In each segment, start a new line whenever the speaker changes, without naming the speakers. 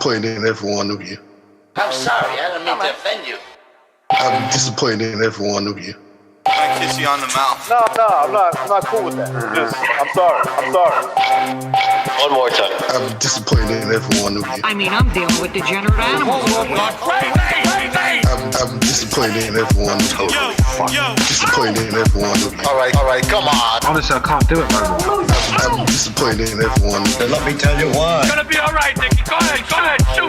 disappointed in every one of you.
I'm sorry, I don't mean to offend you.
I'm disappointed in every one of you.
I kiss you on the mouth.
No, I'm not cool with that. Just, I'm sorry.
One more time.
I'm disappointed in every one of you.
I mean, I'm dealing with degenerate animals.
I'm disappointed in every one of you. Disappointed in every one of you.
All right, come on.
Honestly, I can't do it, man.
I'm disappointed in every one of you.
Let me tell you why.
It's gonna be all right, Nicky. Go ahead, shoot.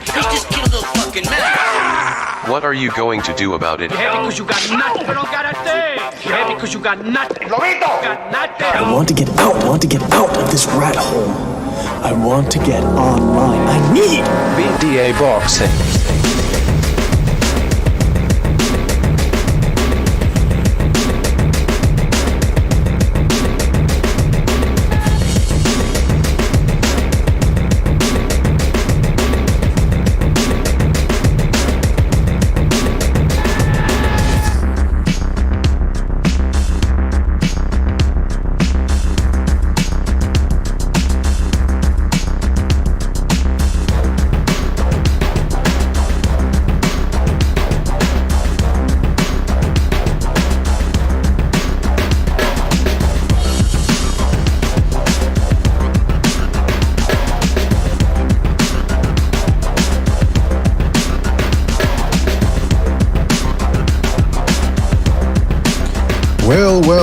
He just killed a fucking man.
What are you going to do about it?
Yeah, because you got nothing. You don't got a thing. Yeah, because you got nothing.
Lobito!
Got nothing.
I want to get out. I want to get out of this rat hole. I want to get online. I need
BDA boxing.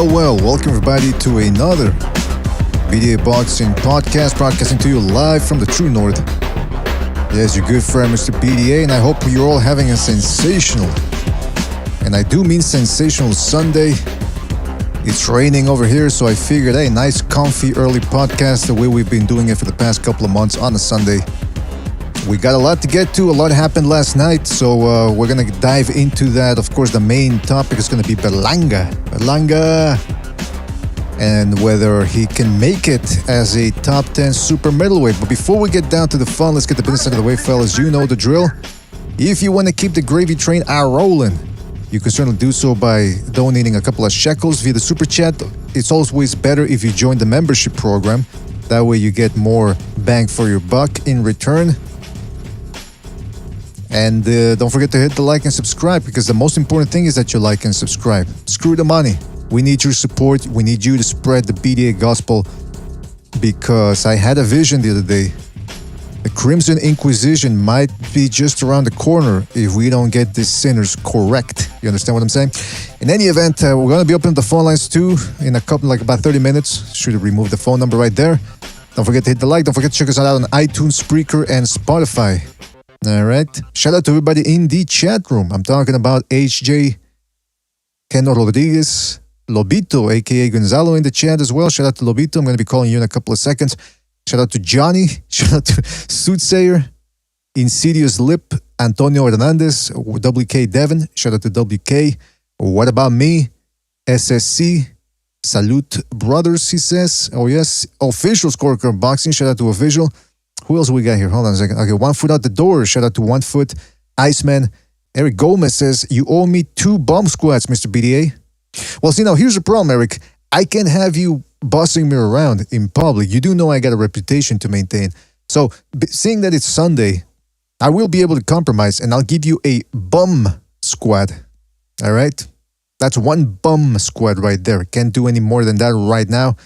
Well, welcome everybody to another BDA Boxing podcast, broadcasting to you live from the True North. Yes, your good friend Mr. BDA, and I hope you're all having a sensational, and I do mean sensational, Sunday. It's raining over here, so I figured, hey, nice comfy early podcast, the way we've been doing it for the past couple of months on a Sunday. We got a lot to get to. A lot happened last night, so we're going to dive into that. Of course, the main topic is going to be Berlanga, and whether he can make it as a top 10 super middleweight. But before we get down to the fun, let's get the business out of the way, fellas. You know the drill. If you want to keep the gravy train rolling, you can certainly do so by donating a couple of shekels via the super chat. It's always better if you join the membership program. That way you get more bang for your buck in return. And don't forget to hit the like and subscribe, because the most important thing is that you like and subscribe. Screw the money. We need your support. We need you to spread the BDA gospel, because I had a vision the other day. The Crimson Inquisition might be just around the corner if we don't get these sinners correct. You understand what I'm saying? In any event, we're going to be opening the phone lines too in a couple, like about 30 minutes. Should remove the phone number right there. Don't forget to hit the like. Don't forget to check us out on iTunes, Spreaker, and Spotify. All right. Shout out to everybody in the chat room. I'm talking about HJ, Ken Rodriguez, Lobito, aka Gonzalo, in the chat as well. Shout out to Lobito. I'm going to be calling you in a couple of seconds. Shout out to Johnny. Shout out to Soothsayer, Insidious Lip, Antonio Hernandez, WK Devin. Shout out to WK. What about me? SSC. Salute Brothers, he says. Oh, yes. Official Scorecard Boxing. Shout out to Official. Who else we got here? Hold on a second. Okay, 1 foot out the door. Shout out to 1 foot. Iceman. Eric Gomez says, you owe me 2 bomb squats, Mr. BDA. Well, see, now here's the problem, Eric. I can't have you bossing me around in public. You do know I got a reputation to maintain. So, seeing that it's Sunday, I will be able to compromise, and I'll give you a bum squat. All right? That's 1 bum squat right there. Can't do any more than that right now.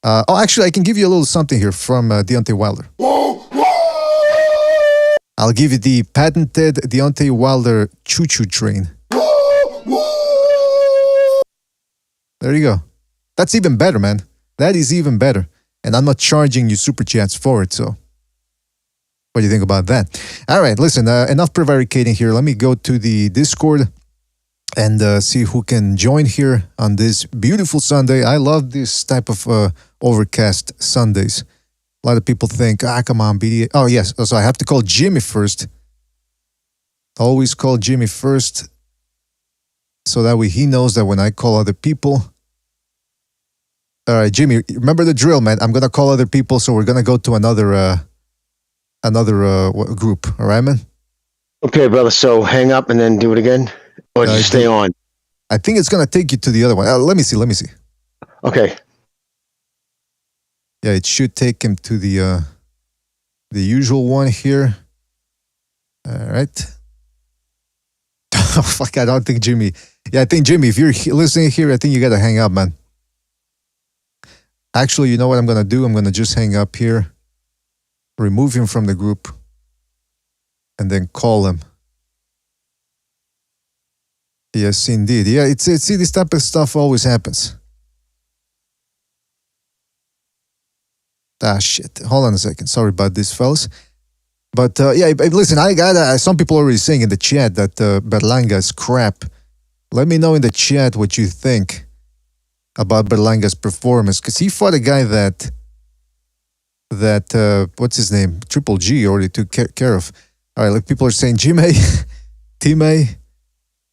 Actually, I can give you a little something here from Deontay Wilder. I'll give you the patented Deontay Wilder choo-choo train. There you go. That's even better, man. That is even better. And I'm not charging you super chats for it, so what do you think about that? All right, listen, enough prevaricating here. Let me go to the Discord and see who can join here on this beautiful Sunday. I love this type of overcast Sundays. A lot of people think, come on, BDA. Oh, yes. So I have to call Jimmy first. Always call Jimmy first. So that way he knows that when I call other people. All right, Jimmy, remember the drill, man. I'm going to call other people. So we're going to go to another group. All right, man?
Okay, brother. So hang up and then do it again? Or just stay on?
I think it's going to take you to the other one. Let me see.
Okay.
Yeah, it should take him to the usual one here. All right. Oh, fuck, I don't think Jimmy. Yeah, I think Jimmy, if you're listening here, I think you got to hang up, man. Actually, you know what I'm going to do? I'm going to just hang up here, remove him from the group, and then call him. Yes, indeed. Yeah, see, this type of stuff always happens. Ah, shit. Hold on a second. Sorry about this, fellas. But yeah, listen, I got some people already saying in the chat that Berlanga is crap. Let me know in the chat what you think about Berlanga's performance, because he fought a guy that what's his name? Triple G already took care of. All right, like people are saying, Jimmy, Time,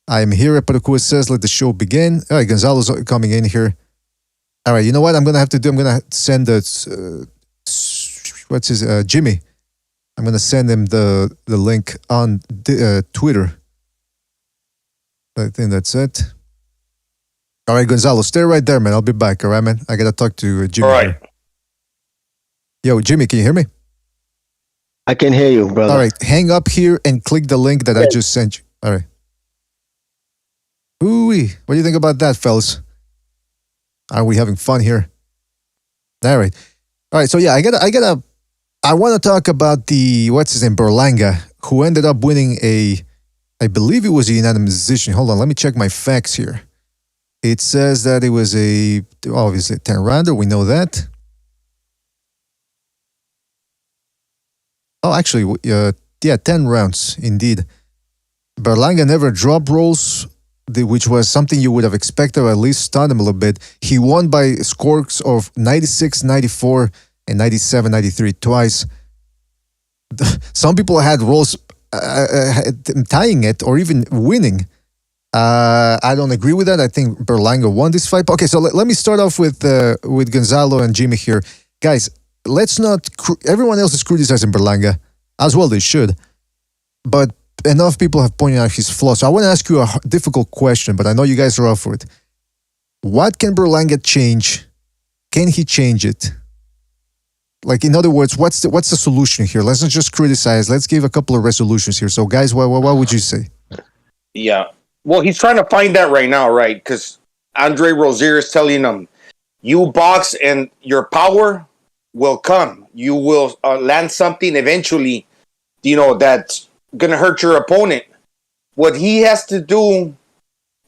I'm here. Eparaku says, let the show begin. All right, Gonzalo's coming in here. All right, you know what I'm going to have to do? I'm going to send Jimmy. I'm going to send him the link on Twitter. I think that's it. All right, Gonzalo, stay right there, man. I'll be back. All right, man. I got to talk to Jimmy.
All right.
Here. Yo, Jimmy, can you hear me?
I can hear you, brother.
All right, hang up here and click the link that I just sent you. All right. Ooh-wee. What do you think about that, fellas? Are we having fun here? All right. All right, so yeah, I want to talk about what's his name, Berlanga, who ended up winning I believe it was a unanimous decision. Hold on, let me check my facts here. It says that it was obviously a 10-rounder, we know that. Oh, actually, 10 rounds, indeed. Berlanga never dropped rolls, which was something you would have expected, or at least stunned him a little bit. He won by scores of 96, 94, and 97, 93 twice. Some people had rolls tying it or even winning. I don't agree with that. I think Berlanga won this fight. Okay, so let me start off with Gonzalo and Jimmy here. Guys, let's not... everyone else is criticizing Berlanga, as well they should. But enough people have pointed out his flaws. So I want to ask you a difficult question, but I know you guys are up for it. What can Berlanga change? Can he change it? Like, in other words, what's the solution here? Let's not just criticize. Let's give a couple of resolutions here. So, guys, what would you say?
Yeah. Well, he's trying to find that right now, right? Because Andre Rozier is telling him, you box and your power will come. You will land something eventually, that's going to hurt your opponent. What he has to do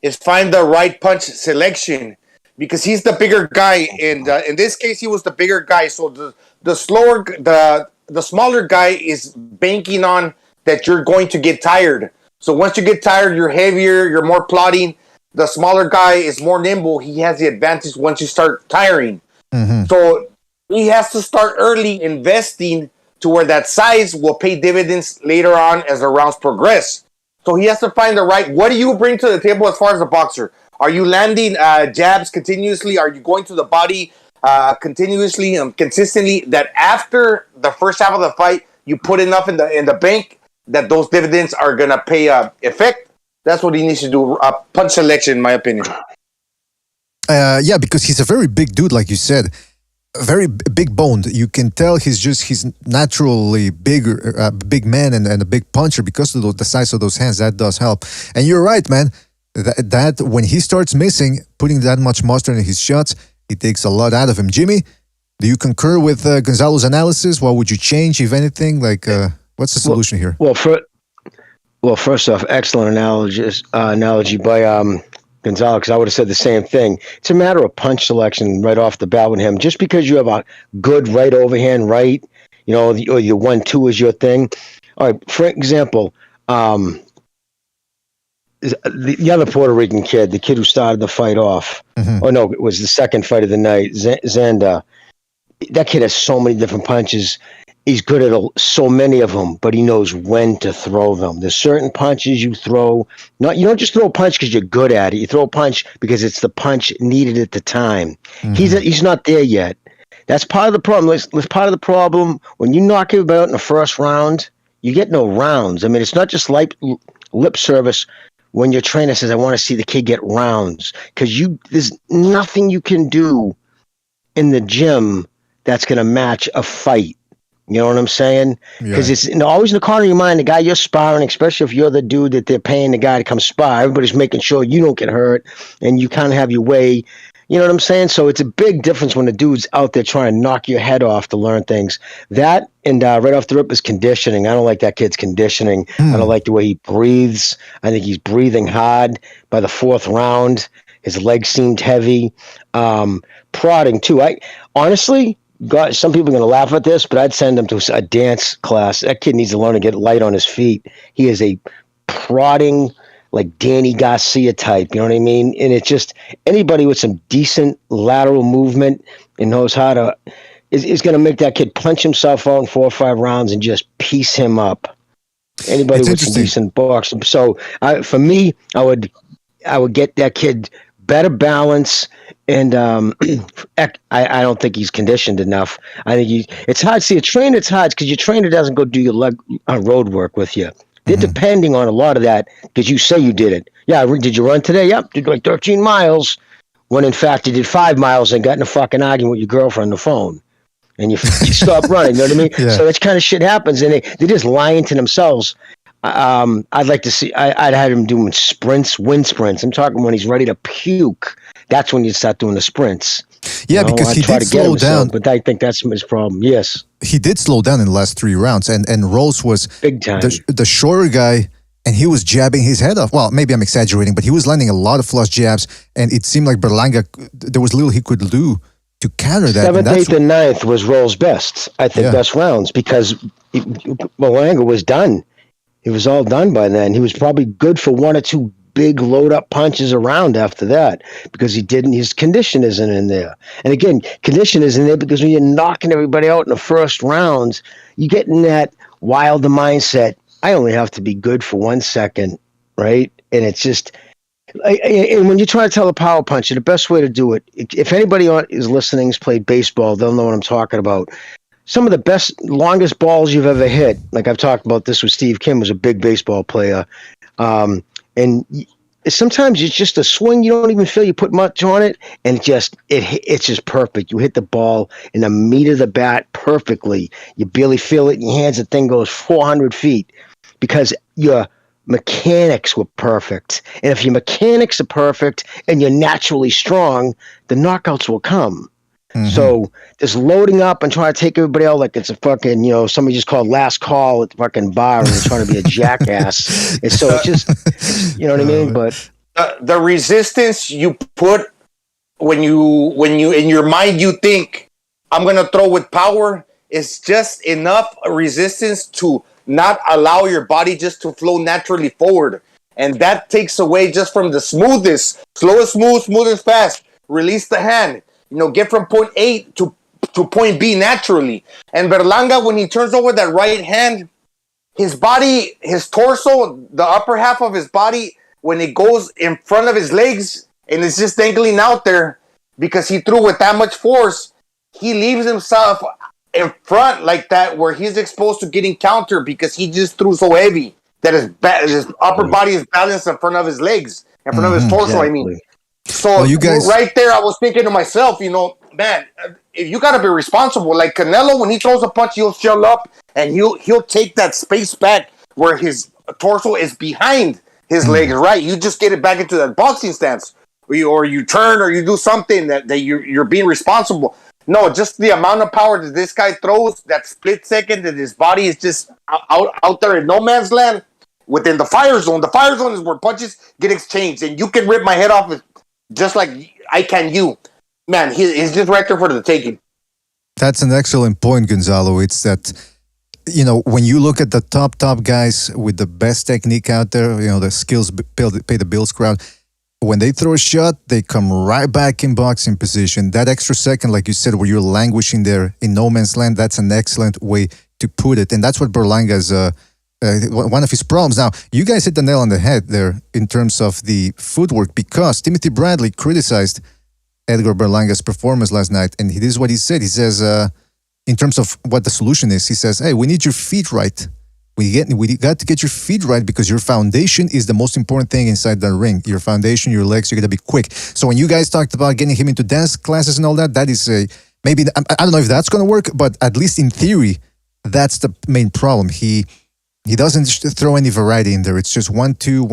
is find the right punch selection, because he's the bigger guy. And in this case, he was the bigger guy. So the smaller guy is banking on that you're going to get tired. So once you get tired, you're heavier, you're more plodding. The smaller guy is more nimble. He has the advantage once you start tiring. Mm-hmm. So he has to start early investing to where that size will pay dividends later on as the rounds progress. So he has to find the right... What do you bring to the table as far as a boxer? Are you landing jabs continuously? Are you going to the body continuously and consistently, that after the first half of the fight, you put enough in the bank that those dividends are going to pay effect? That's what he needs to do. Punch selection, in my opinion.
Yeah, because he's a very big dude, like you said. Very big boned. You can tell he's naturally bigger, big man and a big puncher because of the size of those hands. That does help. And you're right, man. That when he starts missing, putting that much mustard in his shots, it takes a lot out of him. Jimmy, do you concur with Gonzalo's analysis? What would you change, if anything? Like, what's the solution here?
Well, first off, excellent analogy by Gonzalo, because I would have said the same thing. It's a matter of punch selection right off the bat with him. Just because you have a good right overhand right, or your 1-2 is your thing. All right, for example, the other Puerto Rican kid, the kid who started the fight off. Mm-hmm. Oh, no, it was the second fight of the night, Zanda. That kid has so many different punches. He's good at so many of them, but he knows when to throw them. There's certain punches you throw. You don't just throw a punch because you're good at it. You throw a punch because it's the punch needed at the time. Mm-hmm. He's not there yet. That's part of the problem. That's part of the problem. When you knock him out in the first round, you get no rounds. I mean, it's not just like lip service when your trainer says, I want to see the kid get rounds. Because there's nothing you can do in the gym that's going to match a fight. You know what I'm saying? Because it's always in the corner of your mind, the guy you're sparring, especially if you're the dude that they're paying the guy to come spar, everybody's making sure you don't get hurt and you kind of have your way. You know what I'm saying? So it's a big difference when the dude's out there trying to knock your head off to learn things. That and right off the rip is conditioning. I don't like that kid's conditioning. I don't like the way he breathes. I think he's breathing hard by the 4th round. His legs seemed heavy. Prodding, too. Honestly, God, some people are going to laugh at this, but I'd send him to a dance class. That kid needs to learn to get light on his feet. He is a prodding, like Danny Garcia type. You know what I mean? And it's just anybody with some decent lateral movement and knows how to is going to make that kid punch himself out in 4 or 5 rounds and just piece him up. Anybody with some decent boxing. So for me, I would get that kid better balance. And I don't think he's conditioned enough. I think it's hard. See, a trainer, it's hard because your trainer doesn't go do your road work with you. They're depending on a lot of that because you say you did it. Yeah, did you run today? Yep, did like 13 miles. When in fact you did 5 miles and got in a fucking argument with your girlfriend on the phone. And you stop running, you know what I mean? Yeah. So that kind of shit happens, and they're just lying to themselves. I'd like to see. I'd have him doing sprints, wind sprints. I'm talking when he's ready to puke. That's when you start doing the sprints.
Yeah, because he did slow down.
But I think that's his problem. Yes,
he did slow down in the last 3 rounds, and Rolls was
big time.
The shorter guy, and he was jabbing his head off. Well, maybe I'm exaggerating, but he was landing a lot of flush jabs, and it seemed like Berlanga, there was little he could do to counter that.
7th, 8th, and 9th was Rolls' best. I think best rounds because Berlanga was done. It was all done by then. He was probably good for 1 or 2 big load up punches around after that because his condition isn't in there. And again, condition isn't there because when you're knocking everybody out in the first rounds, you get in that wilder mindset. I only have to be good for 1 second, right? And it's just, and when you try to tell a power puncher, the best way to do it, if anybody is listening has played baseball, they'll know what I'm talking about. Some of the best, longest balls you've ever hit, like I've talked about this with Steve Kim, was a big baseball player. And sometimes it's just a swing. You don't even feel you put much on it. And it's just perfect. You hit the ball in the meat of the bat perfectly. You barely feel it in your hands. The thing goes 400 feet because your mechanics were perfect. And if your mechanics are perfect and you're naturally strong, the knockouts will come. Mm-hmm. So just loading up and trying to take everybody out like it's a fucking, somebody just called last call at the fucking bar and they're trying to be a jackass. And so it's just, you know what I mean? But
the resistance you put when you in your mind you think I'm gonna throw with power is just enough resistance to not allow your body just to flow naturally forward, and that takes away just from the smoothest, slow is smooth, smooth is fast. Release the hand. Get from point A to point B naturally. And Berlanga, when he turns over that right hand, his body, his torso, the upper half of his body, when it goes in front of his legs and it's just dangling out there because he threw with that much force, he leaves himself in front like that where he's exposed to getting countered because he just threw so heavy that his upper body is balanced in front of his legs, in front of his torso, exactly. I mean. So you guys, right there, I was thinking to myself, man, if you got to be responsible. Like Canelo, when he throws a punch, he'll shell up and he'll take that space back where his torso is behind his legs. Right, you just get it back into that boxing stance, or you turn, or you do something that you're being responsible. No, just the amount of power that this guy throws, that split second that his body is just out there in no man's land within the fire zone. The fire zone is where punches get exchanged, and you can rip my head off just like I can you. Man, he's just right there for the taking.
That's an excellent point, Gonzalo. It's that, when you look at the top guys with the best technique out there, the skills pay the bills crowd, when they throw a shot, they come right back in boxing position. That extra second, like you said, where you're languishing there in no man's land, that's an excellent way to put it. And that's what Berlanga's one of his problems. Now, you guys hit the nail on the head there in terms of the footwork, because Timothy Bradley criticized Edgar Berlanga's performance last night, and this is what he said. He says, in terms of what the solution is, he says, hey, we need your feet right. We got to get your feet right because your foundation is the most important thing inside the ring. Your foundation, your legs, you got to be quick. So when you guys talked about getting him into dance classes and all that, that is maybe, I don't know if that's going to work, but at least in theory, That's the main problem. He doesn't throw any variety in there. It's just 1-2,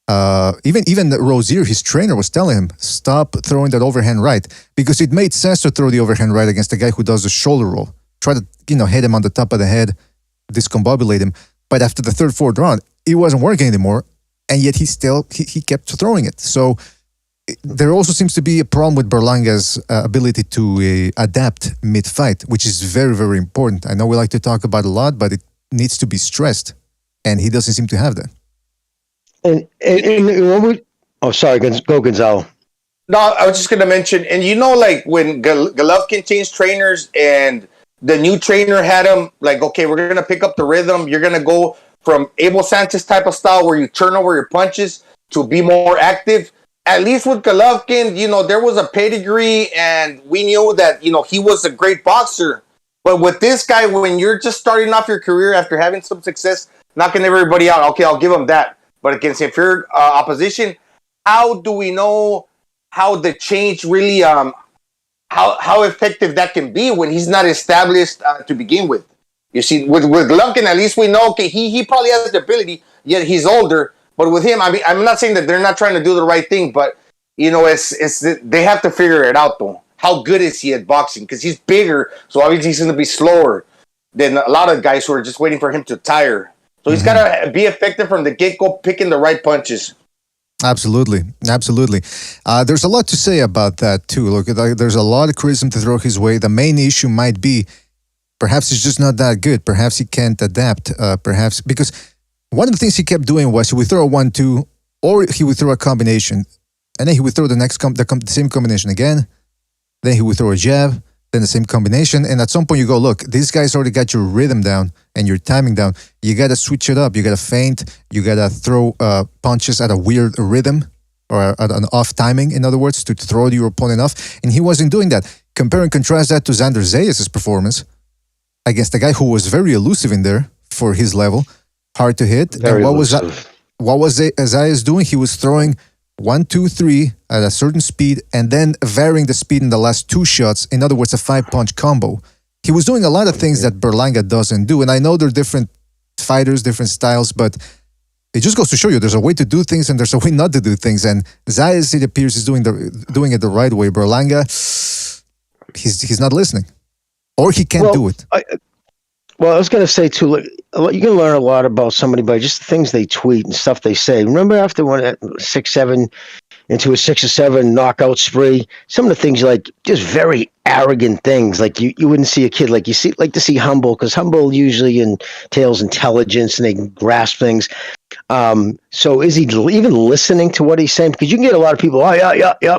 1-2. Even Rozier, his trainer, was telling him, stop throwing that overhand right, because it made sense to throw the overhand right against the guy who does the shoulder roll. Try to, hit him on the top of the head, discombobulate him. But after the third, fourth round, it wasn't working anymore, and yet he kept throwing it. So there also seems to be a problem with Berlanga's ability to adapt mid-fight, which is very, very important. I know we like to talk about it a lot, but it needs to be stressed, and he doesn't seem to have that.
And when we, sorry, go Gonzalo.
No, I was just going to mention, and like when Golovkin changed trainers and the new trainer had him, like, okay, we're going to pick up the rhythm. You're going to go from Abel Sanchez type of style where you turn over your punches to be more active. At least with Golovkin, there was a pedigree, and we knew that, he was a great boxer. But with this guy, when you're just starting off your career after having some success, knocking everybody out, okay, I'll give him that. But against inferior opposition, how do we know how the change really, how effective that can be when he's not established to begin with? You see, with Golovkin, at least we know, okay, he probably has the ability, yet he's older. But with him, I mean, I'm not saying that they're not trying to do the right thing, but, they have to figure it out, though. How good is he at boxing? Because he's bigger, so obviously he's going to be slower than a lot of guys who are just waiting for him to tire. So he's got to be effective from the get-go, picking the right punches.
Absolutely. There's a lot to say about that, too. Look, there's a lot of criticism to throw his way. The main issue might be perhaps he's just not that good. Perhaps he can't adapt. Perhaps because one of the things he kept doing was he would throw a 1-2, or he would throw a combination, and then he would throw the same combination again. Then he would throw a jab, then the same combination. And at some point you go, look, this guy's already got your rhythm down and your timing down. You got to switch it up. You got to feint. You got to throw punches at a weird rhythm or at an off timing, in other words, to throw your opponent off. And he wasn't doing that. Compare and contrast that to Xander Zayas' performance against a guy who was very elusive in there for his level, hard to hit.
Very
and
elusive.
What was Zayas doing? He was throwing 1, 2, 3 at a certain speed, and then varying the speed in the last 2 shots. In other words, a 5-punch combo. He was doing a lot of things that Berlanga doesn't do. And I know they're different fighters, different styles, but it just goes to show you there's a way to do things and there's a way not to do things. And Zayas, it appears, is doing it the right way. Berlanga, he's not listening, or he can't do it.
I was going to say, too, you can learn a lot about somebody by just the things they tweet and stuff they say. Remember after 6-7 into a 6 or 7 knockout spree, some of the things like just very arrogant things. Like you wouldn't see a kid like to see humble, because humble usually entails intelligence and they can grasp things. So is he even listening to what he's saying? Because you can get a lot of people,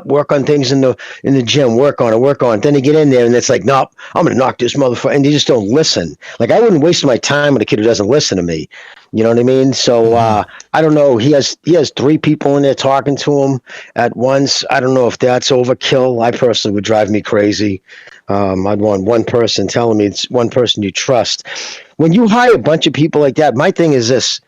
work on things in the gym, work on it. Then they get in there and it's like, nope, I'm going to knock this motherfucker. And they just don't listen. Like, I wouldn't waste my time with a kid who doesn't listen to me. You know what I mean? So I don't know. He has 3 people in there talking to him at once. I don't know if that's overkill. I personally would drive me crazy. I'd want one person telling me it's one person you trust. When you hire a bunch of people like that, my thing is this.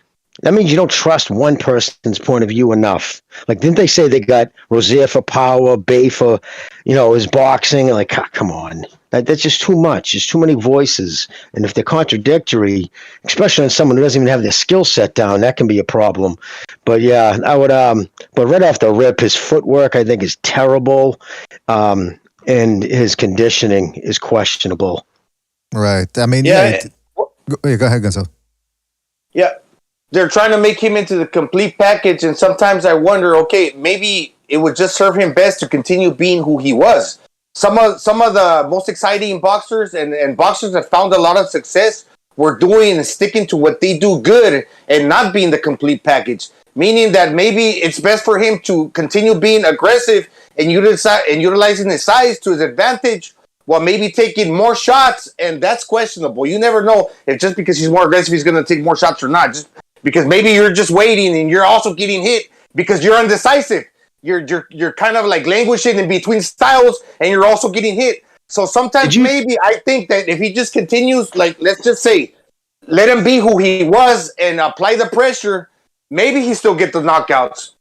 That means you don't trust one person's point of view enough. Like, didn't they say they got Rozier for power, Bay for, his boxing? Like, come on. That's just too much. There's too many voices. And if they're contradictory, especially on someone who doesn't even have their skill set down, that can be a problem. But yeah, I would, but right off the rip, his footwork, I think, is terrible. And his conditioning is questionable.
Right. I mean, go ahead, Gonzalo.
Yeah. They're trying to make him into the complete package, and sometimes I wonder, okay, maybe it would just serve him best to continue being who he was. Some of the most exciting boxers and boxers that found a lot of success were doing and sticking to what they do good and not being the complete package. Meaning that maybe it's best for him to continue being aggressive and utilizing his size to his advantage, while maybe taking more shots, and that's questionable. You never know if just because he's more aggressive, he's going to take more shots or not. Just because maybe you're just waiting and you're also getting hit because you're undecisive. You're kind of like languishing in between styles, and you're also getting hit. So sometimes maybe I think that if he just continues, like, let's just say, let him be who he was and apply the pressure, maybe he still get the knockouts.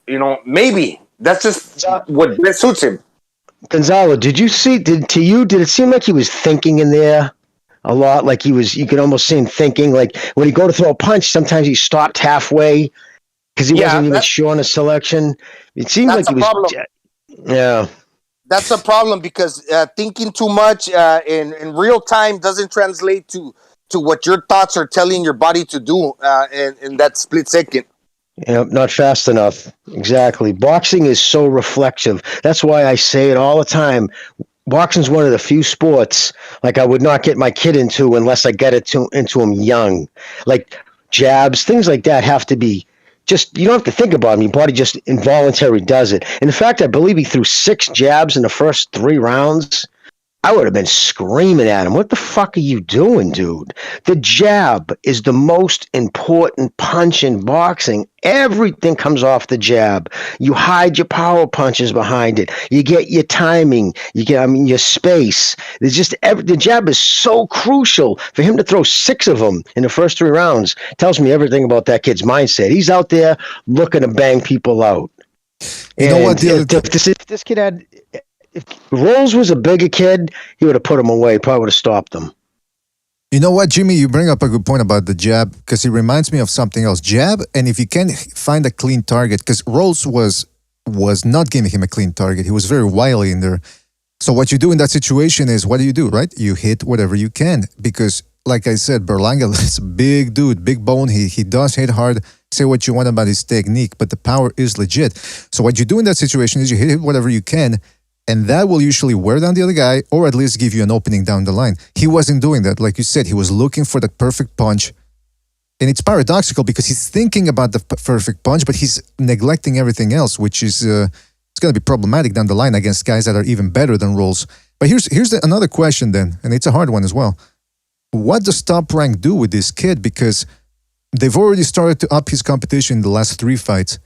Maybe. That's just what best suits him.
Gonzalo, did it seem like he was thinking in there? a lot. Like you could almost see him thinking. Like when he go to throw a punch, sometimes he stopped halfway because he wasn't even sure on the selection. It seemed like he was.
Problem.
Yeah.
That's a problem because thinking too much in real time doesn't translate to what your thoughts are telling your body to do in that split second.
Yeah, not fast enough. Exactly. Boxing is so reflexive. That's why I say it all the time. Boxing's one of the few sports like I would not get my kid into unless I get it into him young. Like jabs, things like that have to be just, you don't have to think about them. Your body just involuntarily does it. And in fact, I believe he threw 6 jabs in the first 3 rounds. I would have been screaming at him. What the fuck are you doing, dude? The jab is the most important punch in boxing. Everything comes off the jab. You hide your power punches behind it. You get your timing. You get, your space. There's just the jab is so crucial. For him to throw 6 of them in the first 3 rounds tells me everything about that kid's mindset. He's out there looking to bang people out.
You know what?
If this kid had. If Rolls was a bigger kid, he would have put him away. Probably would have stopped him.
You know what, Jimmy? You bring up a good point about the jab because it reminds me of something else. Jab, and if you can find a clean target, because Rolls was not giving him a clean target. He was very wily in there. So what you do in that situation is, what do, right? You hit whatever you can because, like I said, Berlanga is a big dude, big bone. He does hit hard. Say what you want about his technique, but the power is legit. So what you do in that situation is you hit whatever you can. And that will usually wear down the other guy or at least give you an opening down the line. He wasn't doing that. Like you said, he was looking for that perfect punch. And it's paradoxical because he's thinking about the perfect punch, but he's neglecting everything else, which is it's going to be problematic down the line against guys that are even better than Rolls. But here's another question then, and it's a hard one as well. What does Top Rank do with this kid? Because they've already started to up his competition in the last 3 fights.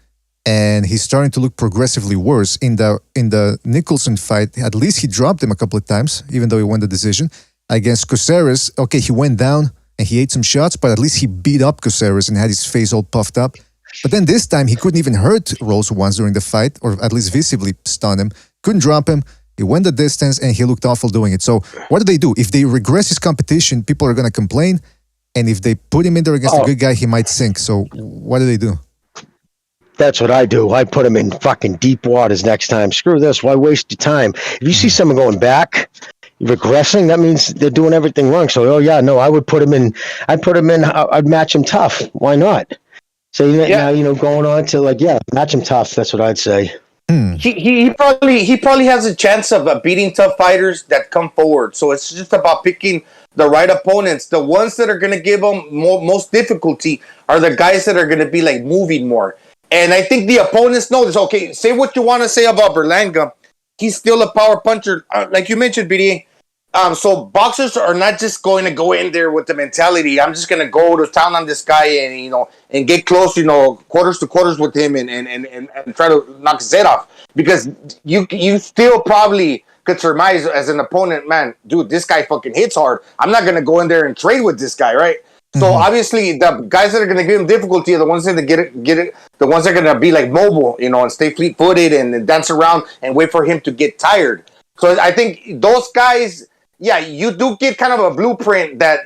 And he's starting to look progressively worse. In the Nicholson fight, at least he dropped him a couple of times, even though he won the decision. Against Caceres, okay, he went down and he ate some shots, but at least he beat up Caceres and had his face all puffed up. But then this time, he couldn't even hurt Rolls once during the fight, or at least visibly stun him. Couldn't drop him. He went the distance and he looked awful doing it. So what do? If they regress his competition, people are going to complain. And if they put him in there against a good guy, he might sink. So what do?
That's what I do. I put him in fucking deep waters next time. Screw this. Why waste your time? If you see someone going back, regressing, that means they're doing everything wrong. So, I would put him in. I'd match him tough. Why not? So now, going on to match him tough. That's what I'd say.
He probably has a chance of beating tough fighters that come forward. So it's just about picking the right opponents. The ones that are going to give him most difficulty are the guys that are going to be moving more. And I think the opponents know this. Okay, say what you want to say about Berlanga. He's still a power puncher, like you mentioned, BDA. So boxers are not just going to go in there with the mentality, I'm just going to go to town on this guy and get close, quarters to quarters with him and try to knock his head off. Because you still probably could surmise as an opponent, man, dude, this guy fucking hits hard. I'm not going to go in there and trade with this guy, right? So obviously, the guys that are going to give him difficulty are the ones that get it. The ones that are going to be mobile, and stay fleet-footed and dance around and wait for him to get tired. So I think those guys, you do get kind of a blueprint that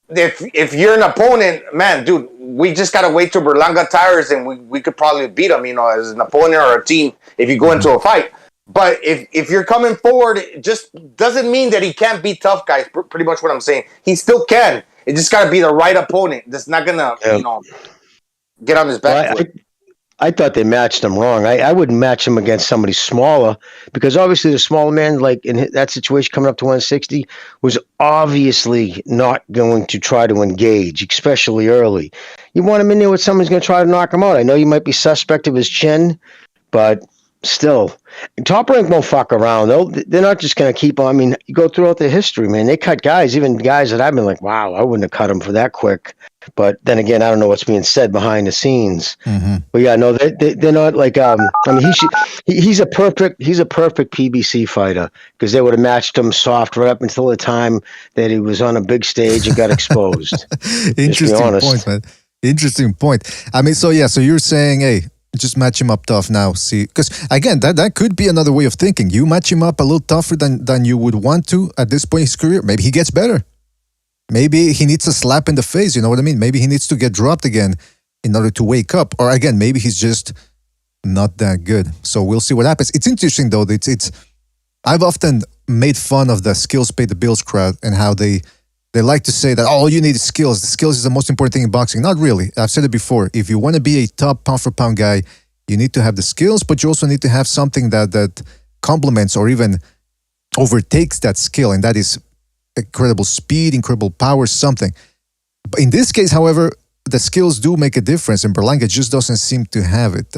if you're an opponent, man, dude, we just got to wait till Berlanga tires and we could probably beat him, as an opponent or a team if you go into a fight. But if you're coming forward, it just doesn't mean that he can't beat tough guys. Pretty much what I'm saying. He still can. It just got to be the right opponent that's not going to, get on his back.
Well, I thought they matched him wrong. I wouldn't match him against somebody smaller because obviously the smaller man, in that situation coming up to 160, was obviously not going to try to engage, especially early. You want him in there with someone who's going to try to knock him out. I know you might be suspect of his chin, but still, Top Rank won't fuck around. They're not just going to keep on. I mean, you go throughout their history, man. They cut guys, even guys that I've been like, wow, I wouldn't have cut him for that quick. But then again, I don't know what's being said behind the scenes. But they're not he's a perfect PBC fighter because they would have matched him soft right up until the time that he was on a big stage and got exposed.
Interesting point, man. Interesting point. I mean, so you're saying, hey, just match him up tough now. See, because again, that could be another way of thinking. You match him up a little tougher than you would want to at this point in his career. Maybe he gets better. Maybe he needs a slap in the face, you know what I mean? Maybe he needs to get dropped again in order to wake up. Or again, maybe he's just not that good. So we'll see what happens. It's interesting though. I've often made fun of the skills pay the bills crowd and how they like to say that, oh, all you need is skills. The skills is the most important thing in boxing. Not really. I've said it before. If you want to be a top pound for pound guy, you need to have the skills, but you also need to have something that complements or even overtakes that skill, and that is incredible speed, incredible power, something. But in this case, however, the skills do make a difference, and Berlanga just doesn't seem to have it.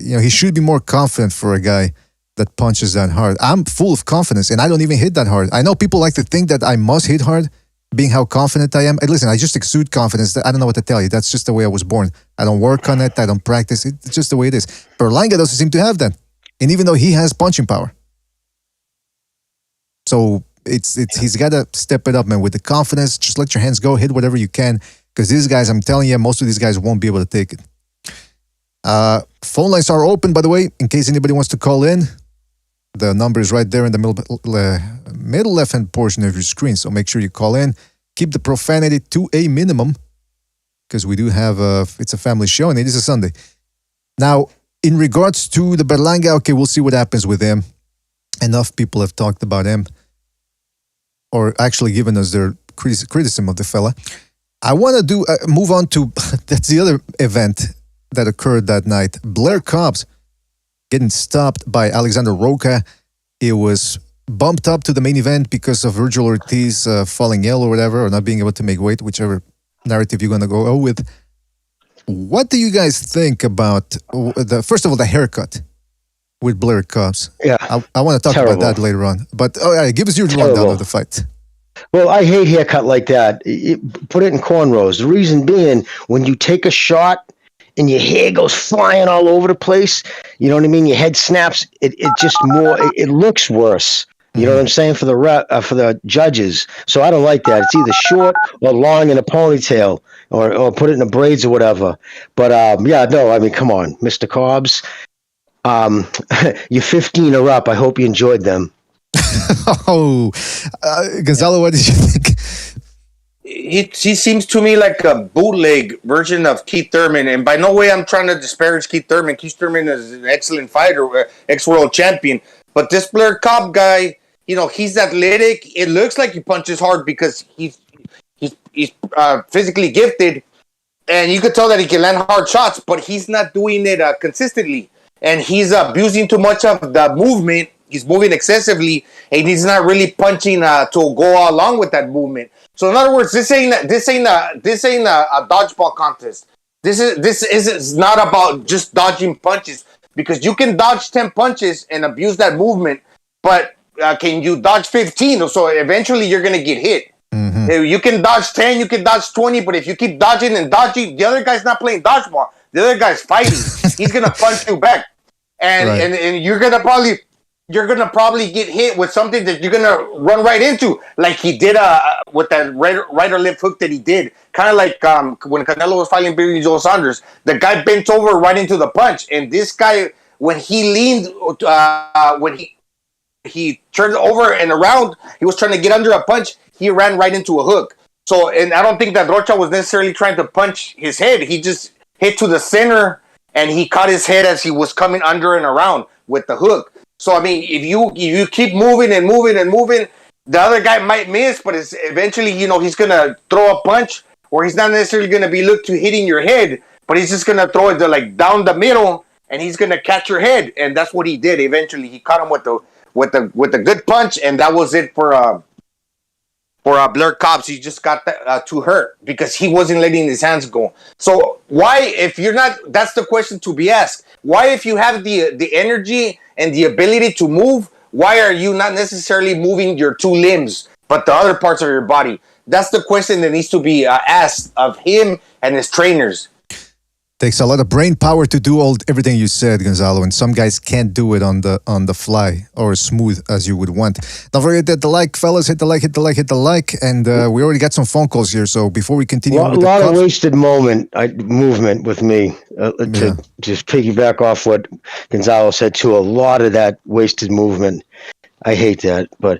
He should be more confident for a guy that punches that hard. I'm full of confidence, and I don't even hit that hard. I know people like to think that I must hit hard, being how confident I am. And listen, I just exude confidence. I don't know what to tell you. That's just the way I was born. I don't work on it. I don't practice. It's just the way it is. Berlanga doesn't seem to have that. And even though he has punching power. So he's got to step it up, man, with the confidence. Just let your hands go. Hit whatever you can. Because these guys, I'm telling you, most of these guys won't be able to take it. Phone lines are open, by the way, in case anybody wants to call in. The number is right there in the middle left-hand portion of your screen. So make sure you call in. Keep the profanity to a minimum, because we do have it's a family show and it is a Sunday. Now, in regards to the Berlanga, okay, we'll see what happens with him. Enough people have talked about him, or actually given us their criticism of the fella. I want to move on to, that's the other event that occurred that night. Blair Cobbs getting stopped by Alexander Rocha. It was bumped up to the main event because of Virgil Ortiz falling ill or whatever, or not being able to make weight, whichever narrative you're going to go with. What do you guys think about, first of all, the haircut with Blair Cobbs?
Yeah.
I want to talk about that later on. But give us your rundown of the fight.
Well, I hate haircut like that. Put it in cornrows. The reason being, when you take a shot and your hair goes flying all over the place, you know what I mean? Your head snaps. It just more. It looks worse. You know what I'm saying, for the judges. So I don't like that. It's either short or long in a ponytail, or put it in the braids or whatever. But come on, Mr. Cobbs. You're 15 or up. I hope you enjoyed them.
Gonzalo, what did you think?
He seems to me like a bootleg version of Keith Thurman, and by no way I'm trying to disparage Keith Thurman. Keith Thurman is an excellent fighter, ex-world champion. But this Blair Cobb guy, he's athletic. It looks like he punches hard because he's physically gifted, and you could tell that he can land hard shots, but he's not doing it consistently, and he's abusing too much of the movement. He's moving excessively, and he's not really punching to go along with that movement. So in other words, this ain't a dodgeball contest. This is not about just dodging punches, because you can dodge 10 punches and abuse that movement, but can you dodge 15? So eventually you're gonna get hit. Mm-hmm. You can dodge 10, you can dodge 20, but if you keep dodging and dodging, the other guy's not playing dodgeball. The other guy's fighting. He's gonna punch you back, and you're gonna probably get hit with something that you're gonna run right into, like he did with that right left hook that he did, kind of like when Canelo was fighting Billy Joe Saunders. The guy bent over right into the punch, and this guy, when he leaned, when he turned over and around, he was trying to get under a punch. He ran right into a hook. So, and I don't think that Rocha was necessarily trying to punch his head. He just hit to the center, and he caught his head as he was coming under and around with the hook. So, I mean, if you keep moving and moving and moving, the other guy might miss, but it's eventually, he's going to throw a punch, or he's not necessarily going to be looked to hitting your head, but he's just going to throw it down the middle, and he's going to catch your head. And that's what he did. Eventually, he caught him with the good punch, and that was it for Blair Cobbs. He just got too hurt because he wasn't letting his hands go. So why, if you're not, that's the question to be asked. Why, if you have the energy and the ability to move, why are you not necessarily moving your two limbs, but the other parts of your body? That's the question that needs to be asked of him and his trainers.
Takes a lot of brain power to do everything you said, Gonzalo, and some guys can't do it on the fly or smooth as you would want. Don't forget that the like, fellas, hit the like, and we already got some phone calls here. So before we continue,
a lot of wasted movement with me. To just piggyback off what Gonzalo said too, a lot of that wasted movement. I hate that, but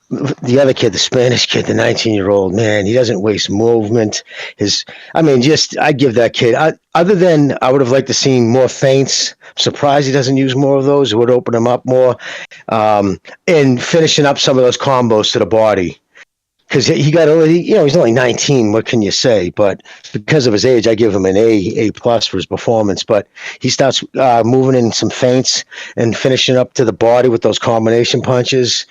the other kid, the Spanish kid, the 19-year-old, man, he doesn't waste movement. I give that kid, other than I would have liked to see more feints. I'm surprised he doesn't use more of those. It would open him up more. And finishing up some of those combos to the body. Because he's only 19. What can you say? But because of his age, I give him an A+ for his performance. But he starts moving in some feints and finishing up to the body with those combination punches.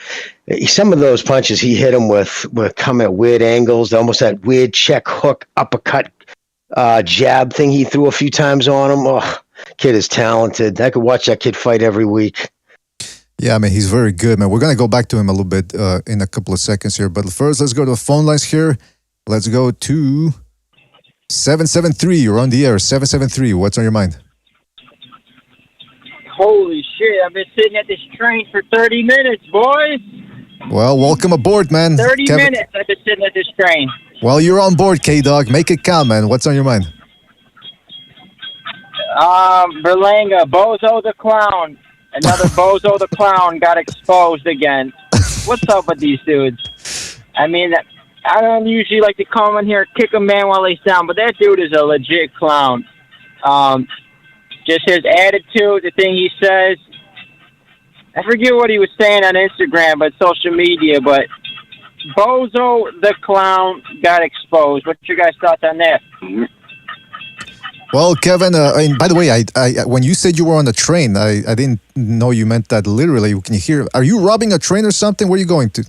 Some of those punches he hit him with come at weird angles. Almost that weird check hook uppercut jab thing he threw a few times on him. Oh, kid is talented. I could watch that kid fight every week.
Yeah, man, he's very good, man. We're going to go back to him a little bit in a couple of seconds here. But first, let's go to the phone lines here. Let's go to 773. You're on the air. 773. What's on your mind?
Holy shit, I've been sitting at this train for 30 minutes, boys.
Well, welcome aboard, man.
30 minutes I've been sitting at this train.
Well, you're on board, K-Dog. Make it count, man. What's on your mind?
Berlanga, Bozo the Clown. Another Bozo the Clown got exposed again. What's up with these dudes? I mean, I don't usually like to come in here and kick a man while he's down, but that dude is a legit clown. Just his attitude, the thing he says. I forget what he was saying on Instagram, but social media, but Bozo the Clown got exposed. What's your guys' thoughts on that?
Well, Kevin, and by the way, I when you said you were on the train, I didn't know you meant that literally. Can you hear? Are you robbing a train or something? Where are you going to?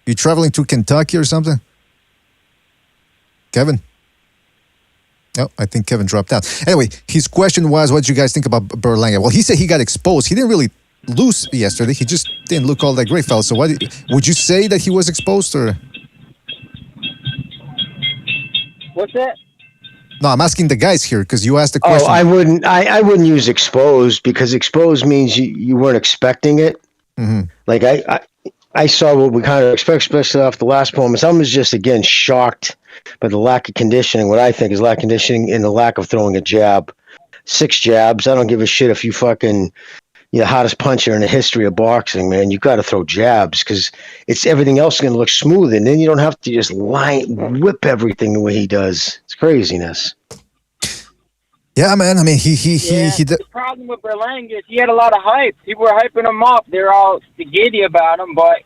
You traveling to Kentucky or something? Kevin? No, I think Kevin dropped out. Anyway, his question was, what do you guys think about Berlanga? Well, he said he got exposed. He didn't really lose yesterday. He just didn't look all that great, fella. So would you say that he was exposed or?
What's that?
No, I'm asking the guys here because you asked the question.
Oh, I wouldn't use exposed because exposed means you weren't expecting it.
Mm-hmm.
Like I saw what we kind of expect, especially off the last performance. I was just again shocked by the lack of conditioning. What I think is lack of conditioning and the lack of throwing a jab. 6 jabs. I don't give a shit if you fucking the hottest puncher in the history of boxing, man. You got to throw jabs because it's everything else is going to look smooth, and then you don't have to just whip everything the way he does. It's craziness.
Yeah, man. I mean, he
The problem with Berlanga is he had a lot of hype. People were hyping him up. They're all giddy about him, but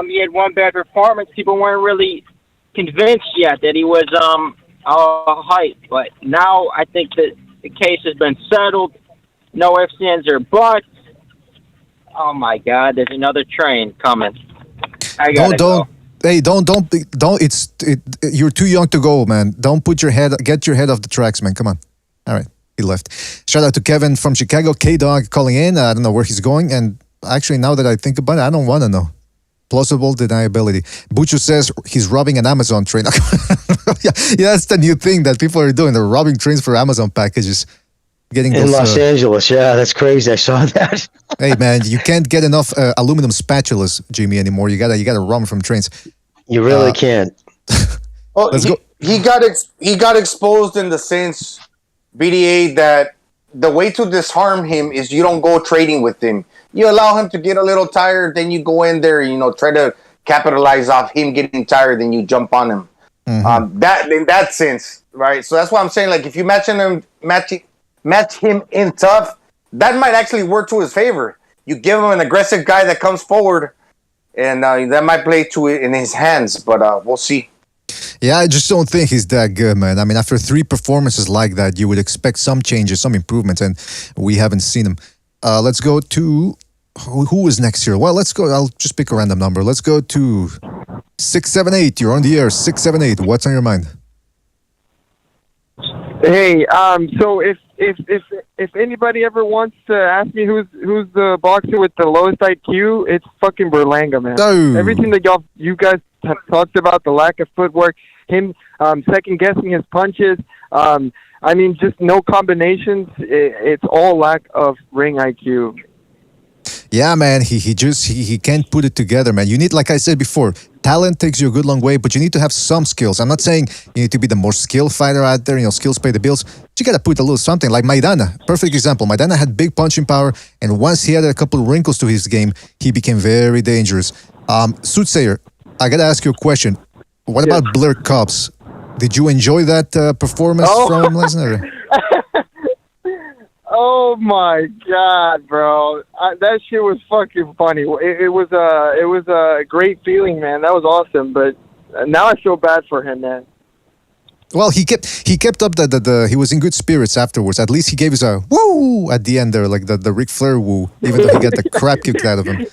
he had one bad performance. People weren't really convinced yet that he was all hype. But now I think that the case has been settled. No ifs, ands, or buts. Oh my God! There's another train coming. I gotta go.
Hey, don't. You're too young to go, man. Don't get your head off the tracks, man. Come on. All right, he left. Shout out to Kevin from Chicago, K-Dog calling in. I don't know where he's going, and actually, now that I think about it, I don't want to know. Plausible deniability. Bucho says he's robbing an Amazon train. yeah, that's the new thing that people are doing. They're robbing trains for Amazon packages. Getting
in Los Angeles, yeah, that's crazy. I saw that.
Hey, man, you can't get enough aluminum spatulas, Jimmy, anymore. You gotta run from trains.
You really can't.
Oh,
let's go.
He got exposed in the sense, BDA, that the way to disarm him is you don't go trading with him. You allow him to get a little tired, then you go in there, try to capitalize off him getting tired, then you jump on him.
Mm-hmm.
That in that sense, right? So that's why I'm saying, like, if you match him in tough, that might actually work to his favor. You give him an aggressive guy that comes forward, and that might play in his hands, but we'll see.
Yeah, I just don't think he's that good, man. I mean, after 3 performances like that, you would expect some changes, some improvements, and we haven't seen them. Let's go to... Who is next here? Well, let's go. I'll just pick a random number. Let's go to 678. You're on the air. 678. What's on your mind?
Hey, so if anybody ever wants to ask me who's the boxer with the lowest IQ, it's fucking Berlanga, man.
Oh.
Everything that you guys have talked about, the lack of footwork, him second guessing his punches, I mean, just no combinations. It's all lack of ring IQ.
Yeah, man, he can't put it together, man. You need, like I said before, talent takes you a good long way, but you need to have some skills. I'm not saying you need to be the most skilled fighter out there, skills pay the bills. But you got to put a little something, like Maidana. Perfect example. Maidana had big punching power, and once he had a couple of wrinkles to his game, he became very dangerous. Soothsayer, I got to ask you a question. What about Blair Cobbs? Did you enjoy that performance from last night?
Oh my god, bro! That shit was fucking funny. It was a great feeling, man. That was awesome. But now I feel bad for him, man.
Well, he kept up the he was in good spirits afterwards. At least he gave us a woo at the end there, like the Ric Flair woo, even though he got the crap kicked out of him.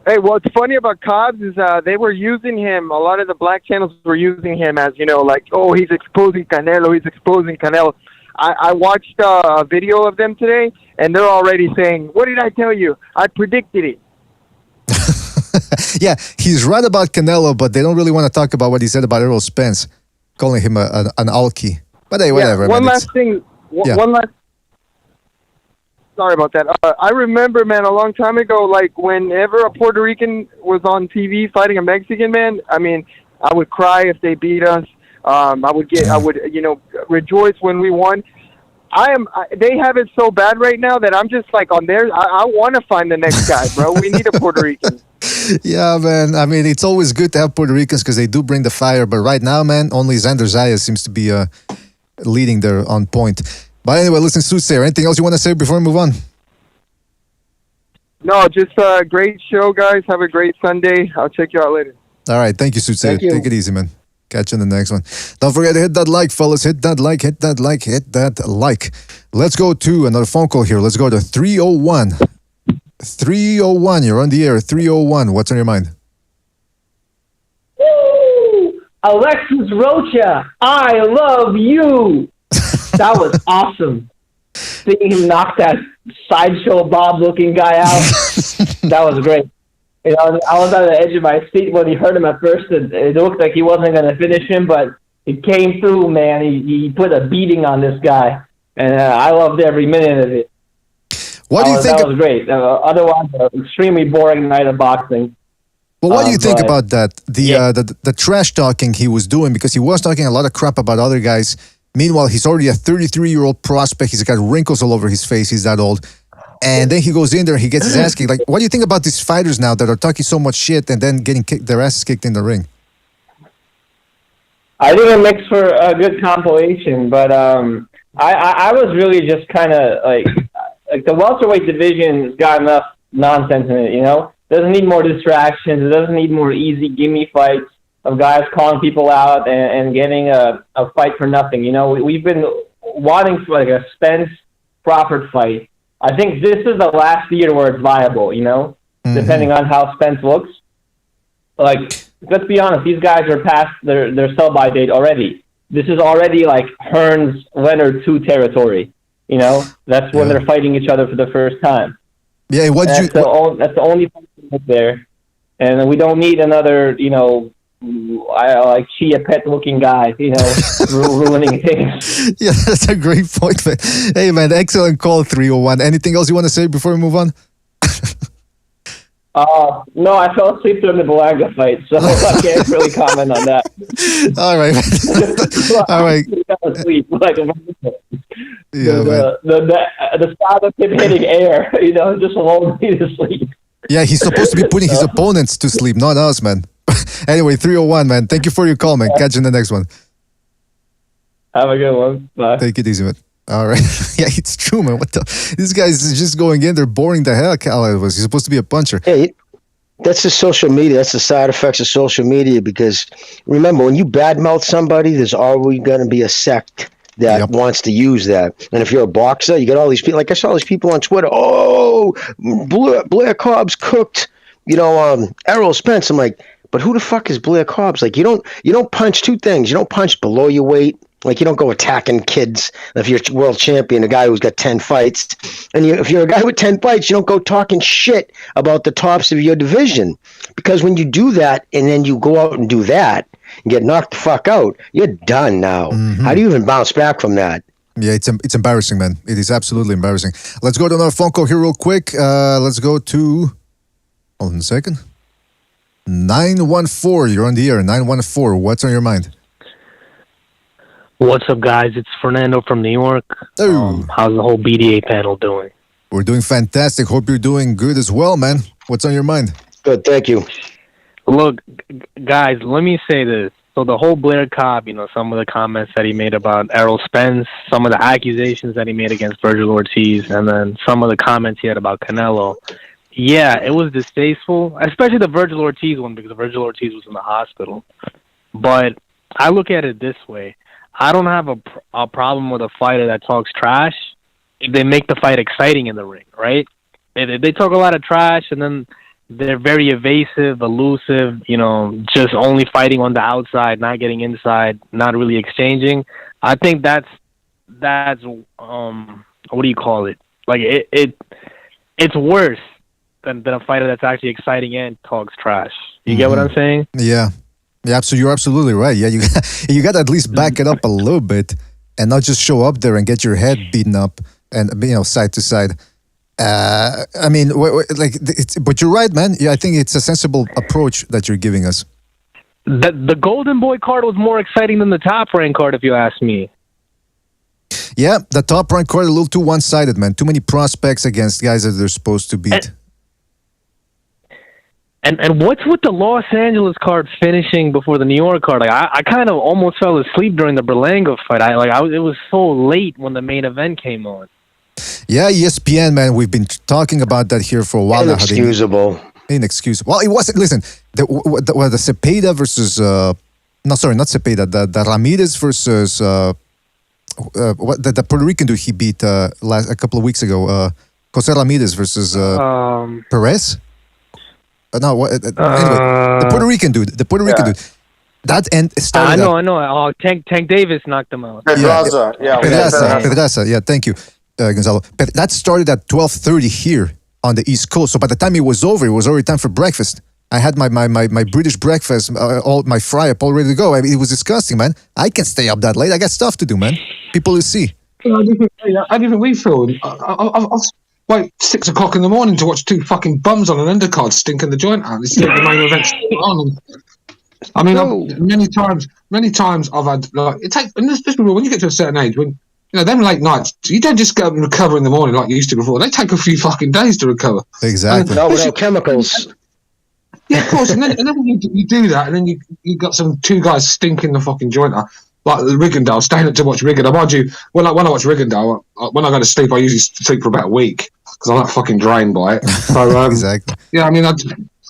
Hey, what's funny about Cobbs is they were using him. A lot of the black channels were using him as, like, oh, he's exposing Canelo. He's exposing Canelo. I watched a video of them today, and they're already saying, what did I tell you? I predicted it.
Yeah, he's right about Canelo, but they don't really want to talk about what he said about Errol Spence, calling him an alky. But hey, whatever.
One last thing. One last. Sorry about that. I remember, man, a long time ago, like whenever a Puerto Rican was on TV fighting a Mexican, man. I mean, I would cry if they beat us. I would, rejoice when we won. They have it so bad right now that I'm just like on there. I want to find the next guy, bro. We need a Puerto Rican.
Yeah, man. I mean, it's always good to have Puerto Ricans because they do bring the fire. But right now, man, only Xander Zayas seems to be leading there on point. But anyway, listen, Soothsayer, anything else you want to say before we move on?
No, just a great show, guys. Have a great Sunday. I'll check you out later.
All right. Thank you, Soothsayer. Take it easy, man. Catch you in the next one. Don't forget to hit that like, fellas. Hit that like, hit that like, hit that like. Let's go to another phone call here. Let's go to 301. 301. You're on the air. 301. What's on your mind?
Woo! Alexis Rocha, I love you. That was awesome. Seeing him knock that sideshow Bob-looking guy out, that was great. I was on the edge of my seat when he hurt him at first. It looked like he wasn't going to finish him, but it came through, man. He put a beating on this guy, and I loved every minute of it.
What do you think?
That was great. Otherwise, an extremely boring night of boxing.
Well, what do you think about that? The trash talking he was doing, because he was talking a lot of crap about other guys. Meanwhile, he's already a 33-year-old prospect. He's got wrinkles all over his face. He's that old. And then he goes in there and he gets his ass kicked. Like, what do you think about these fighters now that are talking so much shit and then getting their asses kicked in the ring?
I think it makes for a good compilation, but I was really just kind of like the welterweight division's got enough nonsense in it, Doesn't need more distractions. It doesn't need more easy gimme fights of guys calling people out and getting a fight for nothing. We've been wanting for like a Spence Crawford fight. I think this is the last year where it's viable, depending on how Spence looks. Like, let's be honest, these guys are past their sell-by date already. This is already like Hearns, Leonard 2 territory, That's when they're fighting each other for the first time.
Yeah,
that's the only thing there. And we don't need another, like Chia Pet looking guy, ruining things.
Yeah, that's a great point, man. Hey, man, excellent call, 301. Anything else you want to say before we move on?
No, I fell asleep during the Berlanga fight, so I can't really comment on that.
All right, man. All right.
I fell asleep, like,
yeah,
the sound of him hitting air, just lulled me to sleep.
Yeah, he's supposed to be putting his opponents to sleep, not us, man. Anyway, 301, man. Thank you for your call, man. Catch you in the next one.
Have a good one. Bye.
Take it easy, man. All right. Yeah, it's true, man. What the? This guy's just going in there, boring the hell out of us. He's supposed to be a puncher.
Hey, that's the social media. That's the side effects of social media, because remember, when you badmouth somebody, there's always going to be a sect that wants to use that. And if you're a boxer, you got all these people. Like I saw all these people on Twitter. Oh, Blair Cobbs cooked, Errol Spence. I'm like, but who the fuck is Blair Cobbs? Like, you don't punch two things. You don't punch below your weight. Like, you don't go attacking kids. If you're world champion, a guy who's got 10 fights, and if you're a guy with 10 fights, you don't go talking shit about the tops of your division. Because when you do that, and then you go out and do that, and get knocked the fuck out, you're done now. Mm-hmm. How do you even bounce back from that?
Yeah, it's embarrassing, man. It is absolutely embarrassing. Let's go to another phone call here real quick. Let's go to, hold on a second. 914, you're on the air. 914, what's on your mind?
What's up, guys? It's Fernando from New York.
Oh.
How's the whole BDA panel doing?
We're doing fantastic. Hope you're doing good as well, man. What's on your mind?
Good, thank you.
Look, guys, let me say this. So the whole Blair Cobb, some of the comments that he made about Errol Spence, some of the accusations that he made against Virgil Ortiz, and then some of the comments he had about Canelo. Yeah, it was distasteful, especially the Virgil Ortiz one, because Virgil Ortiz was in the hospital. But I look at it this way. I don't have a problem with a fighter that talks trash if they make the fight exciting in the ring, right? If they talk a lot of trash and then they're very evasive, elusive, just only fighting on the outside, not getting inside, not really exchanging. I think that's what do you call it? Like it's worse than a fighter that's actually exciting and talks trash. You get what I'm saying?
Yeah. Yeah, so you're absolutely right. Yeah, you got to at least back it up a little bit and not just show up there and get your head beaten up and side to side. I mean, but you're right, man. Yeah, I think it's a sensible approach that you're giving us.
The Golden Boy card was more exciting than the Top Rank card, if you ask me.
Yeah, the Top Rank card a little too one-sided, man. Too many prospects against guys that they're supposed to beat.
And what's with the Los Angeles card finishing before the New York card? Like I kind of almost fell asleep during the Berlanga fight. It was so late when the main event came on.
Yeah, ESPN, man. We've been talking about that here for a while now. Inexcusable. Well, it wasn't. Listen, the Cepeda versus not Cepeda. The Ramirez versus the Puerto Rican dude he beat a couple of weeks ago. Jose Ramirez versus Perez. No, anyway, the Puerto Rican dude. That end started.
I know. Oh, Tank Davis knocked him out.
Pedraza.
Pedraza. Yeah, thank you, Gonzalo. But that started at 12:30 here on the East Coast. So by the time it was over, it was already time for breakfast. I had my British breakfast, all my fry up all ready to go. I mean, it was disgusting, man. I can't stay up that late. I got stuff to do, man. People will see.
How do you think we feel? I've wait 6 o'clock in the morning to watch two fucking bums on an undercard stinking the joint out. It's the main event on. I mean, many times I've had it takes, and especially when you get to a certain age, when them late nights, you don't just go and recover in the morning like you used to before. They take a few fucking days to recover.
Exactly.
No, without chemicals.
Yeah, of course. And then when you do that, and then you got two guys stinking the fucking joint out. Like the Riggindale, staying up to watch Riggindale. Mind you, when I watch Riggindale, when I go to sleep, I usually sleep for about a week because I'm not fucking drained by it. So,
exactly.
Yeah, I mean,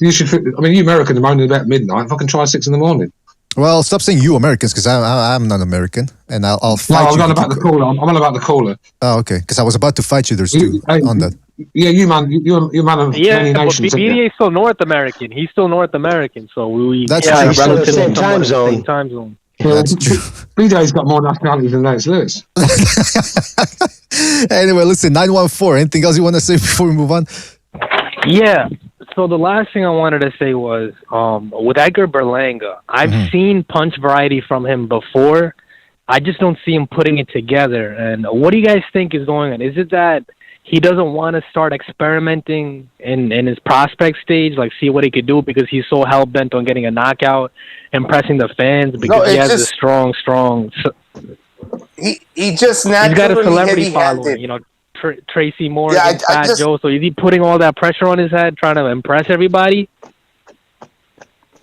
you Americans are moaning about midnight. Fucking try 6 in the morning.
Well, stop saying you Americans because I'm not American, and I'll fight you.
I'm on about the caller. I'm on about the caller.
Oh, okay. Because I was about to fight you. There's two on that.
Yeah, you man of many nations.
But BDA is still North American. He's still North American, so we.
That's
true.
He's still the same time
zone.
That's true.
BJ's got more nationalities than Lance Lewis.
Anyway, listen, 914. Anything else you want to say before we move on?
Yeah. So the last thing I wanted to say was with Edgar Berlanga, I've seen punch variety from him before. I just don't see him putting it together. And what do you guys think is going on? Is it that he doesn't want to start experimenting in his prospect stage, like see what he could do because he's so hell-bent on getting a knockout, impressing the fans because he has a strong...
He just naturally
he's got a celebrity
heavy-handed.
following, Tracy Morgan, Fat Joe. So is he putting all that pressure on his head, trying to impress everybody?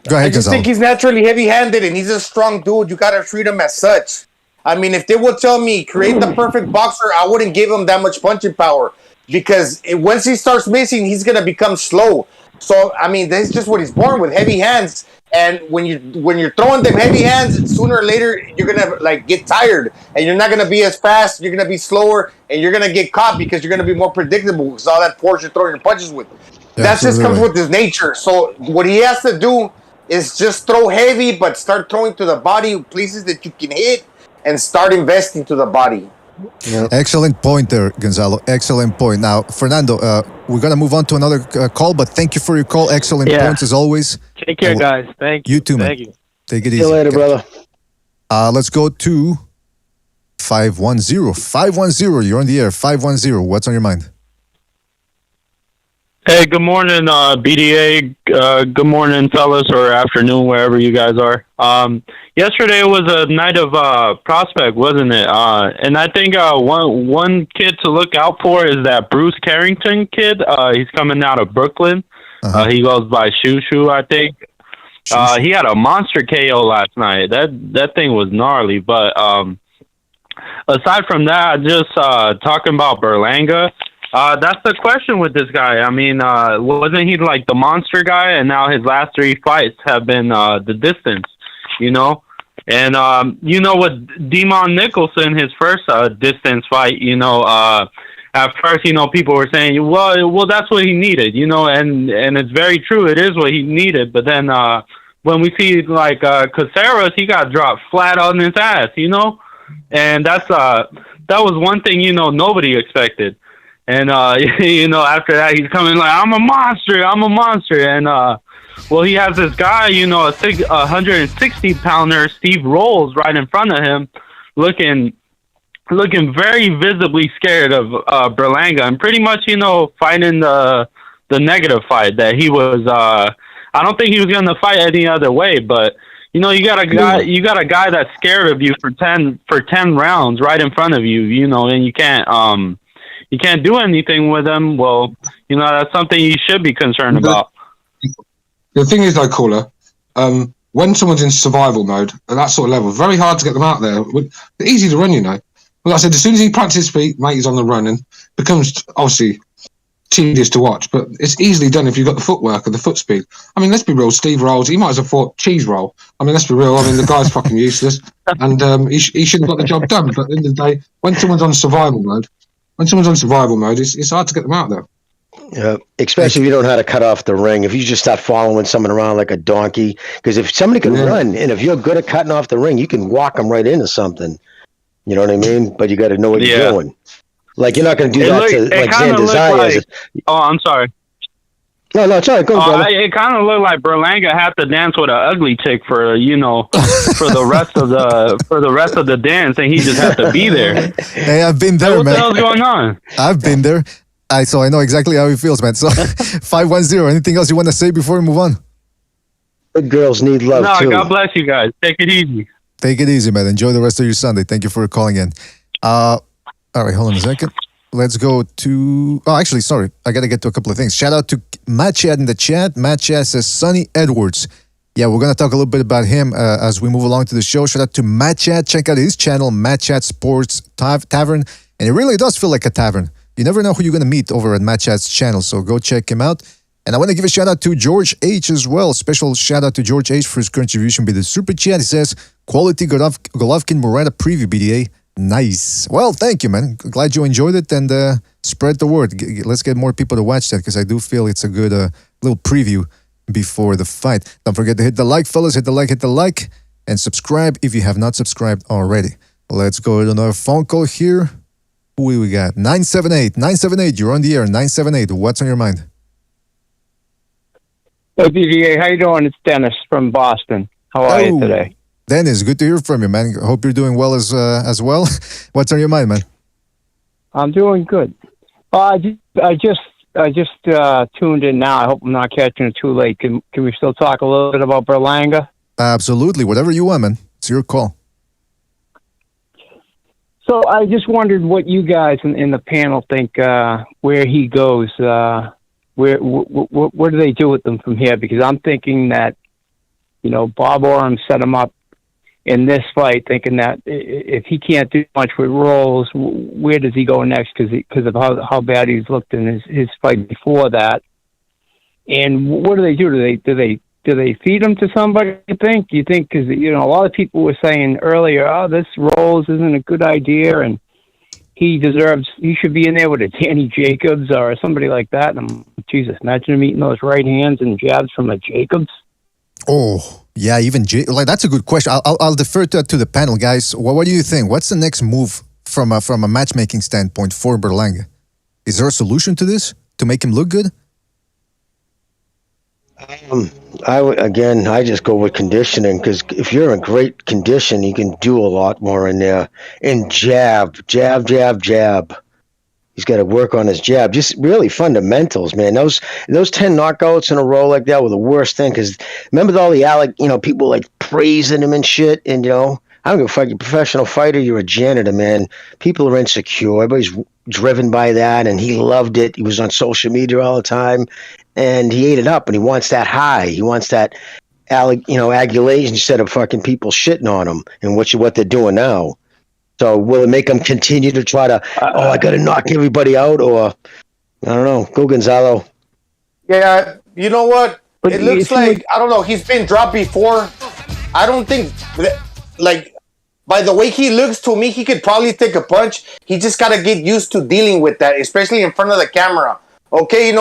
Go ahead,
I just think he's naturally heavy-handed, and he's a strong dude. You got to treat him as such. I mean, if they would tell me, create the perfect boxer, I wouldn't give him that much punching power because once he starts missing, he's going to become slow. So, I mean, that's just what he's born with, heavy hands. And when you're throwing them heavy hands, sooner or later, you're going to get tired. And you're not going to be as fast. You're going to be slower. And you're going to get caught because you're going to be more predictable because all that force you're throwing your punches with. That just comes with his nature. So, what he has to do is just throw heavy, but start throwing to the body, places that you can hit. And start investing to the body.
Yep. Excellent point there, Gonzalo. Excellent point. Now, Fernando, we're going to move on to another call, but thank you for your call. Excellent points as always.
Take care, guys. Thank you.
You too, man.
Thank you.
Take it easy.
See you later, brother.
Let's go to 510. 510, you're on the air. 510, what's on your mind?
Hey, good morning, BDA. Good morning, fellas, or afternoon, wherever you guys are. Yesterday was a night of prospect, wasn't it? And I think one kid to look out for is that Bruce Carrington kid. He's coming out of Brooklyn. He goes by Shoo, I think. He had a monster KO last night. That thing was gnarly. But aside from that, just talking about Berlanga. That's the question with this guy. I mean, wasn't he like the monster guy? And now his last 3 fights have been the distance, you know? And, with Demon Nicholson, his first distance fight, at first, people were saying, well, that's what he needed, and it's very true. It is what he needed. But then when we see, like, Caceres, he got dropped flat on his ass, And that was one thing, nobody expected. And, after that, he's coming like, I'm a monster. And, he has this guy, a 160-pounder, Steve Rolls, right in front of him, looking very visibly scared of Berlanga and pretty much, fighting the negative fight that he was, I don't think he was going to fight any other way, but, you got a guy that's scared of you for 10 rounds right in front of you, and you can't do anything with him. Well, that's something you should be concerned about.
The thing is, though, Caller, when someone's in survival mode at that sort of level, very hard to get them out there. They're easy to run, Well, like I said, as soon as he plants his feet, mate, he's on the run, and becomes obviously tedious to watch. But it's easily done if you've got the footwork and the foot speed. I mean, let's be real. Steve Rolls, he might as well fought Cheese Roll. I mean, let's be real. I mean, the guy's fucking useless, and he should have got the job done. But at the end of the day, when someone's on survival mode, it's hard to get them out there.
Yeah, especially if you don't know how to cut off the ring. If you just start following someone around like a donkey, because if somebody can run, and if you're good at cutting off the ring, you can walk them right into something. You know what I mean? But you got to know what you're doing. Like, you're not going to do that to like Xander.
I'm sorry.
No, it's all right. Go, brother.
It kind of looked like Berlanga had to dance with an ugly chick for the rest of the dance, and he just had to be there.
Hey, I've been there,
what
man.
What the hell's going on?
I've been there. So I know exactly how he feels, man. So 510. Anything else you want to say before we move on?
Good girls need love too.
God bless you guys. Take it easy.
Take it easy, man. Enjoy the rest of your Sunday. Thank you for calling in. All right, hold on a second. Let's go to... Oh, actually, sorry. I got to get to a couple of things. Shout out to Matt Chad in the chat. Matt Chad says, Sonny Edwards. Yeah, we're going to talk a little bit about him as we move along to the show. Shout out to Matt Chad. Check out his channel, Matt Chad Sports Tavern. And it really does feel like a tavern. You never know who you're going to meet over at Matt Chad's channel, so go check him out. And I want to give a shout out to George H as well. Special shout out to George H for his contribution with the super chat. He says, quality Golovkin Morata preview, BDA. Nice. Well, thank you, man. Glad you enjoyed it, and spread the word. Let's get more people to watch that, because I do feel it's a good little preview before the fight. Don't forget to hit the like, fellas. Hit the like, and subscribe if you have not subscribed already. Let's go to another phone call here. Who we got? 978. You're on the air. 978. What's on your mind?
Hey, BGA. How you doing? It's Dennis from Boston. How are you today?
Dennis, good to hear from you, man. Hope you're doing well as well. What's on your mind, man?
I'm doing good. I just tuned in now. I hope I'm not catching it too late. Can we still talk a little bit about Berlanga?
Absolutely. Whatever you want, man. It's your call.
So I just wondered what you guys in the panel think where he goes. What do they do with him from here? Because I'm thinking that, Bob Oram set him up in this fight, thinking that if he can't do much with Rolls, where does he go next? Because of how bad he's looked in his fight before that. And what do they do? Do they feed him to somebody? You think? Because a lot of people were saying earlier, "Oh, this Rolls isn't a good idea," and he should be in there with a Danny Jacobs or somebody like that. And Jesus, imagine him eating those right hands and jabs from a Jacobs.
Oh, yeah, even that's a good question. I'll defer to the panel, guys. What do you think? What's the next move from a matchmaking standpoint for Berlanga? Is there a solution to this to make him look good?
I just go with conditioning, because if you're in great condition, you can do a lot more in there. And jab. He's He's got to work on his jab. Just really fundamentals, man. Those 10 knockouts in a row like that were the worst thing. Because remember all the people like praising him and shit. And I don't give a fuck. You're a professional fighter. You're a janitor, man. People are insecure. Everybody's driven by that, and he loved it. He was on social media all the time, and he ate it up. And he wants that high. He wants that, adulation instead of fucking people shitting on him and what they're doing now. So will it make him continue to try to? I got to knock everybody out, or I don't know. Go Gonzalo.
Yeah, you know what? It looks like I don't know. He's been dropped before. I don't think by the way he looks to me, he could probably take a punch. He just got to get used to dealing with that, especially in front of the camera. Okay,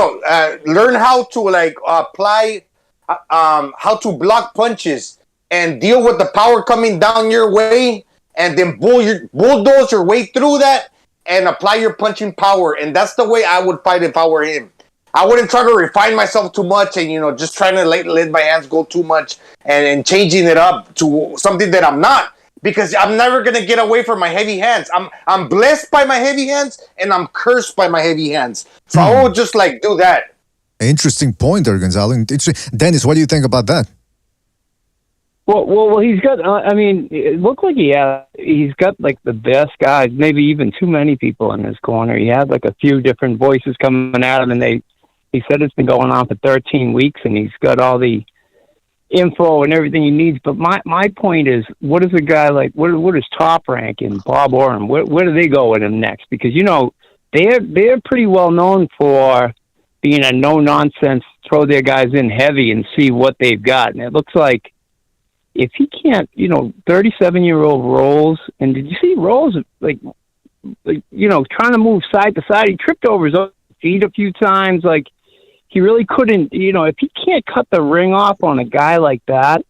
learn how to apply, how to block punches and deal with the power coming down your way. And then bulldoze your way through that and apply your punching power. And that's the way I would fight if I were him. I wouldn't try to refine myself too much and, just trying to let my hands go too much and changing it up to something that I'm not. Because I'm never going to get away from my heavy hands. I'm blessed by my heavy hands and I'm cursed by my heavy hands. So I would just do that.
Interesting point there, Gonzalo. Dennis, what do you think about that?
Well, he's got. It looked like he's got the best guys. Maybe even too many people in his corner. He had a few different voices coming at him, and he said it's been going on for 13 weeks, and he's got all the info and everything he needs. But my point is, what is a guy like? What is Top Rank and Bob Orem? Where do they go with him next? Because they're pretty well known for being a no nonsense, throw their guys in heavy and see what they've got, and it looks like. If he can't, 37-year-old Rolls, and did you see Rolls, trying to move side to side? He tripped over his own feet a few times. He really couldn't, if he can't cut the ring off on a guy like that,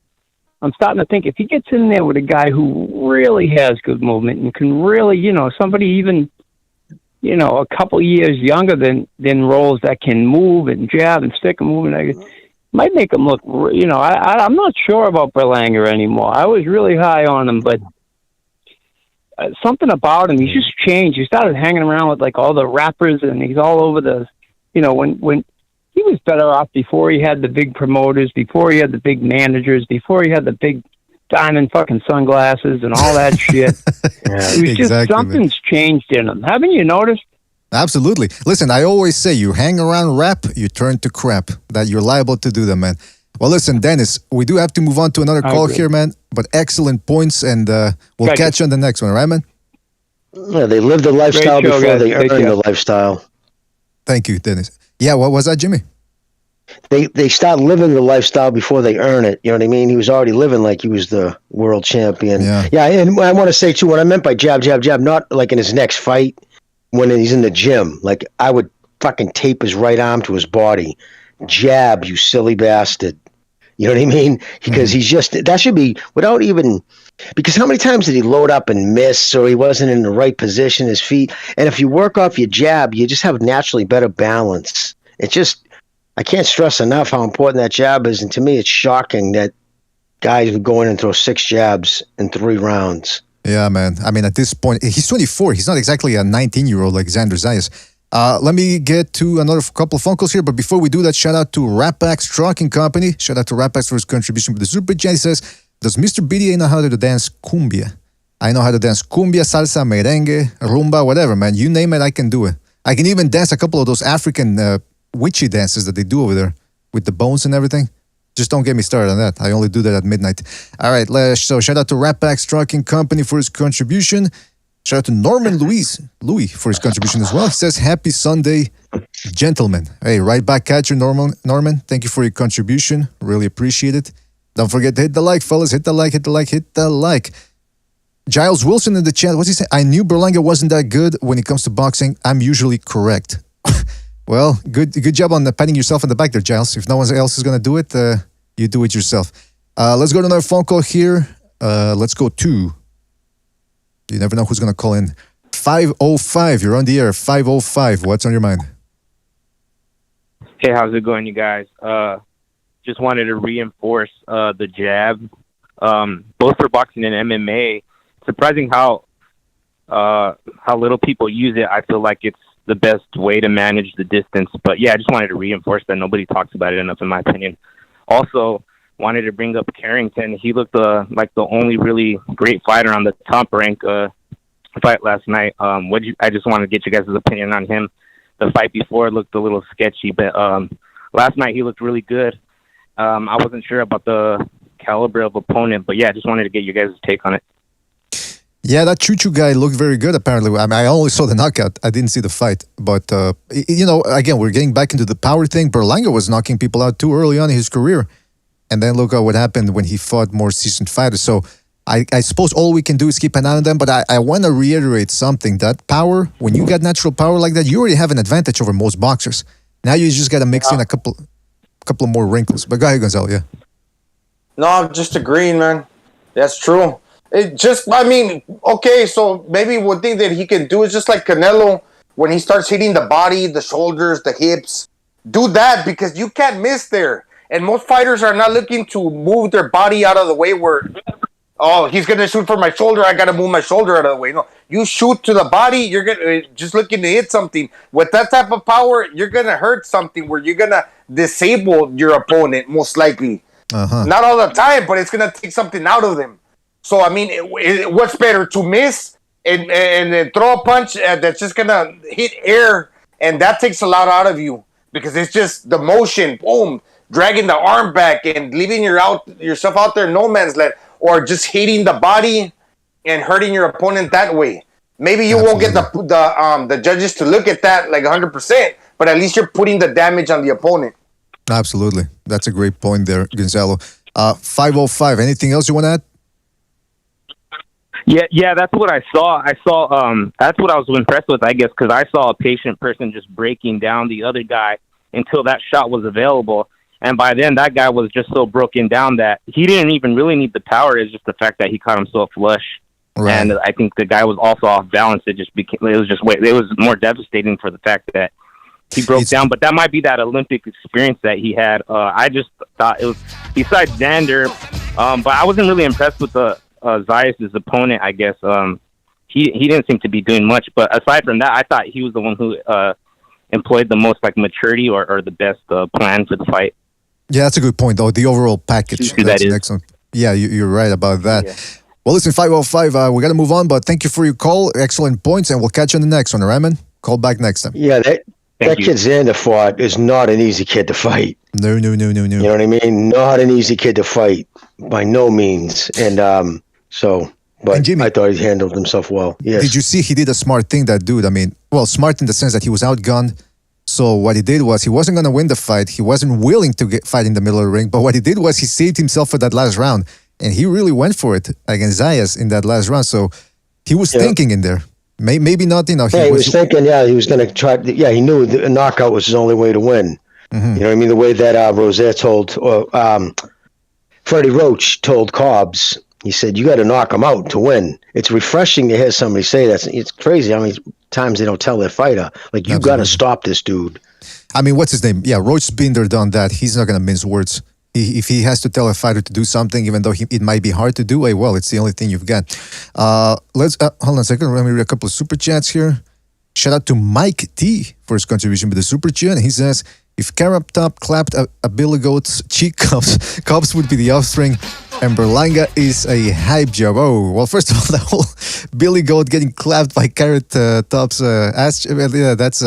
I'm starting to think if he gets in there with a guy who really has good movement and can really, somebody even, a couple years younger than Rolls that can move and jab and stick and move and might make him look, I'm not sure about Berlanga anymore. I was really high on him, but something about him, he's just changed. He started hanging around with all the rappers, and he's all over the, when he was better off before he had the big promoters, before he had the big managers, before he had the big diamond fucking sunglasses and all that shit. It was just something's changed in him. Haven't you noticed?
Absolutely. Listen, I always say you hang around rap, you turn to crap. That you're liable to do that, man. Well, listen, Dennis, we do have to move on to another call here, man. But excellent points, and we'll catch you on the next one, all right, man?
Yeah, they live the lifestyle before they earn the lifestyle.
Thank you, Dennis. Yeah, what was that, Jimmy?
They start living the lifestyle before they earn it. You know what I mean? He was already living like he was the world champion. Yeah, and I want to say, too, what I meant by jab, not like in his next fight, when he's in the gym, I would fucking tape his right arm to his body. Jab, you silly bastard. You know what I mean? Because he's just, that should be, without even, because how many times did he load up and miss, or he wasn't in the right position, his feet? And if you work off your jab, you just have naturally better balance. It's just, I can't stress enough how important that jab is. And to me, it's shocking that guys would go in and throw 6 jabs in 3 rounds.
Yeah, man. I mean, at this point, he's 24. He's not exactly a 19-year-old like Xander Zayas. Let me get to another couple of phone calls here. But before we do that, shout out to Rapax Trucking Company. Shout out to Rapax for his contribution with the Super Chat. He says, does Mr. BDA know how to dance cumbia? I know how to dance cumbia, salsa, merengue, rumba, whatever, man. You name it, I can do it. I can even dance a couple of those African witchy dances that they do over there with the bones and everything. Just don't get me started on that. I only do that at midnight. All right, so shout out to Rapax Trucking Company for his contribution. Shout out to Norman Louis for his contribution as well. He says, happy Sunday, gentlemen. Hey, right back at you, Norman. Thank you for your contribution. Really appreciate it. Don't forget to hit the like, fellas. Hit the like. Giles Wilson in the chat. What's he saying? I knew Berlanga wasn't that good when it comes to boxing. I'm usually correct. Well, good job on patting yourself on the back there, Giles. If no one else is going to do it, you do it yourself. Let's go to another phone call here. Let's go to, you never know who's going to call in. 505, you're on the air. 505, what's on your mind?
Hey, how's it going, you guys? Just wanted to reinforce the jab, both for boxing and MMA. Surprising how little people use it. I feel like it's the best way to manage the distance. But yeah, I just wanted to reinforce that nobody talks about it enough, in my opinion. Also, wanted to bring up Carrington. He looked like the only really great fighter on the top rank fight last night. I just wanted to get you guys' opinion on him. The fight before looked a little sketchy, but last night he looked really good. I wasn't sure about the caliber of opponent, but yeah, I just wanted to get you guys' take on it.
Yeah, that Choo-Choo guy looked very good, apparently. I mean, I only saw the knockout. I didn't see the fight. But, again, we're getting back into the power thing. Berlanga was knocking people out too early on in his career. And then look at what happened when he fought more seasoned fighters. So I suppose all we can do is keep an eye on them. But I want to reiterate something. That power, when you got natural power like that, you already have an advantage over most boxers. Now you just got to mix in a couple of more wrinkles. But go ahead, Gonzalo, yeah.
No, I'm just agreeing, man. That's true. Okay, so maybe one thing that he can do is just like Canelo, when he starts hitting the body, the shoulders, the hips, do that because you can't miss there. And most fighters are not looking to move their body out of the way where, he's going to shoot for my shoulder, I got to move my shoulder out of the way. No, you shoot to the body, you're just looking to hit something. With that type of power, you're going to hurt something where you're going to disable your opponent, most likely. Not all the time, but it's going to take something out of them. So, what's better, to miss and throw a punch that's just going to hit air, and that takes a lot out of you because it's just the motion, boom, dragging the arm back and leaving yourself out there no man's land, or just hitting the body and hurting your opponent that way. Maybe you won't get the judges to look at that like 100%, but at least you're putting the damage on the opponent.
Absolutely. That's a great point there, Gonzalo. 505, anything else you want to add?
Yeah, that's what I saw. That's what I was impressed with, I guess, because I saw a patient person just breaking down the other guy until that shot was available. And by then, that guy was just so broken down that he didn't even really need the power. It's just the fact that he caught him so flush. Right. And I think the guy was also off balance. It was more devastating for the fact that he broke down. But that might be that Olympic experience that he had. I just thought it was, besides Xander, but I wasn't really impressed with the Zayas' opponent, I guess. He didn't seem to be doing much. But aside from that, I thought he was the one who employed the most maturity or the best plan for the fight.
Yeah, that's a good point, though. The overall package. That's excellent. Yeah, you're right about that. Yeah. Well, listen, 505, we got to move on, but thank you for your call. Excellent points, and we'll catch you on the next one, all right, man? Call back next time.
Yeah, that kid Xander fought is not an easy kid to fight.
No. You
know what I mean? Not an easy kid to fight, by no means. And but Jimmy, I thought he handled himself well. Yes.
Did you see he did a smart thing, that dude? Smart in the sense that he was outgunned. So what he did was he wasn't going to win the fight. He wasn't willing to fight in the middle of the ring. But what he did was he saved himself for that last round. And he really went for it against Zayas in that last round. So he was thinking in there. Maybe not,
he was thinking, he was going to try. He knew the knockout was his only way to win. Mm-hmm. You know what I mean? The way that Rosette told, Freddie Roach told Cobbs, he said, you got to knock him out to win. It's refreshing to hear somebody say that. It's crazy how many times they don't tell their fighter, like, you got to stop this dude.
What's his name? Yeah, Roach's been there, done that. He's not going to mince words. If he has to tell a fighter to do something, even though it might be hard to do, it's the only thing you've got. Let's hold on a second. Let me read a couple of super chats here. Shout out to Mike T for his contribution with the super chat. He says, if Carrot Top clapped a Billy Goat's cheek, Cobbs would be the offspring, and Berlanga is a hype job. Oh, well, first of all, the whole Billy Goat getting clapped by Carrot Top's ass, that's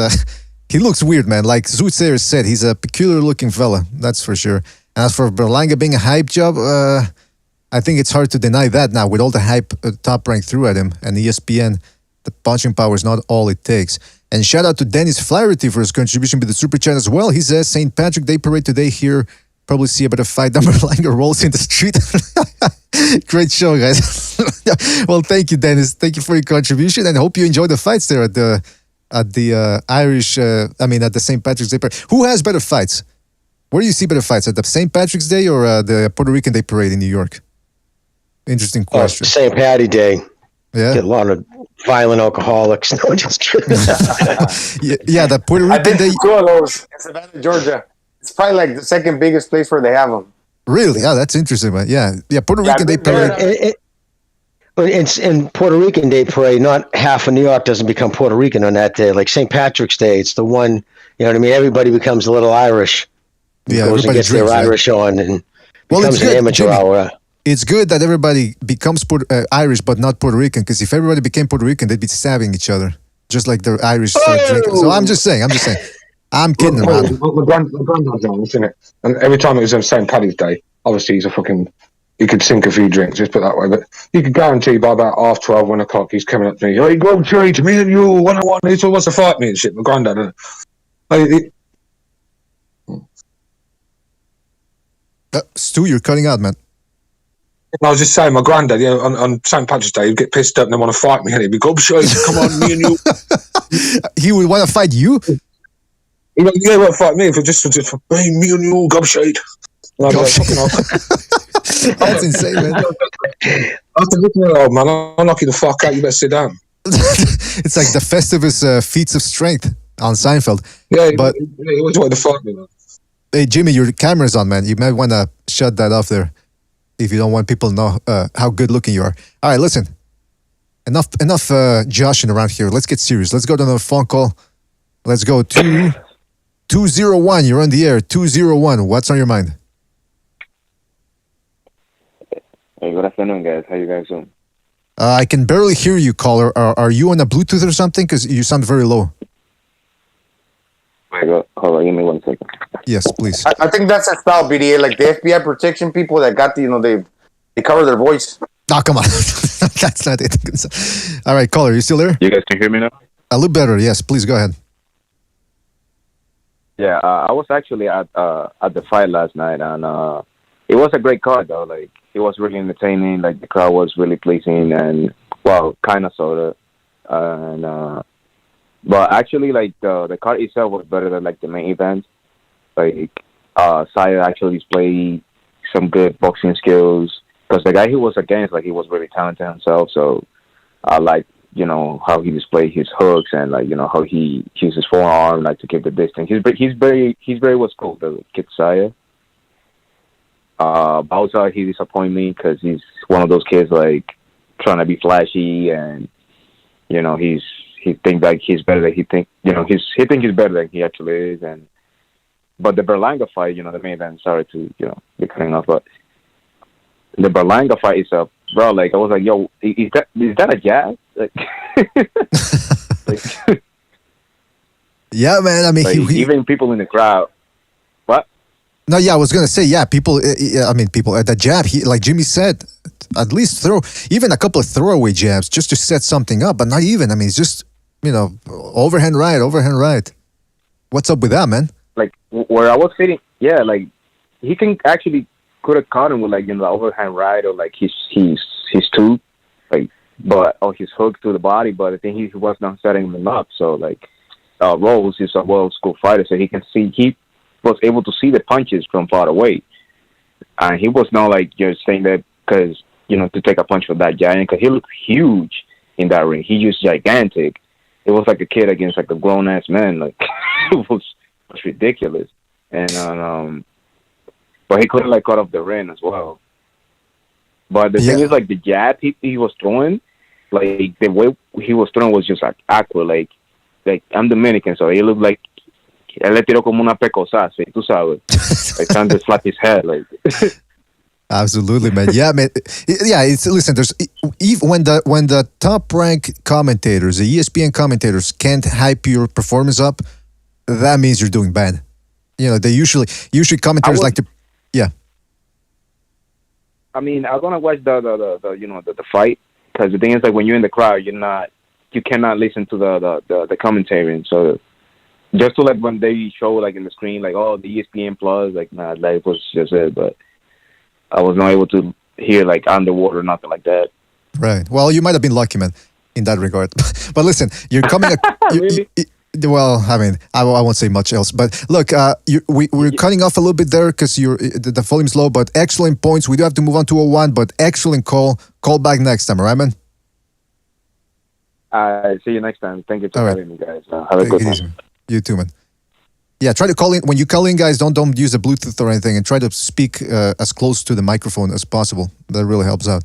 he looks weird, man. Like Zootsayer said, he's a peculiar looking fella, that's for sure. As for Berlanga being a hype job, I think it's hard to deny that now with all the hype Top Rank threw at him and ESPN. The punching power is not all it takes. And shout out to Dennis Flaherty for his contribution with the super chat as well. He says, St. Patrick Day Parade today here. Probably see a better fight than Berlanga rolls in the street. Great show, guys. Well, thank you, Dennis. Thank you for your contribution, and hope you enjoy the fights there at the Irish. At the St. Patrick's Day Parade. Who has better fights? Where do you see better fights, at the St. Patrick's Day or the Puerto Rican Day Parade in New York? Interesting question.
St. Patty Day.
Yeah.
Get a lot of violent alcoholics. No, just kidding.
The Puerto Rican Day.
Two of those in Savannah, Georgia. It's probably like the second biggest place where they have them.
Really? Yeah, that's interesting, man. Yeah, Puerto Rican Day Parade.
But it's in Puerto Rican Day Parade. Not half of New York doesn't become Puerto Rican on that day. Like St. Patrick's Day, it's the one. You know what I mean? Everybody becomes a little Irish.
Yeah,
Goes and
everybody
gets
drinks,
their
right?
Irish on, and
Well,
becomes
it's
an
good,
amateur
Jimmy.
hour.
It's good that everybody becomes Irish, but not Puerto Rican. Because if everybody became Puerto Rican, they'd be stabbing each other, just like the Irish drinking. So I'm just saying. I'm kidding around.
My granddad's on, isn't it? And every time it was on St. Paddy's Day, obviously he could sink a few drinks, just put it that way. But you could guarantee by about 12:30, 1 o'clock, he's coming up to me. Hey, go trade to me and you. 101. He still wants to fight me and shit. My granddad.
Stu, you're cutting out, man.
I was just saying, my granddad, on St. Patrick's Day, he'd get pissed up and then want to fight me, and he'd be, go trade, come on, me and you.
He would want to fight you?
He won't fight me, just for hey, me and you, gobshite. And I'd be like, fucking hell.
That's insane, man.
I said, look at me, old man, I'll knock you the fuck out, you better sit down.
It's like the Festivus feats of strength on Seinfeld.
Yeah,
but
he always wanted to fight me, man.
Hey, Jimmy, your camera's on, man. You might want to shut that off there if you don't want people to know how good looking you are. All right, listen. Enough joshing around here. Let's get serious. Let's go to another phone call. Let's go to 201. You're on the air. 201. What's on your mind?
Hey, good afternoon, guys. How you guys doing?
I can barely hear you, caller. Are you on a Bluetooth or something? Because you sound very low.
Hold on, give me 1 second.
Yes, please.
I think that's a style, BDA. Like the FBI protection people that got they cover their voice.
Oh, come on. That's not it. All right, caller, you still there?
You guys can hear me now?
A little better, yes. Please go ahead.
Yeah, I was actually at the fight last night, and it was a great card, though. Like, it was really entertaining. Like, the crowd was really pleasing, and, well, kind of, sort of. But actually, like, the card itself was better than, like, the main event. Like, Saya actually displayed some good boxing skills. Because the guy he was against, like, he was really talented himself. So, I like, how he displayed his hooks and, like, how he uses his forearm, like, to keep the distance. He's very what's called the kid Saya. Bauza, he disappointed me because he's one of those kids, like, trying to be flashy and, he thinks like he's better than he think he's better than he actually is. But the Berlanga fight, the main event, sorry to, be cutting off, but the Berlanga fight is bro, like, I was like, yo, is that a jab? Like,
yeah, man, I mean,
like, even people in the crowd. What?
No, yeah, I was going to say, yeah, people at the jab, like Jimmy said, at least throw even a couple of throwaway jabs just to set something up, but not even. I mean, it's just, overhand right. What's up with that, man?
Like, where I was sitting, yeah, like, he can actually could have caught him with, like, the overhand right or, like, his two, like, or his hook to the body, but I think he was not setting him up. So, like, Rose is a well-schooled fighter, so he was able to see the punches from far away. And he was not, like, just saying that because, to take a punch from that giant, because he looked huge in that ring. He was gigantic. It was like a kid against, like, a grown-ass man. Like, it was ridiculous. And, but he couldn't, like, cut off the ring as well. But the thing is, like, the jab he was throwing, like, the way he was throwing was just, like, accurate. Like I'm Dominican, so he looked like él le tiró como una pecosazo, tú sabes. Like, trying to slap his head, like.
Absolutely, man. Yeah, man. Yeah, listen. There's even when the top rank commentators, the ESPN commentators, can't hype your performance up, that means you're doing bad. They usually commentators like to, yeah.
I mean, I'm gonna watch the fight because the thing is, like, when you're in the crowd, you cannot listen to the commentary. So just to, like, when they show, like, in the screen, like, oh, the ESPN Plus, like, nah, that was just it. But I was not able to hear, like, underwater, nothing like that.
Right. Well, you might have been lucky, man, in that regard. But listen, you're coming.
Really?
Well, I mean, I won't say much else. But look, we're cutting off a little bit there because the volume's low. But excellent points. We do have to move on to 01, but excellent call. Call back next time, all right, man?
See you next time. Thank you for having me, guys. Have a good one.
You too, man. Yeah, try to call in. When you call in, guys, don't use a Bluetooth or anything, and try to speak as close to the microphone as possible. That really helps out.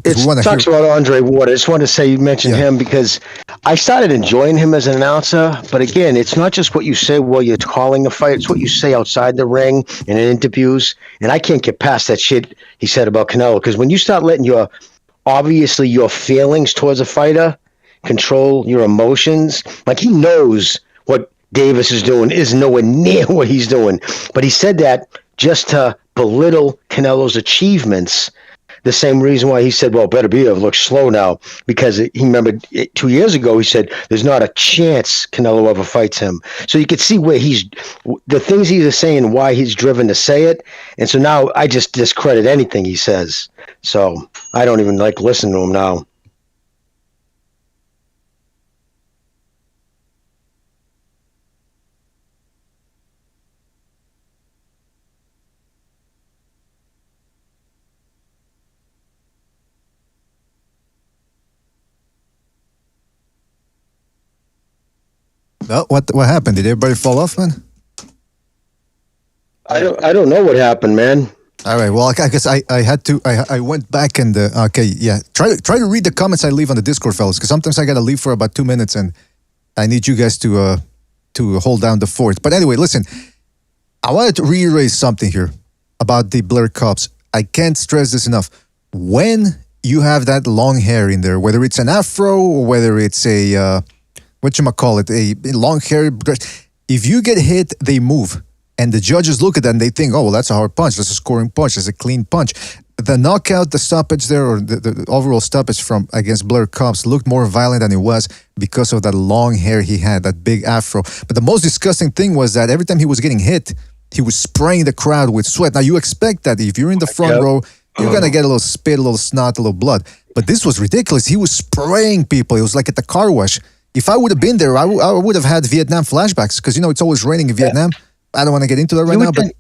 It talks about Andre Ward. I just wanted to say you mentioned him because I started enjoying him as an announcer. But again, it's not just what you say while you're calling a fight; it's what you say outside the ring and in interviews. And I can't get past that shit he said about Canelo because when you start letting your feelings towards a fighter control your emotions, like he knows what Davis is doing is nowhere near what he's doing. But he said that just to belittle Canelo's achievements. The same reason why he said, well, better be look slow now, because he remembered 2 years ago, he said, there's not a chance Canelo ever fights him. So you could see where the things he's saying, why he's driven to say it. And so now I just discredit anything he says. So I don't even listen to him now.
Oh, what happened? Did everybody fall off, man?
I don't know what happened, man.
All right. Well, I guess I had to. I went back and okay, yeah. Try to read the comments I leave on the Discord, fellas, because sometimes I gotta leave for about 2 minutes, and I need you guys to hold down the fort. But anyway, listen. I wanted to reiterate something here about the Blair Cobbs. I can't stress this enough. When you have that long hair in there, whether it's an afro or whether it's a whatchamacallit, a long hair. If you get hit, they move. And the judges look at that and they think, oh, well, that's a hard punch. That's a scoring punch. That's a clean punch. The knockout, the stoppage there, or the overall stoppage from against Blair Cobbs looked more violent than it was because of that long hair he had, that big afro. But the most disgusting thing was that every time he was getting hit, he was spraying the crowd with sweat. Now, you expect that if you're in the front row, you're going to get a little spit, a little snot, a little blood. But this was ridiculous. He was spraying people. It was like at the car wash. If I would have been there, I would have had Vietnam flashbacks because, it's always raining in Vietnam. I don't want to get into that right now, but
it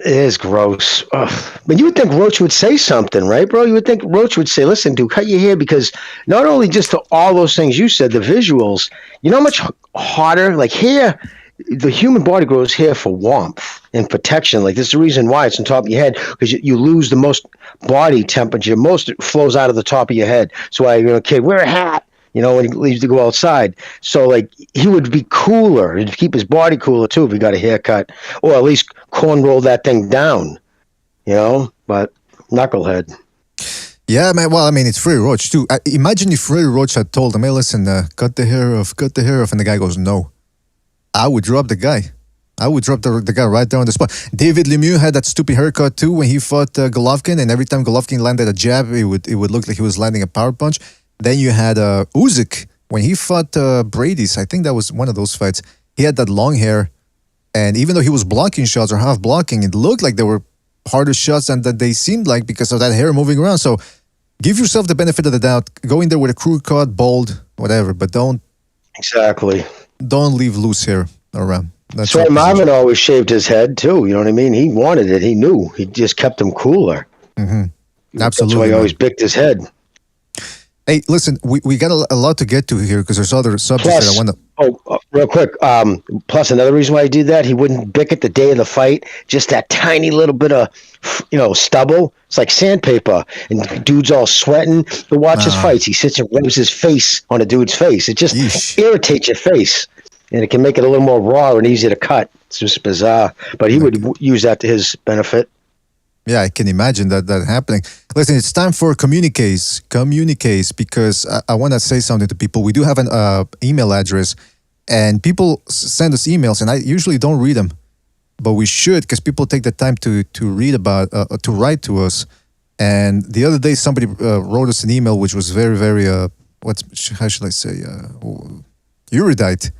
is gross. Ugh. But you would think Rocha would say something, right, bro? You would think Rocha would say, listen, dude, cut your hair, because not only just to all those things you said, the visuals, you know how much hotter, like hair, the human body grows hair for warmth and protection. Like, this is the reason why it's on top of your head, because you lose the most body temperature. Most flows out of the top of your head. So why, kid, wear a hat. When he leaves to go outside. So, he would be cooler. He'd keep his body cooler, too, if he got a haircut. Or at least cornroll that thing down. But knucklehead.
Yeah, man. Well, I mean, it's Freddie Roach, too. Imagine if Freddie Roach had told him, hey, listen, cut the hair off. And the guy goes, no. I would drop the guy. I would drop the guy right there on the spot. David Lemieux had that stupid haircut, too, when he fought Golovkin. And every time Golovkin landed a jab, it would look like he was landing a power punch. Then you had Usyk when he fought Brady's. I think that was one of those fights. He had that long hair, and even though he was blocking shots or half blocking, it looked like they were harder shots than that they seemed like because of that hair moving around. So give yourself the benefit of the doubt. Go in there with a crew cut, bold, whatever, but don't leave loose hair around. That's
why Marvin always shaved his head too. You know what I mean? He wanted it. He knew. He just kept him cooler.
Mm-hmm. Absolutely.
That's why he always bicked his head.
Hey, listen, we got a lot to get to here because there's other subjects that I want to...
Oh, real quick. Plus, another reason why he did that, he wouldn't bick it the day of the fight. Just that tiny little bit of, stubble. It's like sandpaper. And dude's all sweating. To watch his fights, he sits and rubs his face on a dude's face. It just irritates your face. And it can make it a little more raw and easy to cut. It's just bizarre. But he would use that to his benefit.
Yeah, I can imagine that happening. Listen, it's time for communiques, because I want to say something to people. We do have an email address, and people send us emails, and I usually don't read them, but we should, because people take the time to read about, to write to us. And the other day, somebody wrote us an email, which was very, very, how should I say, erudite.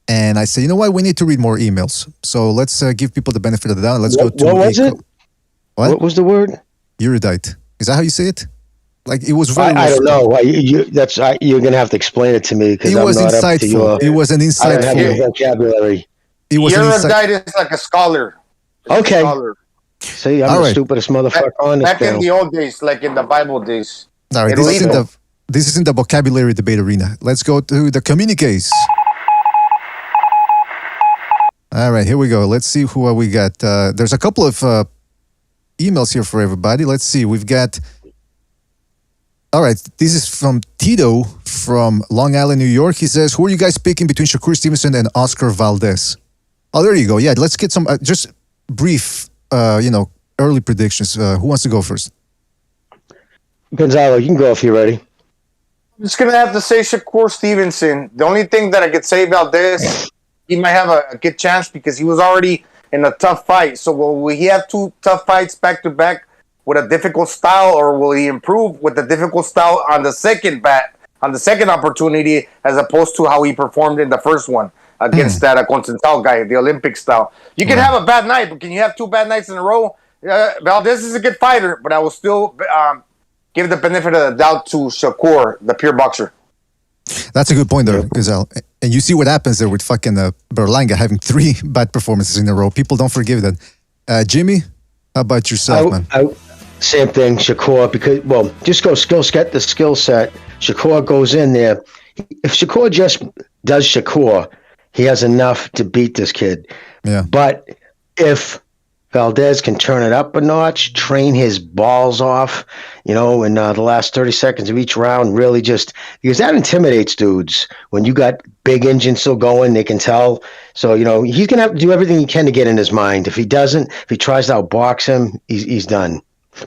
And I say, you know what, we need to read more emails. So let's give people the benefit of the doubt. Let's go to...
What was it? What was the word?
Erudite. Is that how you say it? Like, it was very...
I don't know. You're going to have to explain it to me because I'm not
insightful.
Up to your...
It was an insightful...
I don't have your vocabulary.
Erudite is like a scholar.
Okay. See, I'm the stupidest motherfucker on this
Back in the old days, like in the Bible days.
All right, this isn't the vocabulary debate arena. Let's go to the communiques. All right, here we go. Let's see who we got. There's a couple of... emails here for everybody. Let's see. We've got All right, this is from Tito from Long Island, New York. He says, who are you guys picking between Shakur Stevenson and Oscar Valdez? Oh, there you go. Yeah, let's get some just brief, early predictions. Who wants to go first?
Gonzalo, you can go if you're ready.
I'm just going to have to say Shakur Stevenson. The only thing that I could say about this, he might have a good chance because he was already in a tough fight. So will he have two tough fights back to back with a difficult style, or will he improve with the difficult style on the second opportunity, as opposed to how he performed in the first one against that Continental guy, the Olympic style? You can have a bad night, but can you have two bad nights in a row? Valdez is a good fighter, but I will still give the benefit of the doubt to Shakur, the pure boxer.
That's a good point there, Gazelle. And you see what happens there with fucking Berlanga having 3 bad performances in a row. People don't forgive that. Jimmy, how about yourself, man?
Same thing, Shakur, because, just go get the skill set. Shakur goes in there. If Shakur just does Shakur, he has enough to beat this kid.
Yeah.
But if Valdez can turn it up a notch, train his balls off, in the last 30 seconds of each round, really just, because that intimidates dudes. When you got big engines still going, they can tell. So, he's going to have to do everything he can to get in his mind. If he doesn't, if he tries to outbox him, he's done.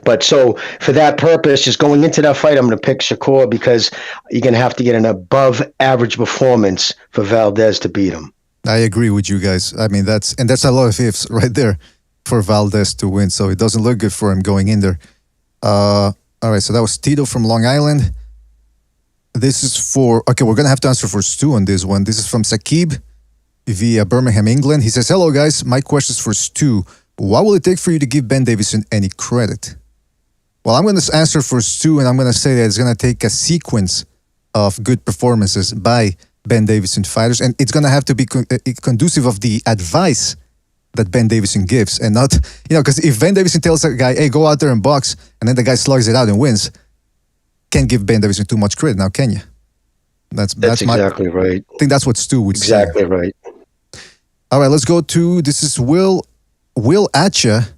But so for that purpose, just going into that fight, I'm going to pick Shakur because you're going to have to get an above average performance for Valdez to beat him.
I agree with you guys. I mean, that's a lot of ifs right there for Valdez to win. So it doesn't look good for him going in there. All right. So that was Tito from Long Island. This is we're going to have to answer for Stu on this one. This is from Sakib via Birmingham, England. He says, hello guys. My question is for Stu. What will it take for you to give Ben Davison any credit? Well, I'm going to answer for Stu, and I'm going to say that it's going to take a sequence of good performances by Ben Davison fighters, and it's going to have to be conducive of the advice that Ben Davison gives, and not, because if Ben Davison tells a guy, hey, go out there and box, and then the guy slugs it out and wins, can't give Ben Davison too much credit now, can you? That's
exactly right.
I think that's what Stu would say.
Exactly right.
All right, let's go to, this is Will Atcha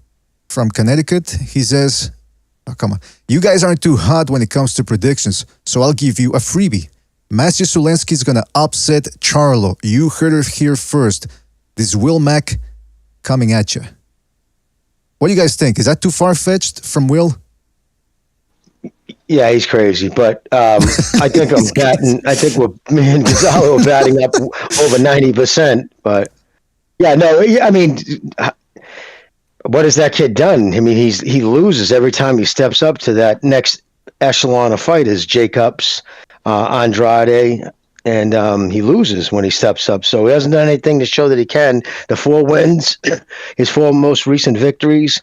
from Connecticut. He says, oh, come on. You guys aren't too hot when it comes to predictions, so I'll give you a freebie. Maciej Sulenski is going to upset Charlo. You heard it here first. This is Will Mack coming at you. What do you guys think? Is that too far-fetched from Will?
Yeah, he's crazy, but I think me and Gonzalo are batting up over 90%, but yeah, no, I mean, what has that kid done? I mean, he loses every time he steps up to that next echelon of fighters, Jacobs, Andrade, and he loses when he steps up. So he hasn't done anything to show that he can. The 4 wins, his 4 most recent victories,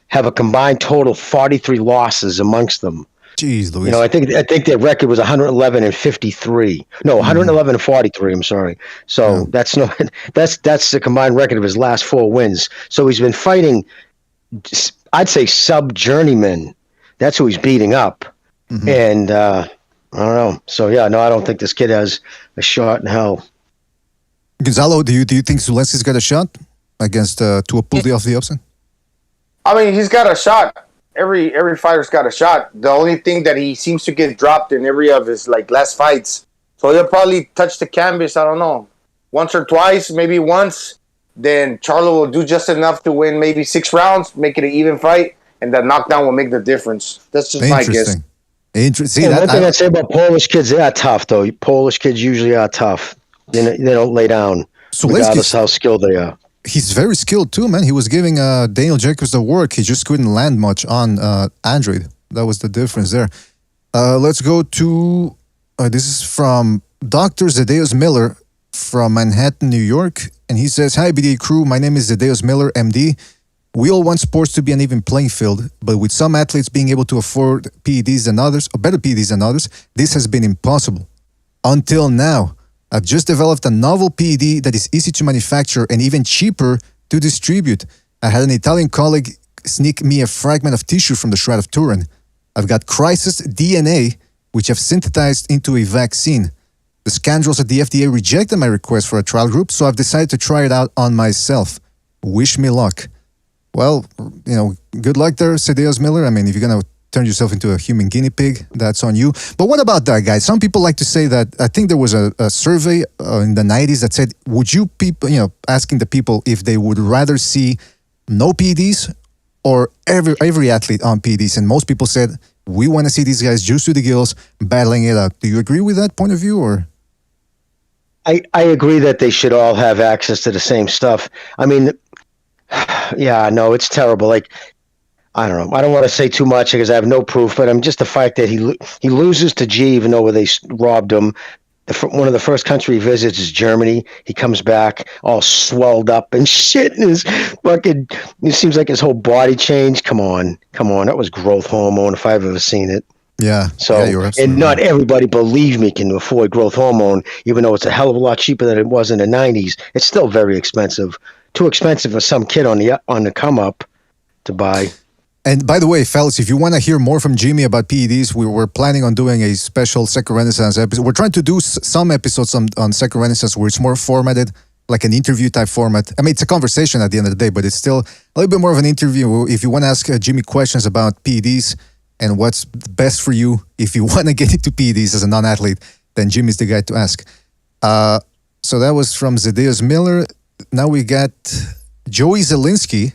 have a combined total of 43 losses amongst them.
Jeez, Luis.
I think their record was 111 and 53. No, 111 and 43. I'm sorry. So that's the combined record of his last 4 wins. So he's been fighting, I'd say, sub-journeyman. That's who he's beating up. Mm-hmm. And I don't know. So yeah, no, I don't think this kid has a shot in hell.
Gonzalo, do you think Sulenski's got a shot against Tuapulli off the upset?
I mean, he's got a shot. Every fighter's got a shot. The only thing that he seems to get dropped in every of his last fights. So he'll probably touch the canvas, I don't know, once or twice, maybe once. Then Charlo will do just enough to win maybe 6 rounds, make it an even fight, and that knockdown will make the difference. That's just my guess.
Interesting.
One thing I'd say about Polish kids, they are tough, though. Polish kids usually are tough. They don't lay down, regardless how skilled they are.
He's very skilled too, man. He was giving Daniel Jacobs the work. He just couldn't land much on Andrade. That was the difference there. Let's go to, this is from Dr. Zedeus Miller from Manhattan, New York. And he says, hi, BDA crew. My name is Zedeus Miller, MD. We all want sports to be an even playing field, but with some athletes being able to afford PEDs than others, or better PEDs than others, this has been impossible. Until now. I've just developed a novel PED that is easy to manufacture and even cheaper to distribute. I had an Italian colleague sneak me a fragment of tissue from the Shroud of Turin. I've got crisis DNA, which I've synthesized into a vaccine. The scoundrels at the FDA rejected my request for a trial group, so I've decided to try it out on myself. Wish me luck. Well, good luck there, Zedeus Miller. I mean, if you're going to turned yourself into a human guinea pig. That's on you. But what about that, guys? Some people like to say that. I think there was a survey in the 90s that said, would you people, asking the people if they would rather see no PEDs or every athlete on PEDs, and most people said we want to see these guys juiced to the gills battling it out. Do you agree with that point of view, or?
I agree that they should all have access to the same stuff. I mean, yeah, no, it's terrible. Like, I don't know. I don't want to say too much because I have no proof, but I'm just the fact that he loses to G, even though they robbed him. One of the first country he visits is Germany. He comes back all swelled up and shit, and his fucking. It seems like his whole body changed. Come on, that was growth hormone if I've ever seen it.
Yeah.
So,
you're
and not everybody, believe me, can afford growth hormone, even though it's a hell of a lot cheaper than it was in the 90s. It's still very expensive. Too expensive for some kid on the come up to buy.
And by the way, fellas, if you want to hear more from Jimmy about PEDs, we were planning on doing a special Second Renaissance episode. We're trying to do some episodes on Second Renaissance where it's more formatted, like an interview type format. I mean, it's a conversation at the end of the day, but it's still a little bit more of an interview. If you want to ask Jimmy questions about PEDs, and what's best for you if you want to get into PEDs as a non-athlete, then Jimmy's the guy to ask. So that was from Zedeus Miller. Now we got Joey Zelinsky.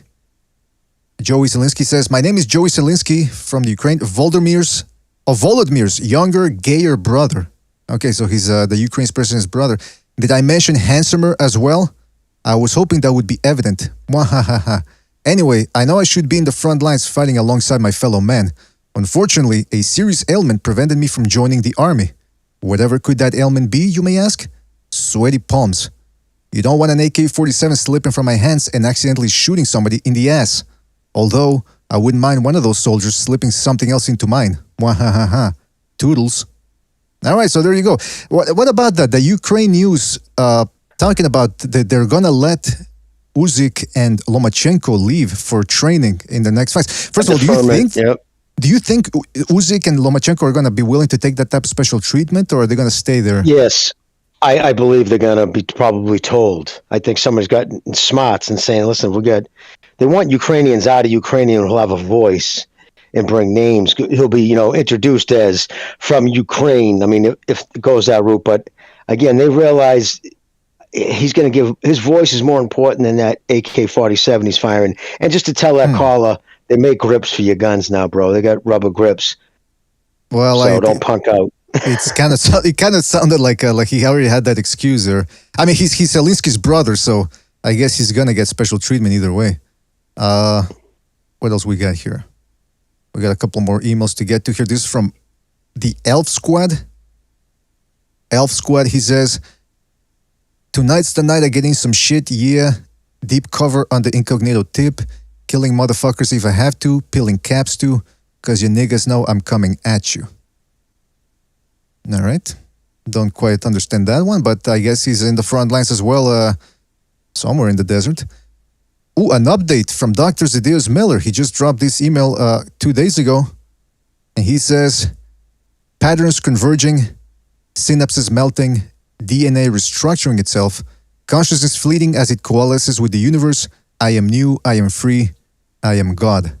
Joey Zelinsky says, my name is Joey Zelinsky from the Ukraine, Volodymyr's younger, gayer brother. Okay, so he's the Ukraine's president's brother. Did I mention handsomer as well? I was hoping that would be evident. Mwahaha. Anyway, I know I should be in the front lines fighting alongside my fellow men. Unfortunately, a serious ailment prevented me from joining the army. Whatever could that ailment be, you may ask? Sweaty palms. You don't want an AK-47 slipping from my hands and accidentally shooting somebody in the ass. Although, I wouldn't mind one of those soldiers slipping something else into mine. Mwahaha. Toodles. All right, so there you go. What about that? The Ukraine news talking about that they're going to let Usyk and Lomachenko leave for training in the next fights. First of all, do you think Usyk and Lomachenko are going to be willing to take that type of special treatment, or are they going to stay there?
Yes, I believe they're going to be probably told. I think somebody's got smarts and saying, listen, they want Ukrainians out of Ukraine who'll have a voice and bring names. He'll be, introduced as from Ukraine. I mean, if it goes that route. But again, they realize he's going to give his voice is more important than that AK-47 he's firing. And just to tell that caller, they make grips for your guns now, bro. They got rubber grips.
Well,
so don't punk out.
It kind of sounded like he already had that excuse there. I mean, he's Zelinsky's brother, so I guess he's gonna get special treatment either way. What else we got here? We got a couple more emails to get to here. This is from the Elf Squad. Elf Squad, he says, tonight's the night I get in some shit, yeah. Deep cover on the incognito tip. Killing motherfuckers if I have to. Peeling caps too. Because you niggas know I'm coming at you. All right. Don't quite understand that one, but I guess he's in the front lines as well, somewhere in the desert. Ooh, an update from Dr. Zedeus Miller. He just dropped this email 2 days ago. And he says, patterns converging, synapses melting, DNA restructuring itself, consciousness fleeting as it coalesces with the universe. I am new, I am free, I am God.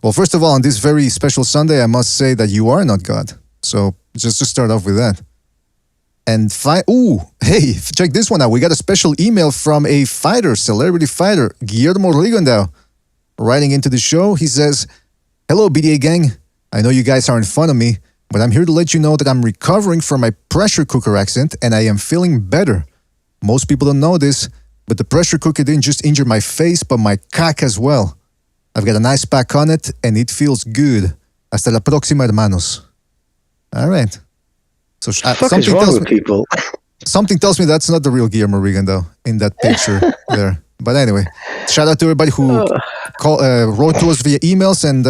Well, first of all, on this very special Sunday, I must say that you are not God. So just to start off with that. And hey, check this one out. We got a special email from a fighter, celebrity fighter, Guillermo Rigondeaux, writing into the show. He says, hello, BDA gang. I know you guys aren't fun of me, but I'm here to let you know that I'm recovering from my pressure cooker accident and I am feeling better. Most people don't know this, but the pressure cooker didn't just injure my face, but my cock as well. I've got a nice pack on it and it feels good. Hasta la próxima, hermanos. All right. So something tells me people. Something tells me that's not the real Guillermo Rigondeaux in that picture there. But anyway, shout out to everybody who wrote to us via emails, and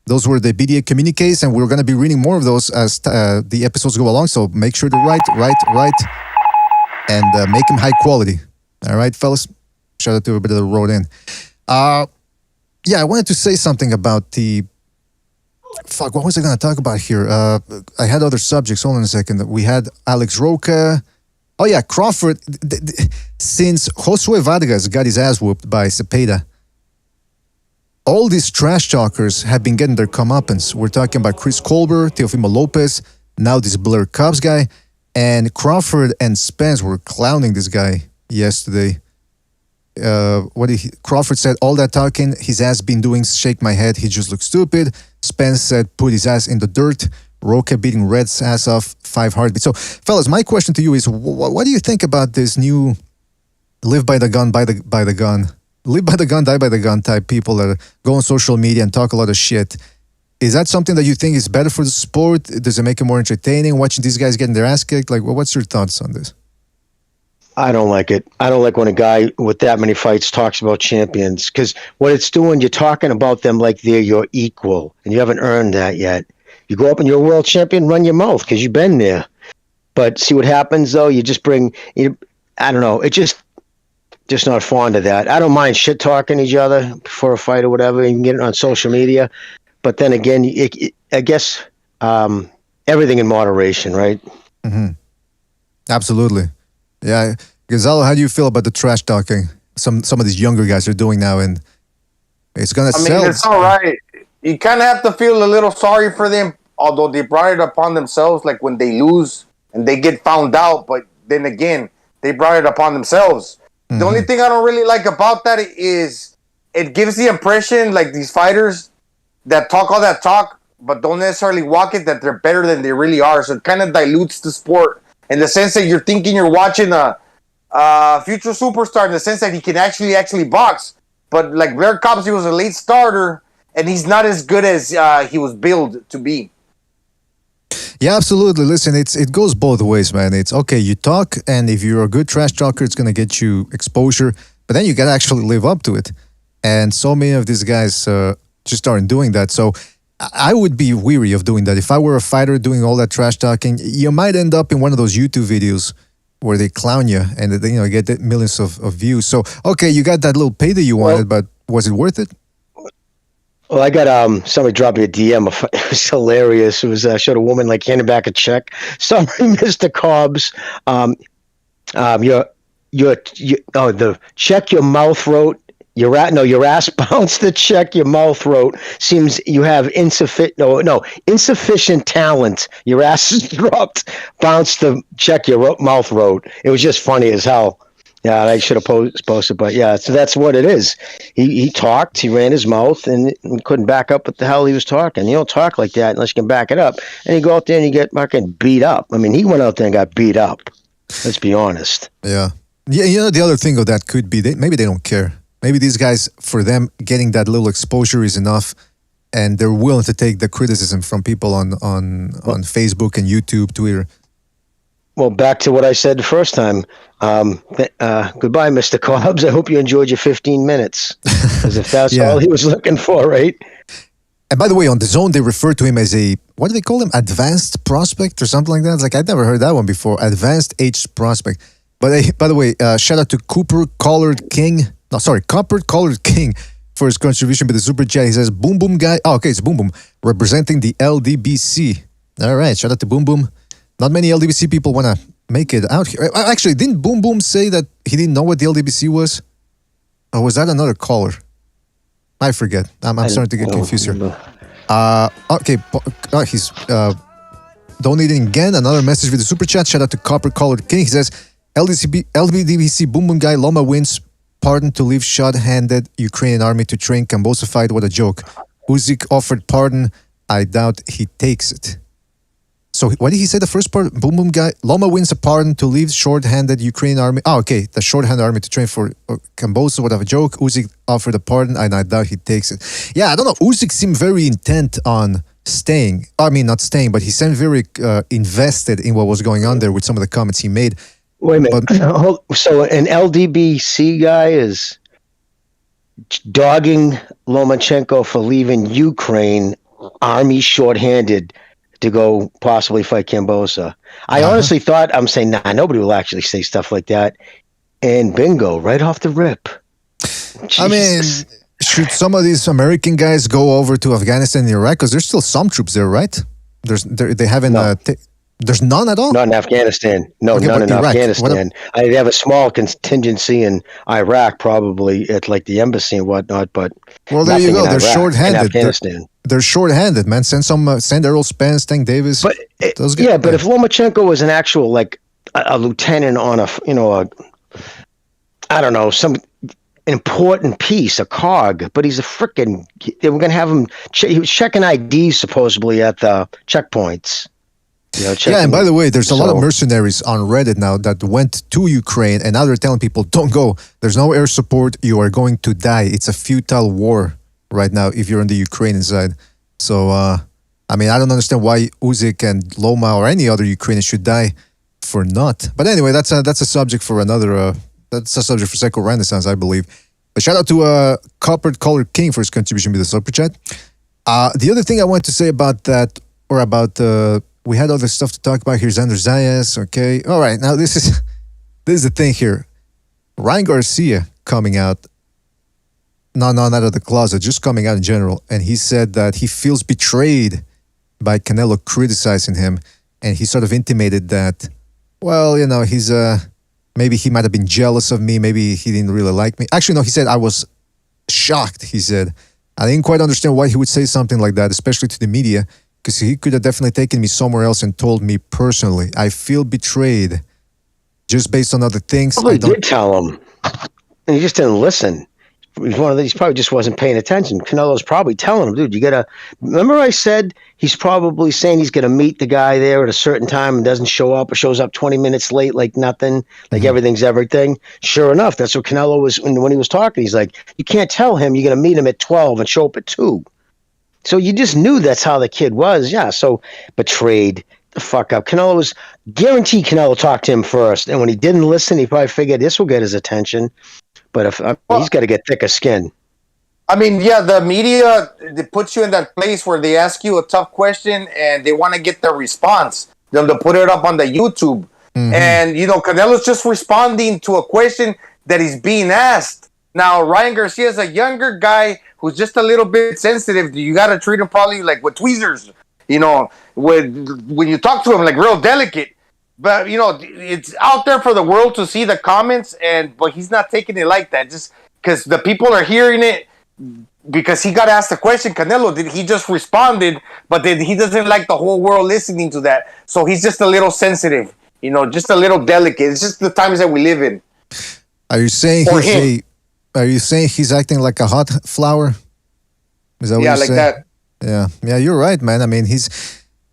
those were the BDA communiques, and we're going to be reading more of those as the episodes go along. So make sure to write, and make them high quality. All right, fellas. Shout out to everybody that wrote in. Yeah, I wanted to say something about the. Fuck, what was I going to talk about here? I had other subjects. Hold on a second. We had Alex Rocha. Oh, yeah, Crawford. Since Josue Vargas got his ass whooped by Cepeda, all these trash talkers have been getting their comeuppance. We're talking about Chris Colbert, Teofimo Lopez, now this Blair Cobbs guy, and Crawford and Spence were clowning this guy yesterday. Crawford said, all that talking his ass been doing, shake my head, he just looks stupid. Spence said, put his ass in the dirt. Rocha beating Red's ass off, 5 heartbeats. So, fellas, my question to you is, what do you think about this new live by the gun, by the gun, live by the gun, die by the gun type people that go on social media and talk a lot of shit? Is that something that you think is better for the sport? Does it make it more entertaining watching these guys getting their ass kicked? Like, what's your thoughts on this?
I don't like it. I don't like when a guy with that many fights talks about champions, because what it's doing, you're talking about them like they're your equal, and you haven't earned that yet. You go up and you're a world champion, run your mouth because you've been there. But see what happens, though? You just bring, I don't know, it's just not fond of that. I don't mind shit talking each other before a fight or whatever. You can get it on social media. But then again, I guess everything in moderation, right?
Mm-hmm. Absolutely. Yeah, Gonzalo, how do you feel about the trash talking some of these younger guys are doing now, and it's gonna sell?
I mean, it's all right. You kind of have to feel a little sorry for them, although they brought it upon themselves. Like when they lose and they get found out, but then again, they brought it upon themselves. Mm-hmm. The only thing I don't really like about that is it gives the impression, like these fighters that talk all that talk, but don't necessarily walk it, that they're better than they really are. So it kind of dilutes the sport. In the sense that you're thinking you're watching a future superstar, in the sense that he can actually box. But like Blair Cobbs, he was a late starter, and he's not as good as he was billed to be.
Yeah, absolutely. Listen, it goes both ways, man. It's okay, you talk, and if you're a good trash talker, it's going to get you exposure. But then you got to actually live up to it. And so many of these guys just aren't doing that. So I would be weary of doing that. If I were a fighter doing all that trash talking, you might end up in one of those YouTube videos where they clown you and they, get millions of views. So, okay, you got that little payday you wanted, but was it worth it?
Well, I got somebody dropped me a DM. It was hilarious. It was showed a woman like handing back a check. Sorry, Mr. Cobbs. The check your mouth wrote. Your ass bounced the check your mouth wrote. Seems you have insufficient talent. Your ass is dropped, bounced the check your mouth wrote. It was just funny as hell. Yeah, I should have posted, but yeah, so that's what it is. He talked, he ran his mouth, and couldn't back up what the hell he was talking. You don't talk like that unless you can back it up. And you go out there and you get fucking beat up. I mean, he went out there and got beat up. Let's be honest.
Yeah. Yeah, the other thing of that could be maybe they don't care. Maybe these guys, for them, getting that little exposure is enough, and they're willing to take the criticism from people on Facebook and YouTube, Twitter.
Well, back to what I said the first time. Goodbye, Mr. Cobbs. I hope you enjoyed your 15 minutes. Because if that's all he was looking for, right?
And by the way, on the Zone, they refer to him as what do they call him? Advanced prospect or something like that? It's like, I'd never heard that one before. Advanced age prospect. But by the way, shout out to Copper Collared King for his contribution with the Super Chat. He says, Boom Boom guy. Oh, okay, it's Boom Boom. Representing the LDBC. All right, shout out to Boom Boom. Not many LDBC people want to make it out here. Actually, didn't Boom Boom say that he didn't know what the LDBC was? Or was that another caller? I forget. I'm starting to get confused here. Okay, he's donating again. Another message with the Super Chat. Shout out to Copper Collared King. He says, LDBC Boom Boom guy, Loma wins. Pardon to leave shot-handed Ukrainian army to train Kambosa fight. What a joke. Usyk offered pardon. I doubt he takes it. So what did he say the first part? Boom Boom guy. Loma wins a pardon to leave short-handed Ukrainian army. Oh, okay. The short-handed army to train for Kambosa. What a joke. Usyk offered a pardon, and I doubt he takes it. Yeah, I don't know. Usyk seemed very intent on staying. I mean, not staying, but he seemed very invested in what was going on there with some of the comments he made.
Wait a minute. So an LDBC guy is dogging Lomachenko for leaving Ukraine army shorthanded to go possibly fight Kambosa. I honestly thought, I'm saying, nobody will actually say stuff like that. And bingo, right off the rip. Jesus.
I mean, should some of these American guys go over to Afghanistan and Iraq? Because there's still some troops there, right? They haven't... There's none at all?
Not in Afghanistan. No,
Okay,
none
but
in
Iraq.
Afghanistan. They have a small contingency in Iraq, probably at like the embassy and whatnot. But
Well, there you
nothing
go.
in
They're
Iraq,
short-handed.
in Afghanistan.
They're short-handed, man. Send Errol Spence, Tank Davis.
But but if Lomachenko was an actual like a lieutenant on I don't know, some important piece, a cog, but he's a freaking. They were going to have him. He was checking IDs supposedly at the checkpoints.
Yeah, and by the way, there's a lot of mercenaries on Reddit now that went to Ukraine, and now they're telling people, don't go. There's no air support. You are going to die. It's a futile war right now if you're on the Ukrainian side. So, I mean, I don't understand why Uzik and Loma or any other Ukrainian should die for not. But anyway, that's a subject for another. That's a subject for Psycho Renaissance, I believe. But shout out to Copper Color King for his contribution with the super chat. The other thing I wanted to say about that, or about we had other stuff to talk about. Here's Xander Zayas. Okay, all right. Now this is the thing here. Ryan Garcia coming out. No, not out of the closet, just coming out in general, and he said that he feels betrayed by Canelo criticizing him, and he sort of intimated that, well, he's maybe he might have been jealous of me. Maybe he didn't really like me. Actually, no, he said I was shocked. He said I didn't quite understand why he would say something like that, especially to the media. Because he could have definitely taken me somewhere else and told me personally. I feel betrayed just based on other things.
Probably did tell him. And he just didn't listen. He's one of these, probably just wasn't paying attention. Canelo's probably telling him, dude, you got to. Remember I said he's probably saying he's going to meet the guy there at a certain time and doesn't show up or shows up 20 minutes late like nothing, like everything's everything. Sure enough, that's what Canelo was when he was talking. He's like, you can't tell him you're going to meet him at 12 and show up at 2. So you just knew that's how the kid was. Yeah, so betrayed the fuck up. Canelo was guaranteed Canelo talked to him first. And when he didn't listen, he probably figured this will get his attention. But he's got to get thicker skin.
I mean, yeah, the media, they put you in that place where they ask you a tough question and they want to get their response. Them to put it up on the YouTube. And, Canelo's just responding to a question that is being asked. Now, Ryan Garcia is a younger guy who's just a little bit sensitive. You got to treat him probably like with tweezers, when you talk to him, like real delicate. But, it's out there for the world to see the comments, but he's not taking it like that. Just because the people are hearing it because he got asked a question. Canelo, he just responded, but then he doesn't like the whole world listening to that. So he's just a little sensitive, just a little delicate. It's just the times that we live in.
Are you saying he's acting like a hot flower? Is that what you're saying?
That.
Yeah, you're right, man. I mean,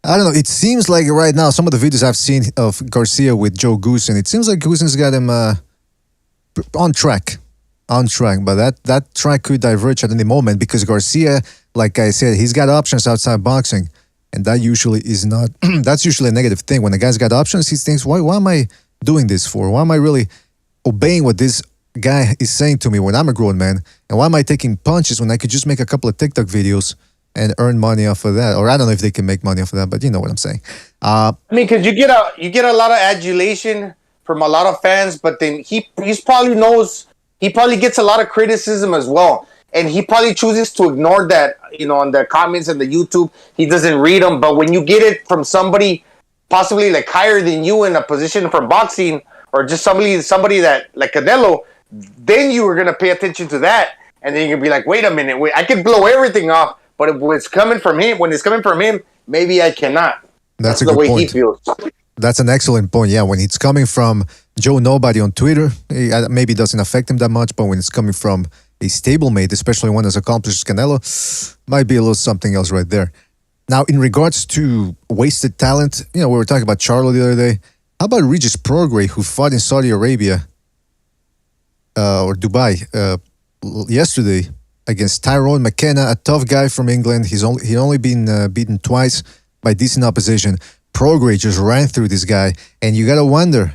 I don't know. It seems like right now, some of the videos I've seen of Garcia with Joe Goosen, it seems like Goosen's got him on track. But that track could diverge at any moment because Garcia, like I said, he's got options outside boxing. And that usually is not, that's usually a negative thing. When a guy's got options, he thinks, why am I doing this for? Why am I really obeying what this guy is saying to me when I'm a grown man? And why am I taking punches when I could just make a couple of TikTok videos and earn money off of that? Or I don't know if they can make money off of that, but you know what I'm saying.
I mean, because you get a lot of adulation from a lot of fans, but then he probably gets a lot of criticism as well. And he probably chooses to ignore that, on the comments and the YouTube. He doesn't read them. But when you get it from somebody possibly like higher than you in a position for boxing, or just somebody that like Canelo, then you are gonna pay attention to that, and then you can be like, wait a minute, I can blow everything off, but if it's coming from him, maybe I cannot.
That's a
the
good
way
point.
he feels.
That's an excellent point. Yeah, when it's coming from Joe Nobody on Twitter, maybe it doesn't affect him that much, but when it's coming from a stablemate, especially one as accomplished as Canelo, might be a little something else right there. Now, in regards to wasted talent, we were talking about Charlo the other day. How about Regis Prograis, who fought in Saudi Arabia or Dubai yesterday against Tyrone McKenna, a tough guy from England. He'd only been beaten twice by decent opposition. Prograis just ran through this guy, and you gotta wonder,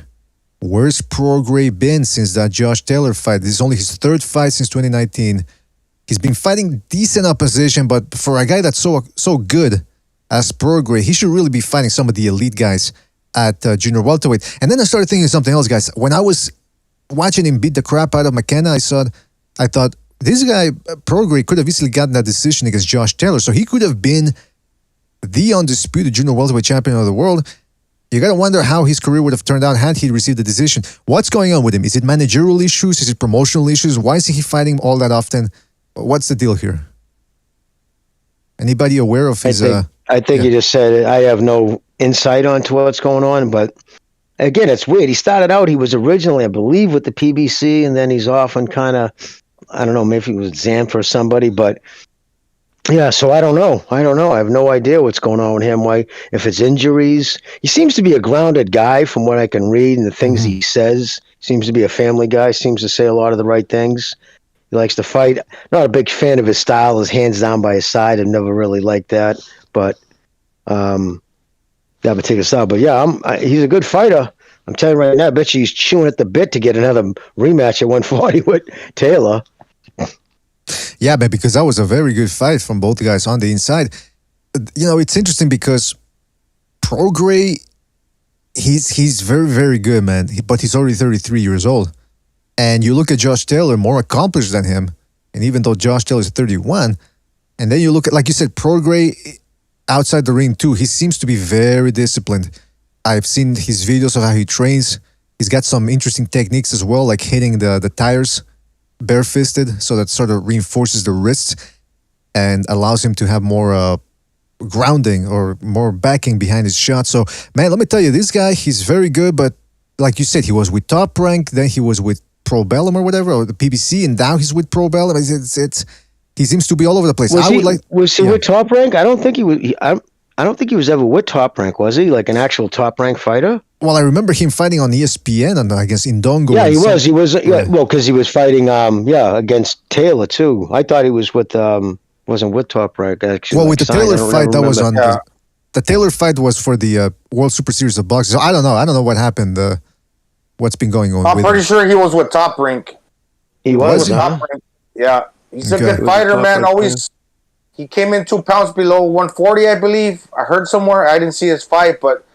where's Prograis been since that Josh Taylor fight? This is only his third fight since 2019. He's been fighting decent opposition, but for a guy that's so good as Prograis, he should really be fighting some of the elite guys at junior welterweight. And then I started thinking something else, guys. When I was watching him beat the crap out of McKenna, I thought this guy, Prograis, could have easily gotten that decision against Josh Taylor. So he could have been the undisputed junior welterweight champion of the world. You got to wonder how his career would have turned out had he received the decision. What's going on with him? Is it managerial issues? Is it promotional issues? Why isn't he fighting all that often? What's the deal here? Anybody aware of his...
I think you just said it. I have no insight onto what's going on, but again, it's weird. He started out, he was originally, I believe, with the PBC, and then he's often kind of, I don't know, maybe he was Xan for somebody, but yeah, so I don't know. I have no idea what's going on with him. Why, if it's injuries, he seems to be a grounded guy from what I can read and the things he says. Seems to be a family guy, seems to say a lot of the right things. He likes to fight. Not a big fan of his style, his hands down by his side. I've never really liked that, but that would take us out. But yeah, he's a good fighter. I'm telling you right now, I bet you he's chewing at the bit to get another rematch at 140 with Taylor.
Yeah, man, because that was a very good fight from both guys on the inside. You know, it's interesting because Prograis, he's very, very good, man. But he's already 33 years old. And you look at Josh Taylor, more accomplished than him. And even though Josh Taylor is 31, and then you look at, like you said, Prograis outside the ring too, he seems to be very disciplined. I've seen his videos of how he trains. He's got some interesting techniques as well, like hitting the tires bare-fisted, so that sort of reinforces the wrists and allows him to have more grounding or more backing behind his shot. So, man, let me tell you, this guy, he's very good, but like you said, he was with Top Rank, then he was with Pro Bellum or whatever, or the PBC, and now he's with Pro Bellum. He seems to be all over the place.
Was he with Top Rank? I don't think he was. I don't think he was ever with Top Rank, was he? Like an actual Top Rank fighter?
Well, I remember him fighting on ESPN and I guess Indongo.
Yeah, he was. He was. Yeah, well, because he was fighting. Against Taylor too. I thought he was with. Wasn't with Top Rank actually.
Well, with the Taylor fight, that was on. The Taylor fight was for the World Super Series of Boxing. So I don't know. I don't know what happened. What's been going on?
I'm pretty sure he was with Top Rank.
He was
with Top Rank. Yeah, he's a good fighter, man. Always. He came in 2 pounds below 140, I believe. I heard somewhere. I didn't see his fight, but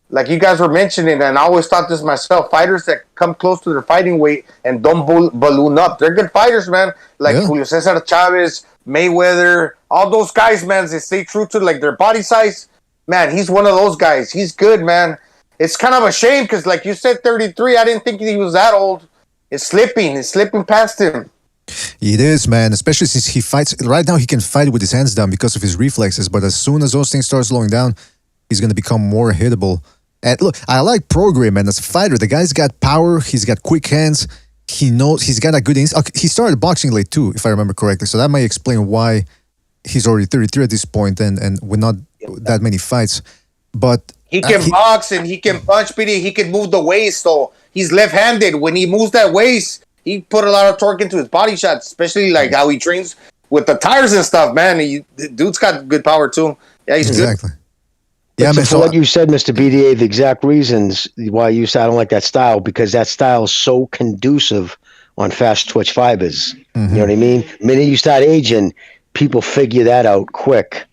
like you guys were mentioning, and I always thought this myself, fighters that come close to their fighting weight and don't balloon up, they're good fighters, man. Like Julio Cesar Chavez, Mayweather, all those guys, man, they stay true to like their body size. Man, he's one of those guys. He's good, man. It's kind of a shame because, like you said, 33, I didn't think he was that old. It's slipping past him.
It is, man, especially since he fights. Right now, he can fight with his hands down because of his reflexes, but as soon as those things start slowing down, he's going to become more hittable. And look, I like Prograis, man, as a fighter. The guy's got power. He's got quick hands. He knows he's got a good instinct. He started boxing late, too, if I remember correctly, so that might explain why he's already 33 at this point and with not that many fights. But
he can box and he can punch, but he can move the waist, so he's left-handed. When he moves that waist, he put a lot of torque into his body shots, especially like how he trains with the tires and stuff, man. The dude's got good power too. Yeah, he's
exactly.
good. Yeah, man. So what you said, Mr. BDA, the exact reasons why you said I don't like that style, because that style is so conducive on fast twitch fibers. You know what I mean? The minute you start aging, people figure that out quick.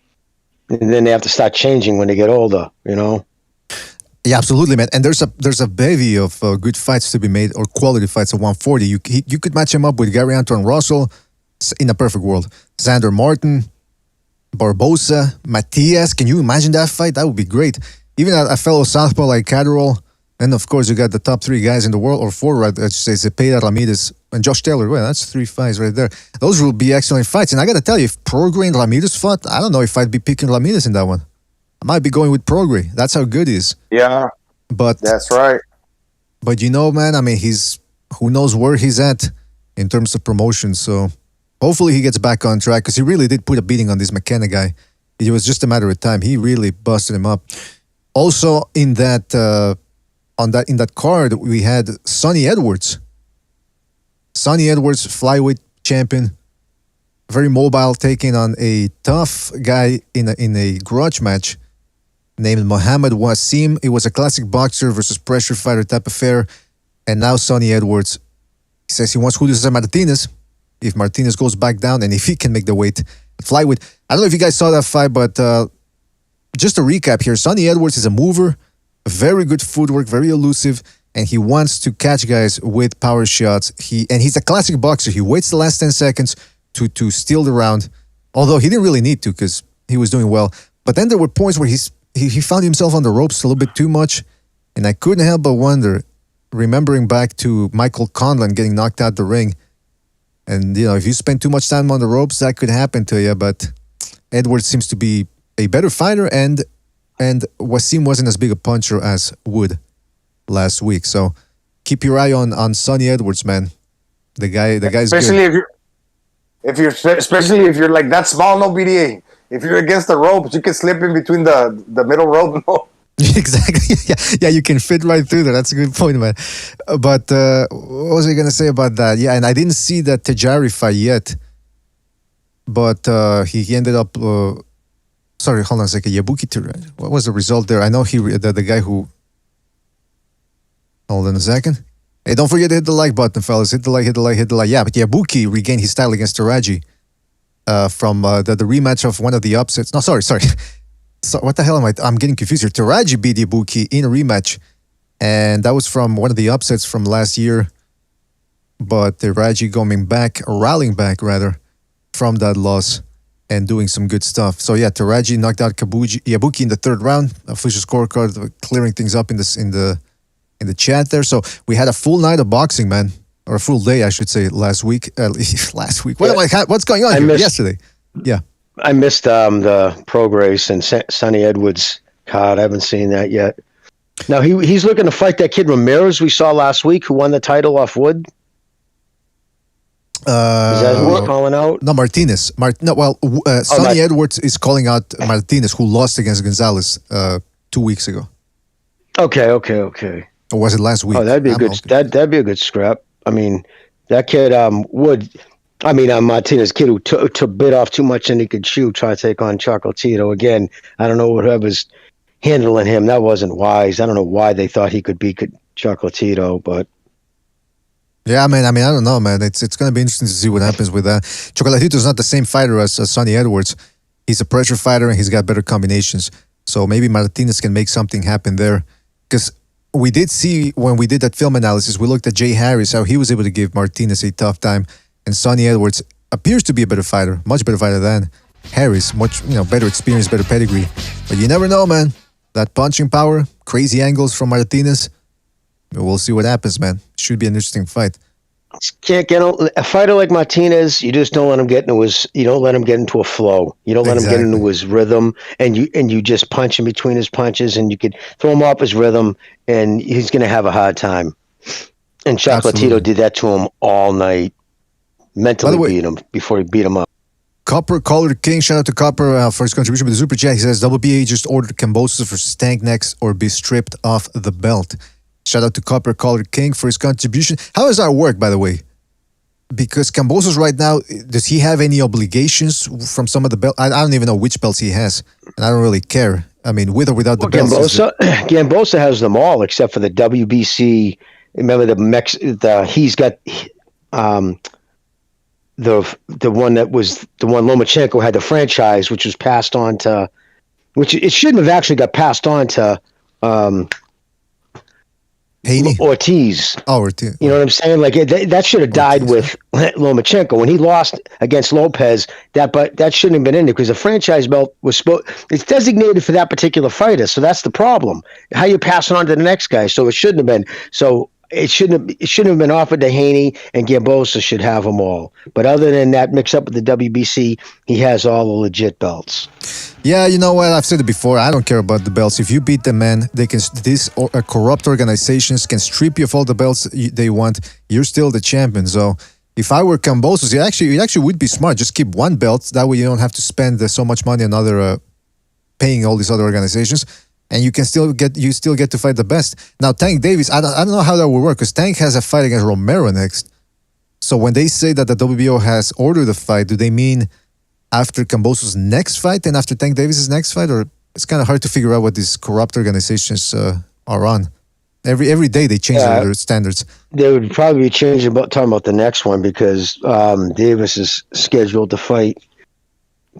And then they have to start changing when they get older, you know?
Yeah, absolutely, man. And there's a bevy of good fights to be made, or quality fights at 140. You could match him up with Gary Antoine Russell in a perfect world. Xander Martin, Barbosa, Matias. Can you imagine that fight? That would be great. Even a fellow southpaw like Catterall. And of course, you got the top 3 guys in the world, or 4, right? I should say, Zepeda, Ramirez, and Josh Taylor. Well, that's 3 fights right there. Those will be excellent fights. And I got to tell you, if Prograis and Ramirez fought, I don't know if I'd be picking Ramirez in that one. I might be going with Prograis. That's how good he is.
Yeah,
but
that's right.
But you know, man, I mean, who knows where he's at in terms of promotion. So hopefully he gets back on track, because he really did put a beating on this McKenna guy. It was just a matter of time. He really busted him up. Also in that in that card, we had Sonny Edwards. Sonny Edwards, flyweight champion, very mobile, taking on a tough guy in a grudge match named Mohammed Wasim. It was a classic boxer versus pressure fighter type affair. And now Sonny Edwards says he wants Julio Cesar Martinez if Martinez goes back down and if he can make the weight flyweight. I don't know if you guys saw that fight, but just a recap here. Sonny Edwards is a mover, very good footwork, very elusive, and he wants to catch guys with power shots. He's a classic boxer. He waits the last 10 seconds to steal the round, although he didn't really need to because he was doing well. But then there were points where he found himself on the ropes a little bit too much, And I couldn't help but wonder, remembering back to Michael Conlan getting knocked out the ring. And, if you spend too much time on the ropes, that could happen to you. But Edwards seems to be a better fighter, and Wasim wasn't as big a puncher as Wood last week. So keep your eye on Sonny Edwards, man. The guy's
especially
good.
especially if you're like that small, no BDA. If you're against the ropes, you can slip in between the middle rope. No.
Exactly. Yeah, you can fit right through there. That's a good point, man. But what was I going to say about that? Yeah, and I didn't see that Tajari fight yet. But he ended up... sorry, hold on a second. Yabuki Tajari. What was the result there? I know the guy who... Hold on a second. Hey, don't forget to hit the like button, fellas. Hit the like. Yeah, but Yabuki regained his title against Taraji from the rematch of one of the upsets. No, sorry. So what the hell am I? I'm getting confused here. Taraji beat Yabuki in a rematch, and that was from one of the upsets from last year. But Taraji rallying back rather, from that loss and doing some good stuff. So yeah, Taraji knocked out Yabuki in the third round. Official scorecard clearing things up in the chat there. So we had a full night of boxing, man, or a full day, I should say, last week. What's going on here? Yesterday, yeah.
I missed the Prograis and Sonny Edwards card. I haven't seen that yet. Now he's looking to fight that kid Ramirez we saw last week, who won the title off Wood. Is that who we're calling out?
No, Martinez. Sonny Edwards is calling out Martinez, who lost against Gonzalez 2 weeks ago.
Okay.
Or was it last week?
Oh, that'd be a good. That'd be a good scrap. I mean, that kid Wood. I mean, Martinez, kid who bit off too much and he could chew, try to take on Chocolatito again. I don't know whoever's handling him. That wasn't wise. I don't know why they thought he could beat Chocolatito, but.
Yeah, man. I mean, I don't know, man. It's going to be interesting to see what happens with that. Chocolatito's not the same fighter as Sonny Edwards. He's a pressure fighter and he's got better combinations. So maybe Martinez can make something happen there. Because we did see when we did that film analysis, we looked at Jay Harris, how he was able to give Martinez a tough time. And Sonny Edwards appears to be a better fighter, much better fighter than Harris. Much better experience, better pedigree. But you never know, man. That punching power, crazy angles from Martinez. We'll see what happens, man. Should be an interesting fight.
Can't get a fighter like Martinez. You just don't let him get into his. You don't let him get into a flow. You don't let him get into his rhythm, and you just punch in between his punches, and you could throw him off his rhythm, and he's going to have a hard time. And Chocolatito did that to him all night. Mentally beat him before he beat him up.
Copper Colored King, shout out to Copper for his contribution with the super chat. He says WBA just ordered Kambosos for stank necks or be stripped off the belt. Shout out to Copper Colored King for his contribution. How does that work, by the way? Because Kambosos right now, does he have any obligations from some of the belts? I don't even know which belts he has, and I don't really care. I mean, with or without the belts.
Gambosa has them all except for the WBC. Remember he's got the one that was the one Lomachenko had the franchise, which was passed on to, which it shouldn't have actually got passed on to Ortiz.
Oh, Ortiz.
You know what I'm saying? Like that should have died with Lomachenko when he lost against Lopez. That shouldn't have been in there because the franchise belt was it's designated for that particular fighter. So that's the problem. How you pass it on to the next guy? So it shouldn't have been. So it shouldn't have been offered to Haney, and Gambosa should have them all. But other than that, mix up with the WBC, he has all the legit belts.
Yeah, you know what? I've said it before. I don't care about the belts. If you beat the man, corrupt organizations can strip you of all the belts they want. You're still the champion. So if I were Kambosos, it actually would be smart. Just keep one belt. That way you don't have to spend so much money on paying all these other organizations. And you still get to fight the best. Now, Tank Davis, I don't know how that will work because Tank has a fight against Romero next. So when they say that the WBO has ordered the fight, do they mean after Kambosos' next fight and after Tank Davis' next fight? Or it's kind of hard to figure out what these corrupt organizations are on. Every day they change their standards.
They would probably be talking about the next one because Davis is scheduled to fight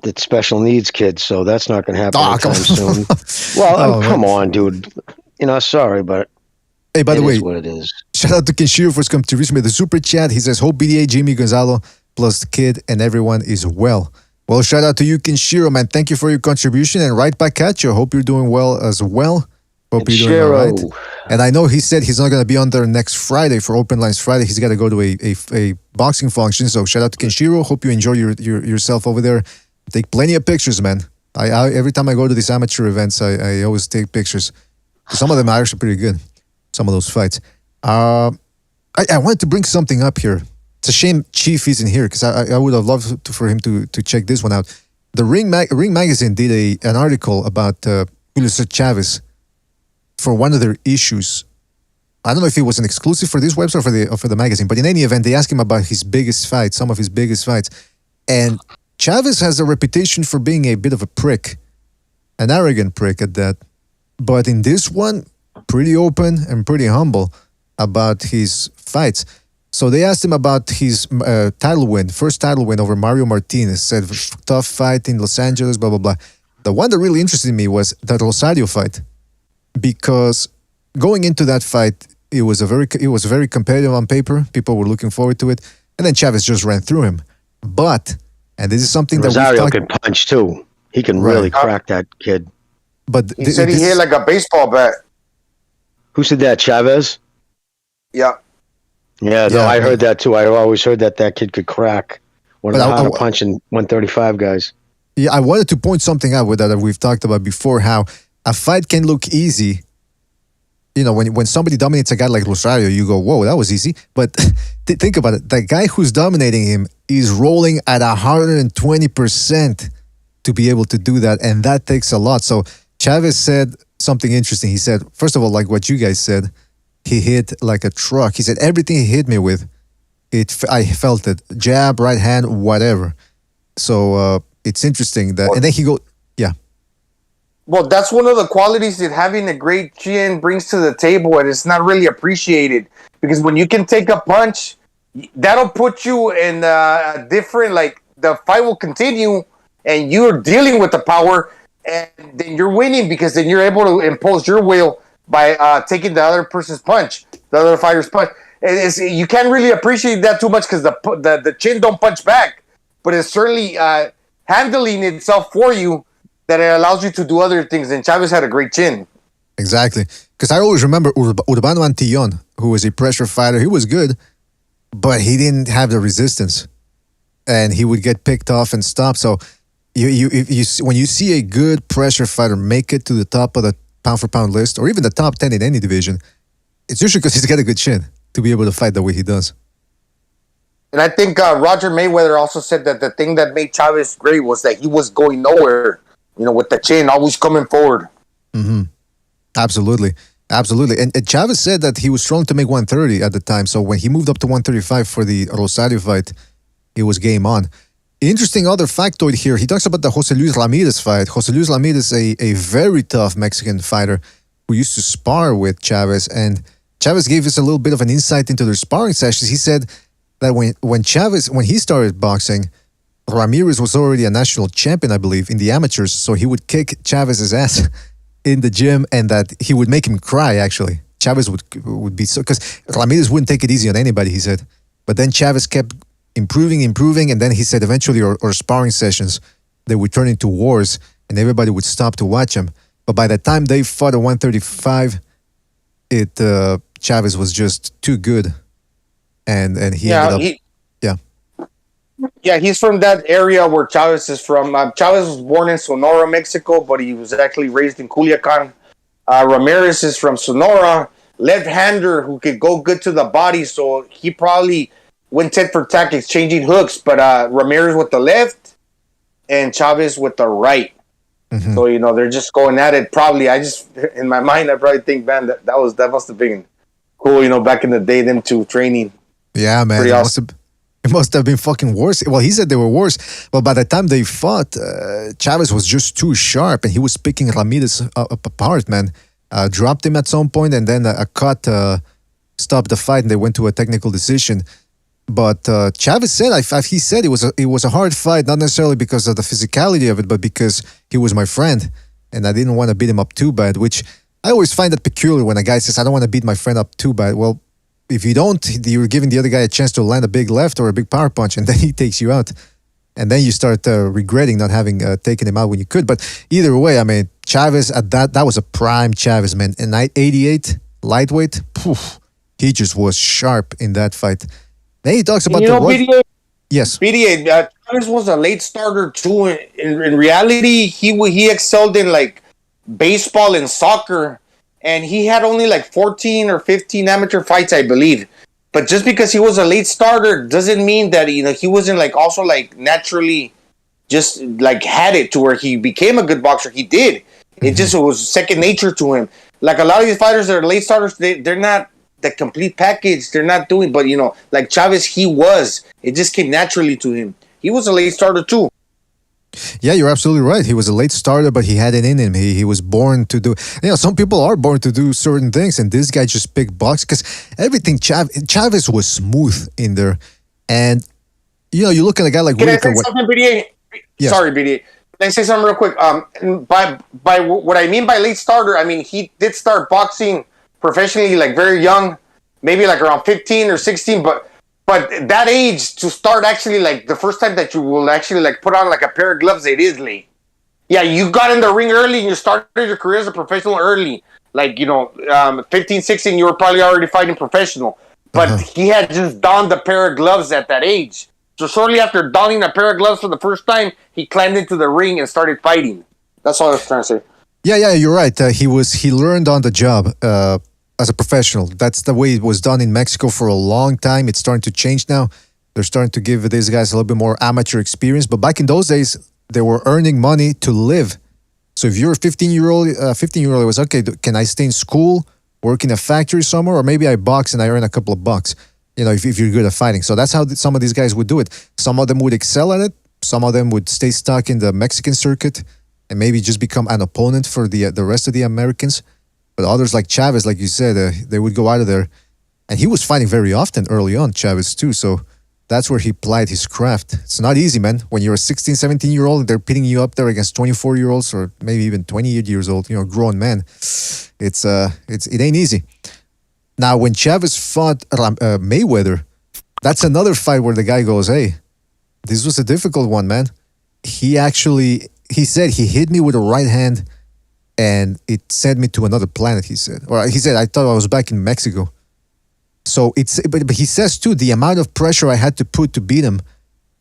the special needs kids, so that's not going to happen anytime soon. Well, come on, dude. Sorry, but
hey, by the way,
what it is.
Shout out to Kenshiro for his contribution with the super chat. He says, "Hope BDA, Jimmy Gonzalo, plus the kid, and everyone is well." Well, shout out to you, Kenshiro, man. Thank you for your contribution, and right back at you. Hope you're doing well as well. Hope you're doing all right. And I know he said he's not going to be on there next Friday for Open Lines Friday. He's got to go to a boxing function. So shout out to Kenshiro. Hope you enjoy yourself over there. Take plenty of pictures, man. I every time I go to these amateur events, I always take pictures. Some of them are actually pretty good. Some of those fights. I wanted to bring something up here. It's a shame Chief isn't here because I would have loved for him to check this one out. The Ring Magazine did an article about Julio Chavez for one of their issues. I don't know if it was an exclusive for this website or for the magazine, but in any event, they asked him about his biggest fights, some of his biggest fights. And Chavez has a reputation for being a bit of a prick, an arrogant prick at that. But in this one, pretty open and pretty humble about his fights. So they asked him about his first title win over Mario Martinez. Said tough fight in Los Angeles, blah, blah, blah. The one that really interested me was that Rosario fight. Because going into that fight, it was very competitive on paper. People were looking forward to it. And then Chavez just ran through him. But, and this is something
Rosario can punch too. He can really crack that kid.
But
he said he hit like a baseball bat.
Who said that? Chavez?
Yeah.
Yeah, no, I heard that too. I always heard that kid could crack. One of the harder punching 135 guys.
Yeah, I wanted to point something out with that we've talked about before, how a fight can look easy. You know, when somebody dominates a guy like Rosario, you go, whoa, that was easy. But think about it. The guy who's dominating him is rolling at 120% to be able to do that. And that takes a lot. So Chavez said something interesting. He said, first of all, like what you guys said, he hit like a truck. He said, everything he hit me with, I felt it. Jab, right hand, whatever. So it's interesting that, and then he yeah.
Well, that's one of the qualities that having a great chin brings to the table, and it's not really appreciated. Because when you can take a punch, that'll put you in a different, like, the fight will continue, and you're dealing with the power, and then you're winning because then you're able to impose your will by taking the other person's punch, the other fighter's punch. And you can't really appreciate that too much because the chin don't punch back, but it's certainly handling itself for you that it allows you to do other things. And Chavez had a great chin.
Exactly. Because I always remember Urbano Antillon, who was a pressure fighter. He was good, but he didn't have the resistance. And he would get picked off and stopped. So when you see a good pressure fighter make it to the top of the pound-for-pound list, or even the top 10 in any division, it's usually because he's got a good chin to be able to fight the way he does.
And I think Roger Mayweather also said that the thing that made Chavez great was that he was going nowhere, with the chin always coming forward.
Mm-hmm. Absolutely. Absolutely. And Chavez said that he was strong to make 130 at the time. So when he moved up to 135 for the Rosario fight, it was game on. Interesting other factoid here. He talks about the Jose Luis Ramirez fight. Jose Luis Ramirez, a very tough Mexican fighter who used to spar with Chavez. And Chavez gave us a little bit of an insight into their sparring sessions. He said that when he started boxing, Ramirez was already a national champion, I believe, in the amateurs. So he would kick Chavez's ass in the gym, and that he would make him cry, actually. Chavez would be so... Because Ramirez wouldn't take it easy on anybody, he said. But then Chavez kept improving, and then he said eventually our sparring sessions, they would turn into wars, and everybody would stop to watch him. But by the time they fought at 135, Chavez was just too good. And he ended up...
Yeah, he's from that area where Chavez is from. Chavez was born in Sonora, Mexico, but he was actually raised in Culiacan. Ramirez is from Sonora, left-hander who could go good to the body, so he probably went tit for tat exchanging hooks, but Ramirez with the left and Chavez with the right. Mm-hmm. So, they're just going at it. Probably, in my mind, I probably think, man, that must have been cool, back in the day, them two training.
Yeah, man. It must have been fucking worse. Well, he said they were worse. But by the time they fought, Chavez was just too sharp, and he was picking Ramirez apart, man. Dropped him at some point, and then a cut stopped the fight, and they went to a technical decision. But Chavez said, he said it was a hard fight, not necessarily because of the physicality of it, but because he was my friend, and I didn't want to beat him up too bad, which I always find that peculiar when a guy says, I don't want to beat my friend up too bad. Well, if you don't, you're giving the other guy a chance to land a big left or a big power punch, and then he takes you out. And then you start regretting not having taken him out when you could. But either way, I mean, Chavez, that was a prime Chavez, man. In 88, lightweight, poof, he just was sharp in that fight. Then he talks about
BDA,
yes.
BDA, Chavez was a late starter too. In reality, he excelled in like baseball and soccer, and he had only like 14 or 15 amateur fights, I believe. But just because he was a late starter doesn't mean that he wasn't like also like naturally just like had it to where he became a good boxer. He did. It just was second nature to him. Like a lot of these fighters that are late starters, they're not the complete package. They're not doing, but like Chavez, he was. It just came naturally to him. He was a late starter too.
Yeah, you're absolutely right. He was a late starter, but he had it in him. He was born to do. Some people are born to do certain things, and this guy just picked box because everything. Chavez was smooth in there, and you look at a guy like.
Can I say something, BDA? Yes. Sorry, BDA. Can I say something real quick? By what I mean by late starter, I mean he did start boxing professionally like very young, maybe like around 15 or 16, but that age to start actually like the first time that you will actually like put on like a pair of gloves, it is late. Yeah, you got in the ring early and you started your career as a professional early. Like, 15, 16, you were probably already fighting professional. But he had just donned a pair of gloves at that age. So shortly after donning a pair of gloves for the first time, he climbed into the ring and started fighting. That's all I was trying to say. Yeah,
you're right. He learned on the job. As a professional. That's the way it was done in Mexico for a long time. It's starting to change now. They're starting to give these guys a little bit more amateur experience. But back in those days, they were earning money to live. So if you're a 15-year-old, it was, okay, can I stay in school, work in a factory somewhere, or maybe I box and I earn a couple of bucks, if you're good at fighting. So that's how some of these guys would do it. Some of them would excel at it. Some of them would stay stuck in the Mexican circuit and maybe just become an opponent for the rest of the Americans. But others like Chavez, like you said, they would go out of there. And he was fighting very often early on, Chavez too. So that's where he plied his craft. It's not easy, man. When you're a 16, 17-year-old, they're pitting you up there against 24-year-olds or maybe even 28 years old, grown men. It ain't easy. Now, when Chavez fought Mayweather, that's another fight where the guy goes, hey, this was a difficult one, man. He said he hit me with a right hand and it sent me to another planet, he said. Or he said, I thought I was back in Mexico. So but he says too, the amount of pressure I had to put to beat him,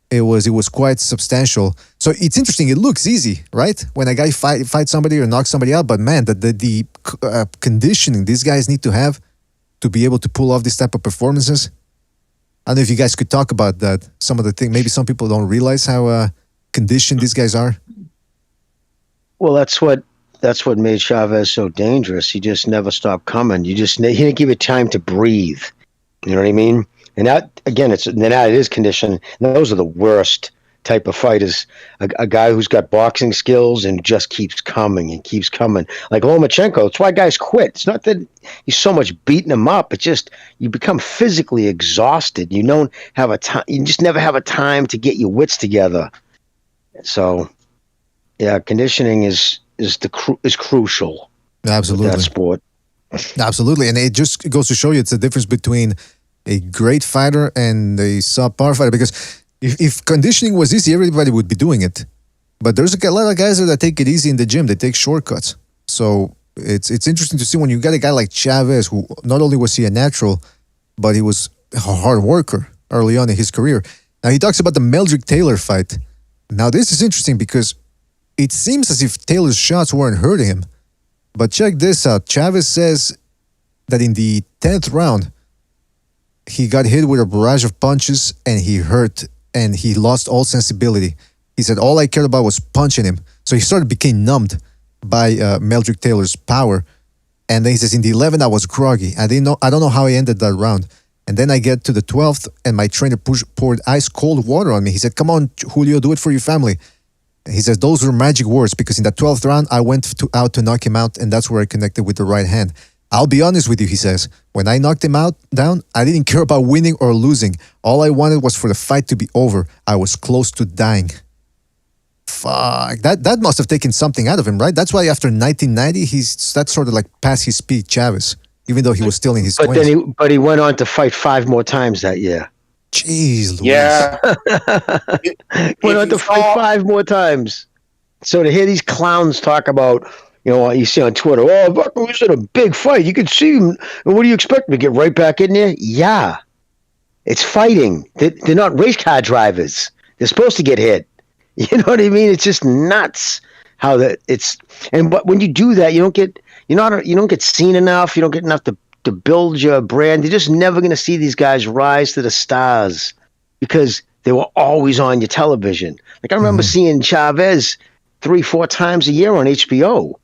it was quite substantial. So it's interesting. It looks easy, right? When a guy fights somebody or knocks somebody out, but man, the conditioning these guys need to have to be able to pull off this type of performances. I don't know if you guys could talk about that. Some of the things, maybe some people don't realize how conditioned these guys are.
Well, that's what made Chavez so dangerous. He just never stopped coming. He didn't give it time to breathe. You know what I mean? And that, again, it is conditioning. Those are the worst type of fighters. A guy who's got boxing skills and just keeps coming and keeps coming. Like Lomachenko, that's why guys quit. It's not that he's so much beating them up. It's just you become physically exhausted. You don't have a time. You just never have a time to get your wits together. So, yeah, conditioning is crucial.
Absolutely.
That sport.
Absolutely. And it just goes to show you it's the difference between a great fighter and a subpar fighter. Because if conditioning was easy, everybody would be doing it. But there's a lot of guys that take it easy in the gym. They take shortcuts. So it's interesting to see when you got a guy like Chavez, who not only was he a natural, but he was a hard worker early on in his career. Now he talks about the Meldrick Taylor fight. Now this is interesting because it seems as if Taylor's shots weren't hurting him. But check this out. Chavez says that in the 10th round, he got hit with a barrage of punches and he hurt and he lost all sensibility. He said, all I cared about was punching him. So he sort of became numbed by Meldrick Taylor's power. And then he says, in the 11th, I was groggy. I don't know how I ended that round. And then I get to the 12th and my trainer poured ice cold water on me. He said, come on, Julio, do it for your family. He says, those were magic words because in the 12th round, I went out to knock him out and that's where I connected with the right hand. I'll be honest with you, he says. When I knocked him down, I didn't care about winning or losing. All I wanted was for the fight to be over. I was close to dying. Fuck. That must have taken something out of him, right? That's why after 1990, that's sort of like past his peak, Chavez, even though he was still in his 20s.
But he went on to fight 5 more times that year.
Jeez, Luis.
Yeah.
Went on to fight 5 more times. So to hear these clowns talk about You know, you see on Twitter, oh, Bucko was in a big fight. You could see him. And what do you expect him to get right back in there? Yeah. It's fighting. They're not race car drivers. They're supposed to get hit. You know what I mean? It's just nuts how that it's. And but when you do that, you don't get seen enough. You don't get enough to build your brand. You're just never going to see these guys rise to the stars because they were always on your television. Like I remember seeing Chavez 3-4 times a year on HBO.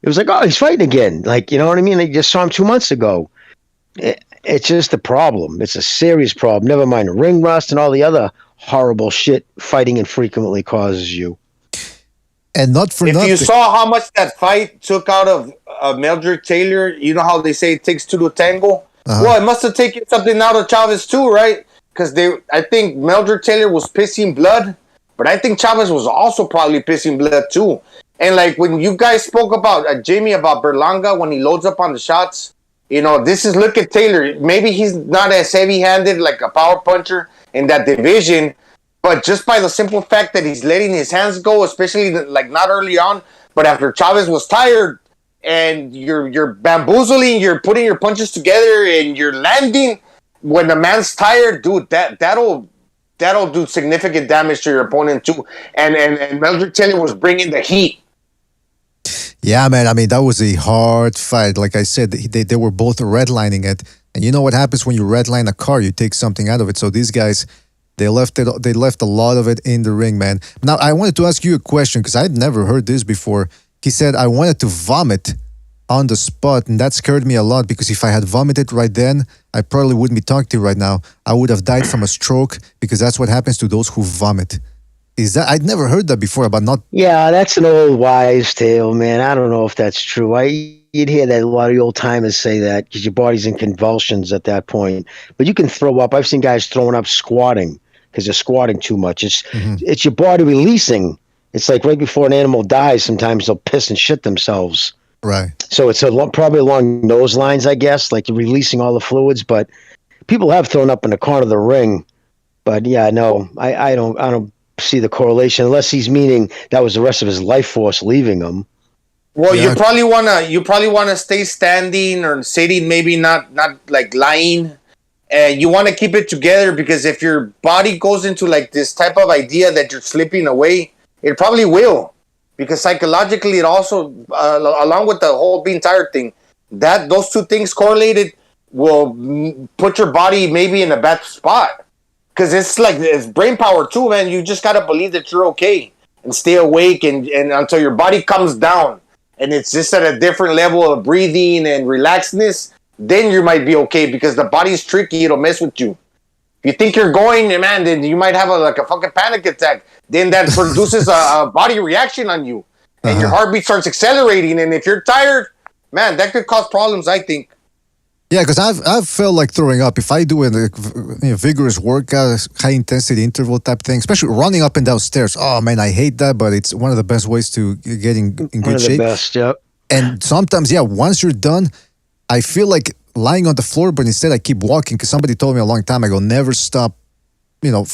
It was like, oh, he's fighting again. Like, you know what I mean? I just saw him 2 months ago. It's just a problem. It's a serious problem. Never mind ring rust and all the other horrible shit fighting infrequently causes you.
And not for
if
nothing.
you saw how much that fight took out of Mildred Taylor, you know how they say it takes two to tango? Well, it must have taken something out of Chavez too, right? Because I think Mildred Taylor was pissing blood, but I think Chavez was also probably pissing blood too. And like when you guys spoke about Jamie about Berlanga when he loads up on the shots, you know, look at Taylor. Maybe he's not as heavy-handed like a power puncher in that division, but just by the simple fact that he's letting his hands go, especially like not early on, but after Chavez was tired, and you're bamboozling, you're putting your punches together, and you're landing. When the man's tired, dude, that'll do significant damage to your opponent too. And Mildred Taylor was bringing the heat.
Yeah, man. I mean, that was a hard fight. Like I said, they were both redlining it, and you know what happens when you redline a car? You take something out of it. So these guys, they left a lot of it in the ring, man. Now, I wanted to ask you a question because I'd never heard this before. He said, I wanted to vomit on the spot, and that scared me a lot because if I had vomited right then, I probably wouldn't be talking to you right now. I would have died from a stroke because that's what happens to those who vomit. I'd never heard that before about not.
Yeah, that's an old wives' tale, man. I don't know if that's true. You'd hear that a lot of the old timers say that because your body's in convulsions at that point. But you can throw up. I've seen guys throwing up squatting because they're squatting too much. It's your body releasing. It's like right before an animal dies, sometimes they'll piss and shit themselves.
Right.
So it's probably along those lines, I guess, like you're releasing all the fluids. But people have thrown up in the corner of the ring. But yeah, no, I don't see the correlation unless he's meaning that was the rest of his life force leaving him.
Well, you probably wanna stay standing or sitting, maybe not like lying. And you want to keep it together because if your body goes into like this type of idea that you're slipping away, it probably will. Because psychologically, it also, along with the whole being tired thing, that those two things correlated will put your body maybe in a bad spot. Because it's brain power too, man. You just got to believe that you're okay and stay awake and until your body comes down and it's just at a different level of breathing and relaxedness, then you might be okay because the body's tricky. It'll mess with you. If you think you're going, man, then you might have a fucking panic attack. Then that produces a body reaction on you and your heartbeat starts accelerating. And if you're tired, man, that could cause problems, I think.
Yeah, because I've felt like throwing up if I do a vigorous workout, high intensity interval type thing, especially running up and down stairs. Oh man, I hate that, but it's one of the best ways to get in good shape. One of the
best, yep.
And sometimes, once you're done, I feel like lying on the floor, but instead I keep walking because somebody told me a long time ago, never stop,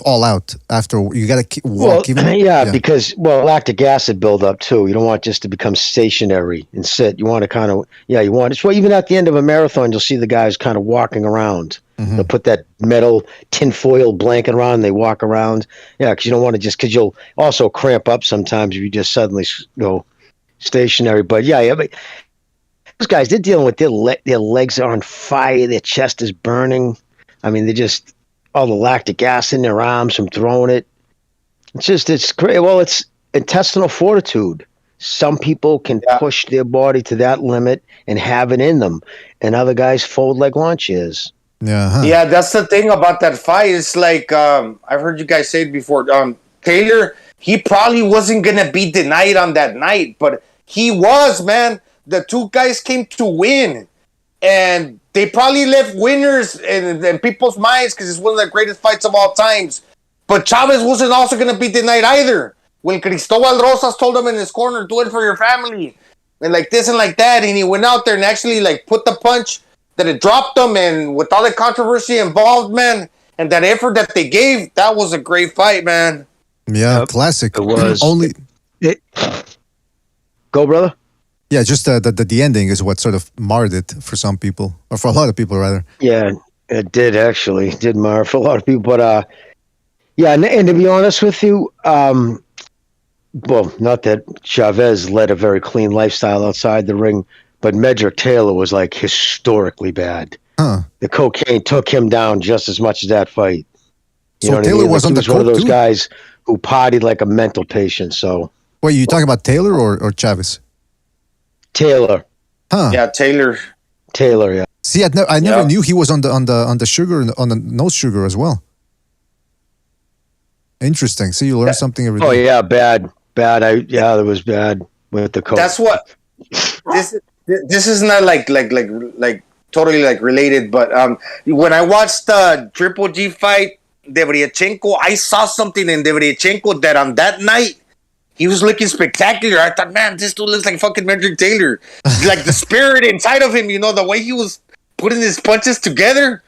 all out after you got to keep walking.
Well, because lactic acid buildup too. You don't want just to become stationary and sit. You want to kind of, you want it. So even at the end of a marathon, you'll see the guys kind of walking around. They'll put that metal tinfoil blanket around and they walk around. Yeah, because you don't want to because you'll also cramp up sometimes if you just suddenly go stationary. But but those guys, they're dealing with their legs are on fire, their chest is burning. I mean, they're just all the lactic acid in their arms from throwing it. It's great. Well, it's intestinal fortitude. Some people can push their body to that limit and have it in them, and other guys fold like lawn chairs.
Yeah, that's the thing about that fight. It's like I've heard you guys say it before. Taylor, he probably wasn't gonna be denied on that night, but he was, man. The two guys came to win, and they probably left winners in people's minds because it's one of the greatest fights of all times. But Chavez wasn't also going to be denied either. When Cristobal Rosas told him in his corner, do it for your family, and like this and like that, and he went out there and actually like put the punch that it dropped him, and with all the controversy involved, man, and that effort that they gave, that was a great fight, man.
Yeah, classic.
It was.
Only.
Go, brother.
Yeah, just the ending is what sort of marred it for some people, or for a lot of people, rather.
Yeah, it did actually. It did mar for a lot of people. But yeah, and to be honest with you, well, not that Chavez led a very clean lifestyle outside the ring, but Medrick Taylor was like historically bad.
Huh.
The cocaine took him down just as much as that fight. You
So
know what
Taylor
I mean?
was
Like,
on
he
the
one of
coke
those
too?
guys who partied like a mental patient. So
Wait, you talking about Taylor or Chavez?
Taylor,
Huh.
Yeah, Taylor.
yeah.
See, I never
Yeah.
knew he was on the sugar, on the no sugar as well. Interesting. See, you learn something every day.
Oh yeah, bad. That was bad with the coke.
That's what this is not like totally like related, but when I watched the Triple G fight, Deveryachenko, I saw something in Deveryachenko that on that night he was looking spectacular. I thought, man, this dude looks like fucking Medrick Taylor. Like the spirit inside of him, you know, the way he was putting his punches together.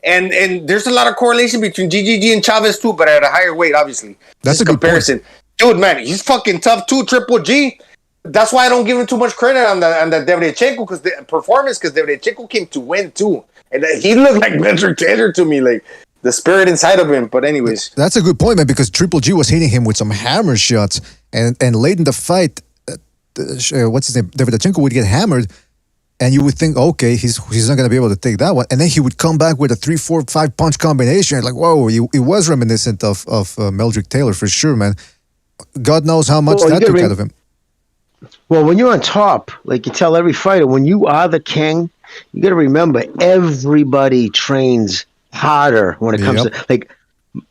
And there's a lot of correlation between GGG and Chavez too, but at a higher weight, obviously.
That's
Just
a good
comparison. Dude, man, he's fucking tough too, Triple G. That's why I don't give him too much credit on the Deveryachenko because the performance, because Deveryachenko came to win too. And he looked like Medrick Taylor to me, like the spirit inside of him. But anyways.
That's a good point, man, because Triple G was hitting him with some hammer shots. And late in the fight, what's his name? Deveryachenko would get hammered. And you would think, okay, he's not going to be able to take that one. And then he would come back with a 3, 4, 5 punch combination. Like, whoa, it was reminiscent of Medrick Taylor for sure, man. God knows how much that took out of him.
Well, when you're on top, like you tell every fighter, when you are the king, you got to remember everybody trains harder when it comes to, like,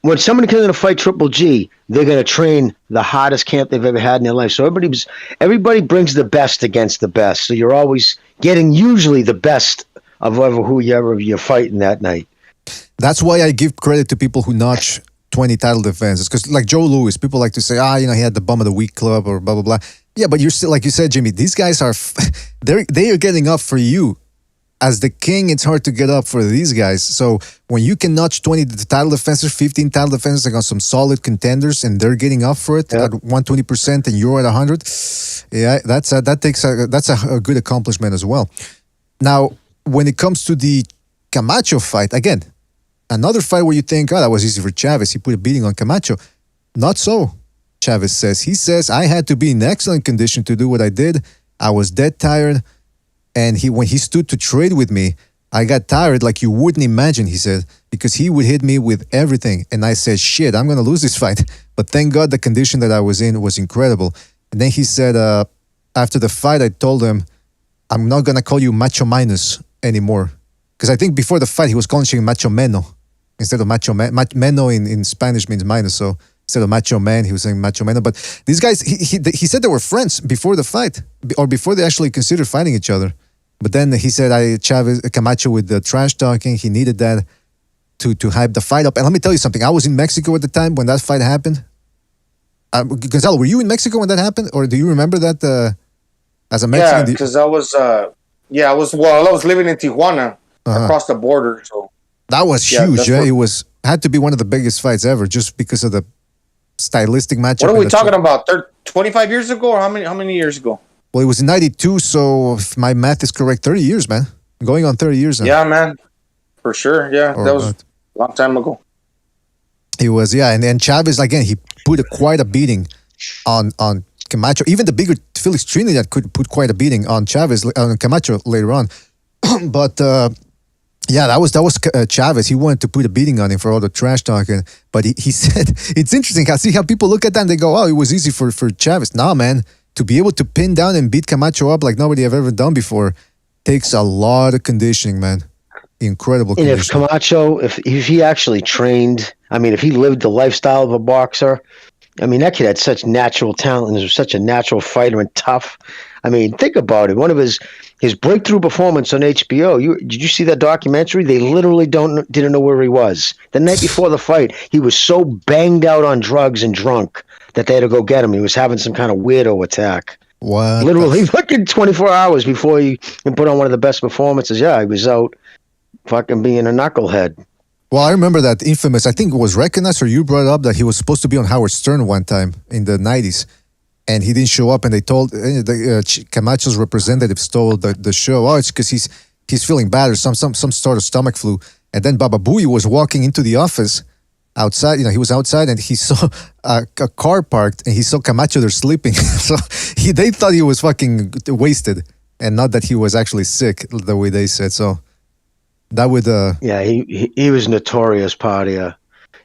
when somebody comes in to fight Triple G, they're going to train the hardest camp they've ever had in their life. So everybody brings the best against the best. So you're always getting usually the best of whoever you're fighting that night.
That's why I give credit to people who notch 20 title defenses. Because like Joe Louis, people like to say, he had the bum of the week club or blah, blah, blah. Yeah, but you're still, like you said, Jimmy, these guys are, they are getting up for you. As the king, it's hard to get up for these guys. So when you can notch 20 title defenses, 15 title defenses against some solid contenders, and they're getting up for it at 120%, and you're at 100, yeah, that's a good accomplishment as well. Now, when it comes to the Camacho fight, again, another fight where you think, that was easy for Chavez. He put a beating on Camacho. Not so, Chavez says. He says, I had to be in excellent condition to do what I did. I was dead tired. And when he stood to trade with me, I got tired like you wouldn't imagine, he said, because he would hit me with everything. And I said, shit, I'm going to lose this fight. But thank God the condition that I was in was incredible. And then he said, after the fight, I told him, I'm not going to call you Macho Minus anymore. Because I think before the fight, he was calling him Macho Meno instead of Macho Man. Meno in Spanish means minus. So instead of Macho Man, he was saying Macho Meno. But these guys, he said they were friends before the fight or before they actually considered fighting each other. But then he said, Camacho with the trash talking, he needed that to hype the fight up. And let me tell you something. I was in Mexico at the time when that fight happened. Gonzalo, were you in Mexico when that happened? Or do you remember that as a Mexican?
Yeah, because I was living in Tijuana across the border. So
that was huge. Yeah? It had to be one of the biggest fights ever just because of the stylistic matchup.
What are we talking about? 25 years ago or how many years ago?
Well, it was in 92, so if my math is correct, 30 years, man. Going on 30 years now.
Yeah, man. For sure, yeah. That was a long time ago.
He was, yeah. And Chavez, again, he put quite a beating on Camacho. Even the bigger Felix Trinidad could put quite a beating on Camacho later on. But, yeah, that was Chavez. He wanted to put a beating on him for all the trash talking. But he said, it's interesting. I see how people look at that and they go, it was easy for Chavez. Nah, man. To be able to pin down and beat Camacho up like nobody have ever done before takes a lot of conditioning, man. Incredible conditioning.
And if Camacho, if he actually trained, if he lived the lifestyle of a boxer, that kid had such natural talent and was such a natural fighter and tough. Think about it. One of his breakthrough performance on HBO, did you see that documentary? They literally didn't know where he was. The night before the fight, he was so banged out on drugs and drunk that they had to go get him. He was having some kind of weirdo attack.
What?
Literally fucking 24 hours before he put on one of the best performances. Yeah, he was out fucking being a knucklehead.
Well, I remember that infamous, I think it was recognized or you brought up that he was supposed to be on Howard Stern one time in the 90s. and he didn't show up. And they told Camacho's representatives told the show, oh, it's because he's feeling bad or some sort of stomach flu. And then Baba Booey was walking into the office outside. He was outside and he saw a car parked and he saw Camacho there sleeping. So they thought he was fucking wasted and not that he was actually sick, the way they said. So that would
he was notorious partier.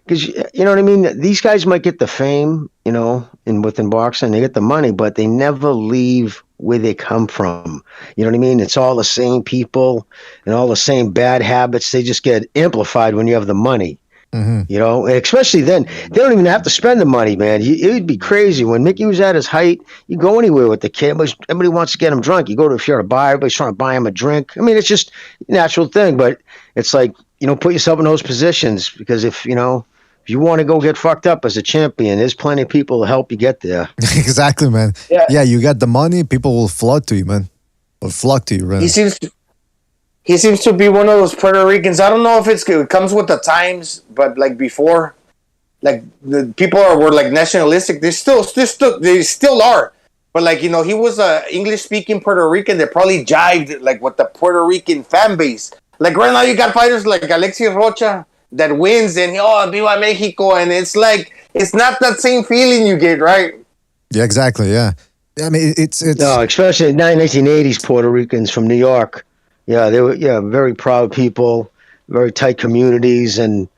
Because you know what I mean? These guys might get the fame, within boxing, they get the money, but they never leave where they come from. You know what I mean? It's all the same people and all the same bad habits. They just get amplified when you have the money.
Mm-hmm.
And especially then, they don't even have to spend the money, man. It would be crazy. When Mickey was at his height, you go anywhere with the kid. Everybody wants to get him drunk. You go to, if you're at a bar, everybody's trying to buy him a drink. I mean, it's just a natural thing, but it's like, put yourself in those positions, because if you want to go get fucked up as a champion, there's plenty of people to help you get there.
Exactly, man. Yeah, you got the money, people will flood to you, man. Or flock to you, right?
He seems to be one of those Puerto Ricans. I don't know if it comes with the times, but like before, like the people were like nationalistic. They still are. But like, he was a English speaking Puerto Rican that probably jived like with the Puerto Rican fan base. Like right now you got fighters like Alexis Rocha that wins and Viva Mexico, and it's like it's not that same feeling you get, right?
Yeah, exactly. Yeah. I mean, it's
no, especially 1980s Puerto Ricans from New York. Yeah, they were very proud people, very tight communities, and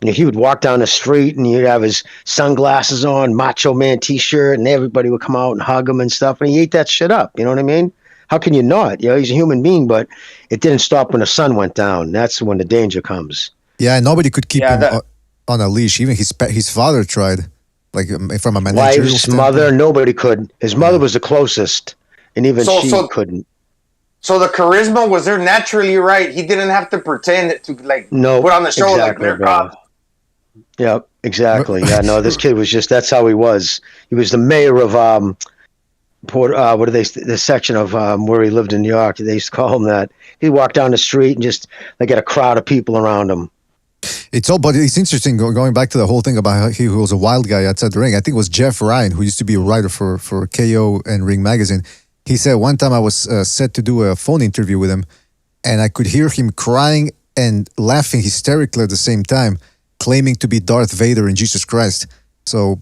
he would walk down the street and he'd have his sunglasses on, Macho Man T-shirt, and everybody would come out and hug him and stuff, and he ate that shit up. You know what I mean? How can you not? He's a human being, but it didn't stop when the sun went down. That's when the danger comes.
Yeah, nobody could keep him on a leash. Even his father tried, like from a managerial
Wife's mother, nobody could. His mother was the closest, and even she couldn't.
So the charisma was there naturally, right? He didn't have to pretend to put on the show like Blair Cobb.
Yeah, exactly. Yeah, no, this kid was that's how he was. He was the mayor of the section of where he lived in New York. They used to call him that. He'd walk down the street and just get a crowd of people around him.
But it's interesting going back to the whole thing about how he was a wild guy outside the ring. I think it was Jeff Ryan, who used to be a writer for KO and Ring Magazine. He said one time I was set to do a phone interview with him, and I could hear him crying and laughing hysterically at the same time, claiming to be Darth Vader and Jesus Christ. So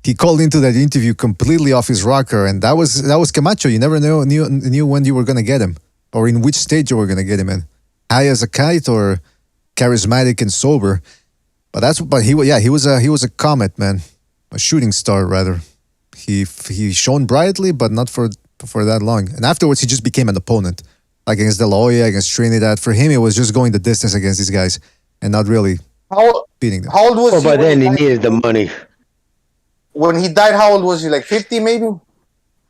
he called into that interview completely off his rocker, and that was Camacho. You never knew when you were gonna get him, or in which stage you were gonna get him in, high as a kite or charismatic and sober. But he was a comet, man, a shooting star rather. He shone brightly, but not for that long. And afterwards, he just became an opponent, like against De La Hoya, against Trinidad. For him, it was just going the distance against these guys and not really beating them.
How old was he?
By then, he needed the money.
When he died, how old was he? Like 50, maybe?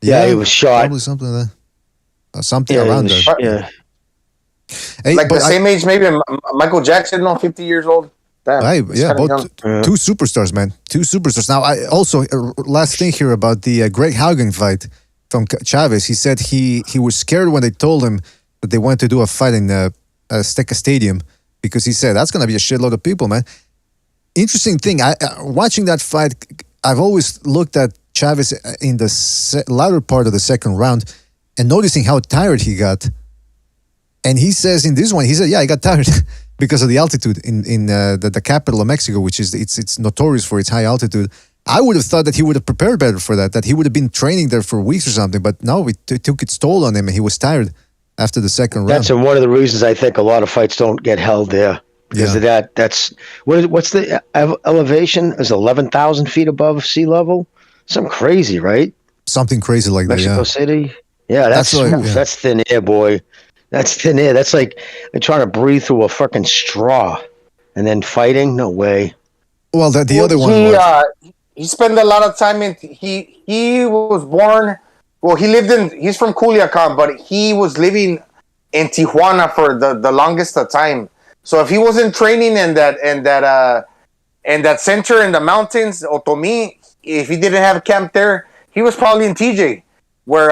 Yeah, he was shot.
Probably something like that. Something around there.
Yeah.
Hey,
like the same age, maybe Michael Jackson, 50 years old. Damn,
both two superstars, man. Two superstars. Now, I also last thing here about the Greg Haugen fight from Chavez. He said he was scared when they told him that they wanted to do a fight in Azteca Stadium, because he said that's gonna be a shitload of people, man. Interesting thing. Watching that fight, I've always looked at Chavez in the latter part of the second round and noticing how tired he got. And he says in this one, I got tired. Because of the altitude in the capital of Mexico, which is it's notorious for its high altitude. I would have thought that he would have prepared better for that he would have been training there for weeks or something. But no, it took its toll on him, and he was tired after the second round.
That's one of the reasons I think a lot of fights don't get held there because of that. That's what's the elevation? Is 11,000 feet above sea level? Something crazy, right?
Something crazy like
Mexico City. Yeah, that's thin air, boy. That's thin air. That's like they're trying to breathe through a fucking straw, and then fighting. No way.
Well, the other one.
He spent a lot of time in. He was born. Well, he's from Culiacan, but he was living in Tijuana for the longest of time. So if he wasn't training in that center in the mountains, Otomi, if he didn't have camp there, he was probably in TJ. Where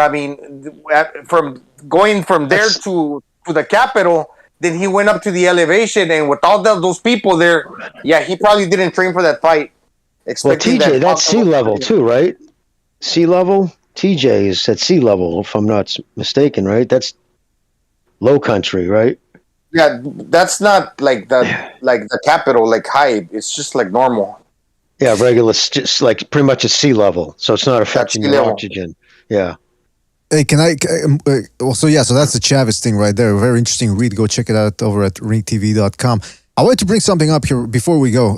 from going from there to the capital, then he went up to the elevation, and with all those people there, he probably didn't train for that fight.
Well, TJ, that's sea level too, right? sea level? TJ is at sea level, if I'm not mistaken, right? That's low country, right?
Yeah, that's not like the capital, like high. It's just like normal.
Yeah, regular, just like pretty much at sea level, so it's not affecting
sea
your
level.
oxygen. Yeah.
Hey, so that's the Chavez thing right there. Very interesting read. Go check it out over at ringtv.com. I wanted to bring something up here before we go.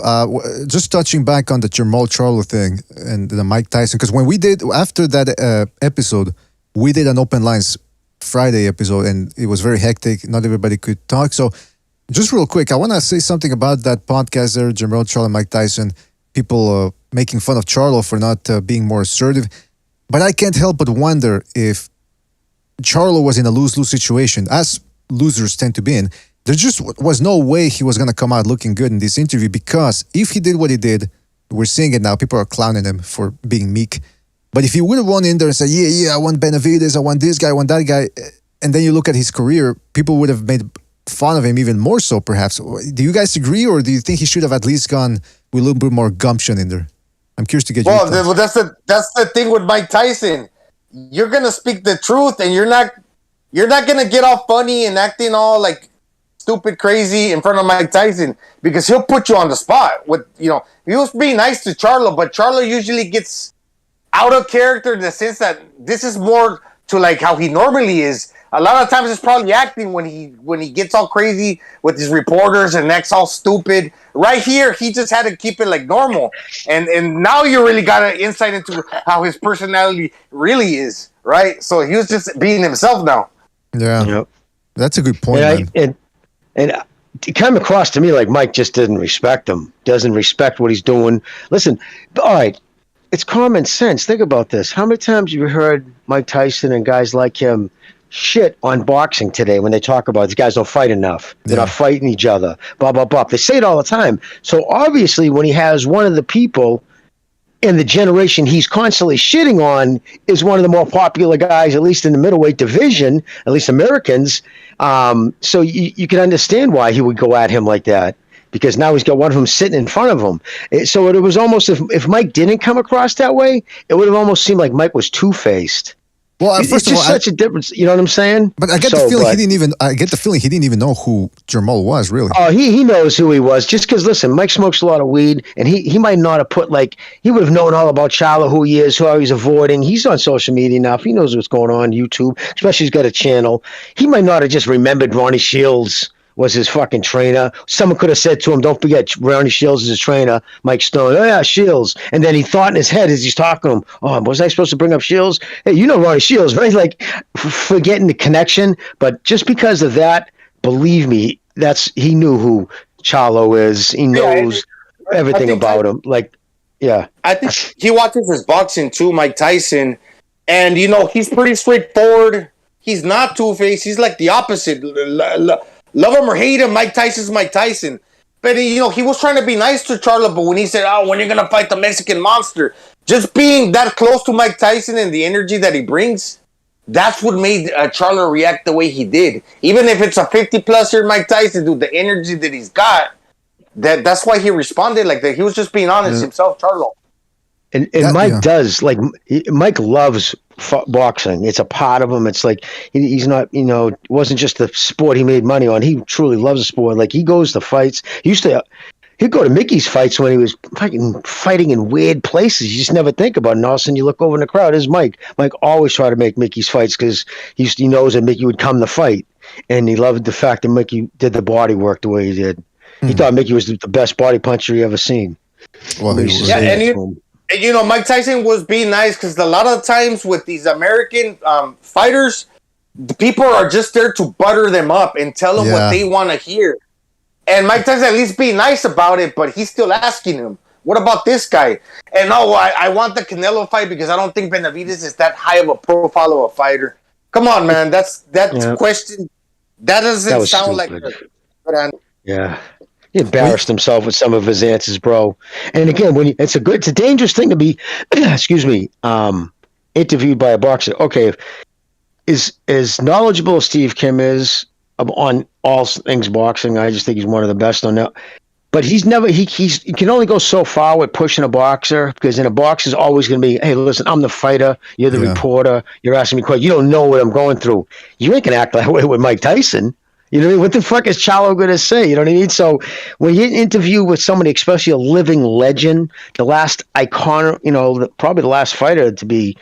Just touching back on the Jermall Charlo thing and the Mike Tyson, because when we did, after that episode, we did an Open Lines Friday episode, and it was very hectic. Not everybody could talk. So just real quick, I want to say something about that podcast there, Jermall Charlo and Mike Tyson. People making fun of Charlo for not being more assertive. But I can't help but wonder if Charlo was in a lose-lose situation, as losers tend to be in. There just was no way he was going to come out looking good in this interview, because if he did what he did, we're seeing it now, people are clowning him for being meek. But if he would have won in there and said, yeah, I want Benavidez, I want this guy, I want that guy, and then you look at his career, people would have made fun of him even more so, perhaps. Do you guys agree, or do you think he should have at least gone with a little bit more gumption in there? I'm curious to get your thoughts.
Well, that's the thing with Mike Tyson. You're gonna speak the truth, and you're not gonna get all funny and acting all like stupid crazy in front of Mike Tyson, because he'll put you on the spot. With he was being nice to Charlo, but Charlo usually gets out of character in the sense that this is more to like how he normally is. A lot of times it's probably acting when he gets all crazy with his reporters and acts all stupid. Right here, he just had to keep it like normal. And now you really got an insight into how his personality really is, right? So he was just being himself now.
Yeah. Yep. That's a good point, man.
And it came across to me like Mike just didn't respect him, doesn't respect what he's doing. Listen, all right, it's common sense. Think about this. How many times have you heard Mike Tyson and guys like him shit on boxing today when they talk about these guys don't fight enough? They're not fighting each other, blah, blah, blah. They say it all the time. So obviously when he has one of the people in the generation he's constantly shitting on is one of the more popular guys, at least in the middleweight division, at least Americans. So you can understand why he would go at him like that, because now he's got one of them sitting in front of him. So it was almost, if Mike didn't come across that way, it would have almost seemed like Mike was two-faced.
Well,
it's
first of all,
such a difference. You know what I'm saying?
But I get the feeling he didn't even know who Jermall was, really.
Oh, he knows who he was. Just because, listen, Mike smokes a lot of weed, and he might not have put he would have known all about Charlo, who he is, who he's avoiding. He's on social media enough. He knows what's going on YouTube, especially he's got a channel. He might not have just remembered Ronnie Shields was his fucking trainer. Someone could have said to him, don't forget, Ronnie Shields is his trainer, Mike Stone. Oh, yeah, Shields. And then he thought in his head as he's talking to him, oh, was I supposed to bring up Shields? Hey, you know Ronnie Shields, right? Like, forgetting the connection. But just because of that, believe me, he knew who Charlo is. He knows everything about him. Like, yeah.
I think he watches his boxing too, Mike Tyson. And, he's pretty straightforward. He's not two-faced. He's like the opposite. Love him or hate him, Mike Tyson's Mike Tyson. But, he was trying to be nice to Charlo, but when he said, when you're going to fight the Mexican monster, just being that close to Mike Tyson and the energy that he brings, that's what made Charlo react the way he did. Even if it's a 50-plus year Mike Tyson, dude, the energy that he's got, that's why he responded like that. He was just being honest himself, Charlo.
And Mike does, like, Mike loves boxing. It's a part of him. It's like he's not, it wasn't just the sport he made money on. He truly loves the sport. Like, he goes to fights. He'd go to Mickey's fights when he was fighting in weird places. You just never think about it. And all of a sudden you look over in the crowd, there's Mike. Mike always tried to make Mickey's fights because he knows that Mickey would come to fight. And he loved the fact that Mickey did the body work the way he did. He thought Mickey was the best body puncher he ever seen.
Well,
Mike Tyson was being nice because a lot of times with these American fighters, the people are just there to butter them up and tell them what they want to hear. And Mike Tyson at least being nice about it, but he's still asking him, what about this guy? And I want the Canelo fight because I don't think Benavidez is that high of a profile of a fighter. Come on, man. Question. That doesn't sound like a good answer.
Yeah. He embarrassed himself with some of his answers, bro. And again, it's a dangerous thing to be, interviewed by a boxer. Okay, as knowledgeable as Steve Kim is on all things boxing, I just think he's one of the best on that. But he's never he can only go so far with pushing a boxer, because in a boxer is always going to be, hey, listen, I'm the fighter, you're the reporter, you're asking me questions, you don't know what I'm going through. You ain't gonna act that way with Mike Tyson. You know what I mean? What the fuck is Charlo going to say? You know what I mean? So when you interview with somebody, especially a living legend, the last icon, probably the last fighter to be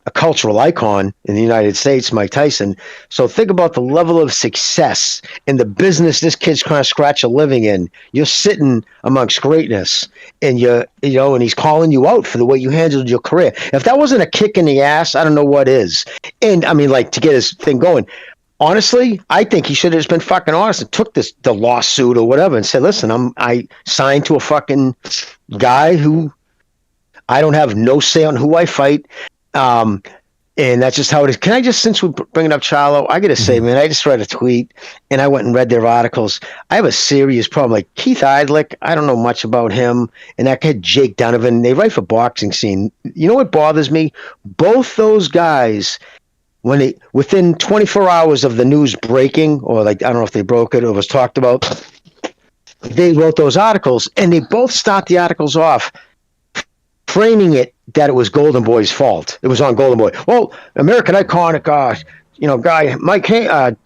a cultural icon in the United States, Mike Tyson. So think about the level of success in the business this kid's trying to scratch a living in. You're sitting amongst greatness, and and he's calling you out for the way you handled your career. If that wasn't a kick in the ass, I don't know what is. And I mean, like, to get his thing going. Honestly, I think he should have just been fucking honest and took the lawsuit or whatever and said, listen, I signed to a fucking guy who I don't have no say on who I fight. And that's just how it is. Can I just, since we're bringing up Charlo, I got to say, man, I just read a tweet and I went and read their articles. I have a serious problem. Like Keith Idlick, I don't know much about him. And that kid, Jake Donovan, they write for Boxing Scene. You know what bothers me? Both those guys, within 24 hours of the news breaking, or like, I don't know if they broke it or was talked about, they wrote those articles, and they both start the articles off framing it that it was Golden Boy's fault. It was on Golden Boy. Well, American iconic, guy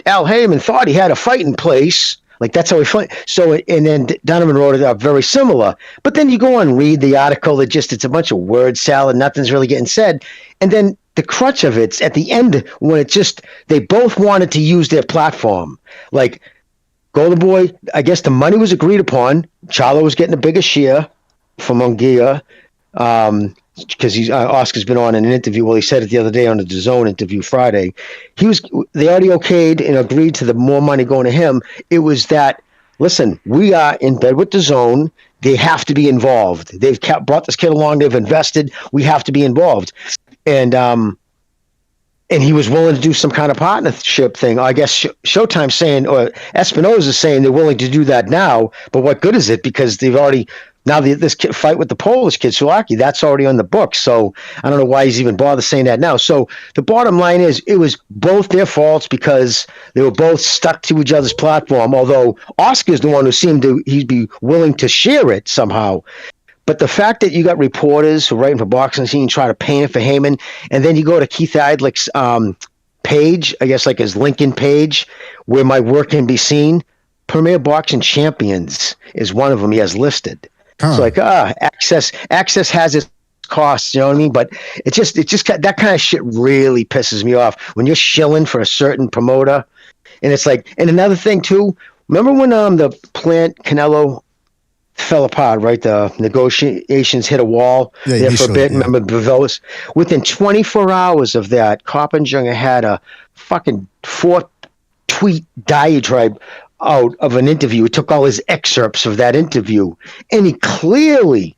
Al Heyman thought he had a fight in place. Like, that's how he fight. So, and then Donovan wrote it up very similar. But then you go on and read the article. It's a bunch of word salad. Nothing's really getting said. And then the crutch of it's at the end when they both wanted to use their platform. Like Golden Boy, I guess the money was agreed upon. Charlo was getting a bigger share from Munguia, because Oscar's been on in an interview. Well, he said it the other day on the DAZN interview Friday. They already okayed and agreed to the more money going to him. It was that, listen, we are in bed with DAZN. They have to be involved. They've brought this kid along. They've invested. We have to be involved. And he was willing to do some kind of partnership thing. I guess Showtime's saying, or Espinosa's saying they're willing to do that now. But what good is it? Because they've already, this kid fight with the Polish kid, Sulaki, that's already on the book. So I don't know why he's even bothered saying that now. So the bottom line is, it was both their faults because they were both stuck to each other's platform. Although Oscar's the one who he'd be willing to share it somehow. But the fact that you got reporters who are writing for Boxing Scene try to paint it for Heyman, and then you go to Keith Idlick's page, I guess like his LinkedIn page, where my work can be seen. Premier Boxing Champions is one of them he has listed. It's like, access has its costs, you know what I mean? But it just that kind of shit really pisses me off when you're shilling for a certain promoter. And it's like, and another thing too, remember when the Plant Canelo fell apart, right? The negotiations hit a wall there for a bit. Yeah. Remember Bavelis? Within 24 hours of that, Coppinger had a fucking 4-tweet diatribe out of an interview. He took all his excerpts of that interview, and he clearly,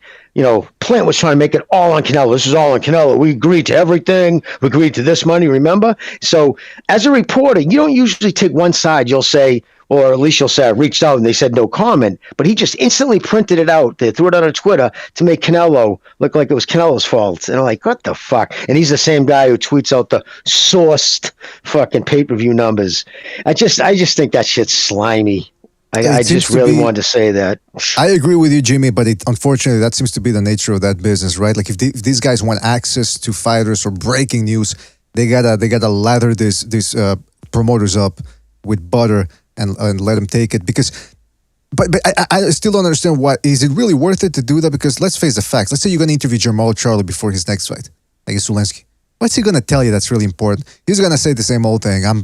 Plant was trying to make it all on Canelo. This is all on Canelo. We agreed to everything. We agreed to this money, remember? So as a reporter, you don't usually take one side. You'll say, or at least you'll say, I reached out and they said no comment. But he just instantly printed it out. They threw it on Twitter to make Canelo look like it was Canelo's fault. And I'm like, what the fuck? And he's the same guy who tweets out the sourced fucking pay-per-view numbers. I just think that shit's slimy. I just really wanted to say that.
I agree with you, Jimmy, but unfortunately, that seems to be the nature of that business, right? Like if these guys want access to fighters or breaking news, they gotta lather these promoters up with butter and let them take it. But I still don't understand why. Is it really worth it to do that? Because let's face the facts. Let's say you're gonna interview Jamal Charlie before his next fight, like Zulensky. What's he gonna tell you that's really important? He's gonna say the same old thing. I've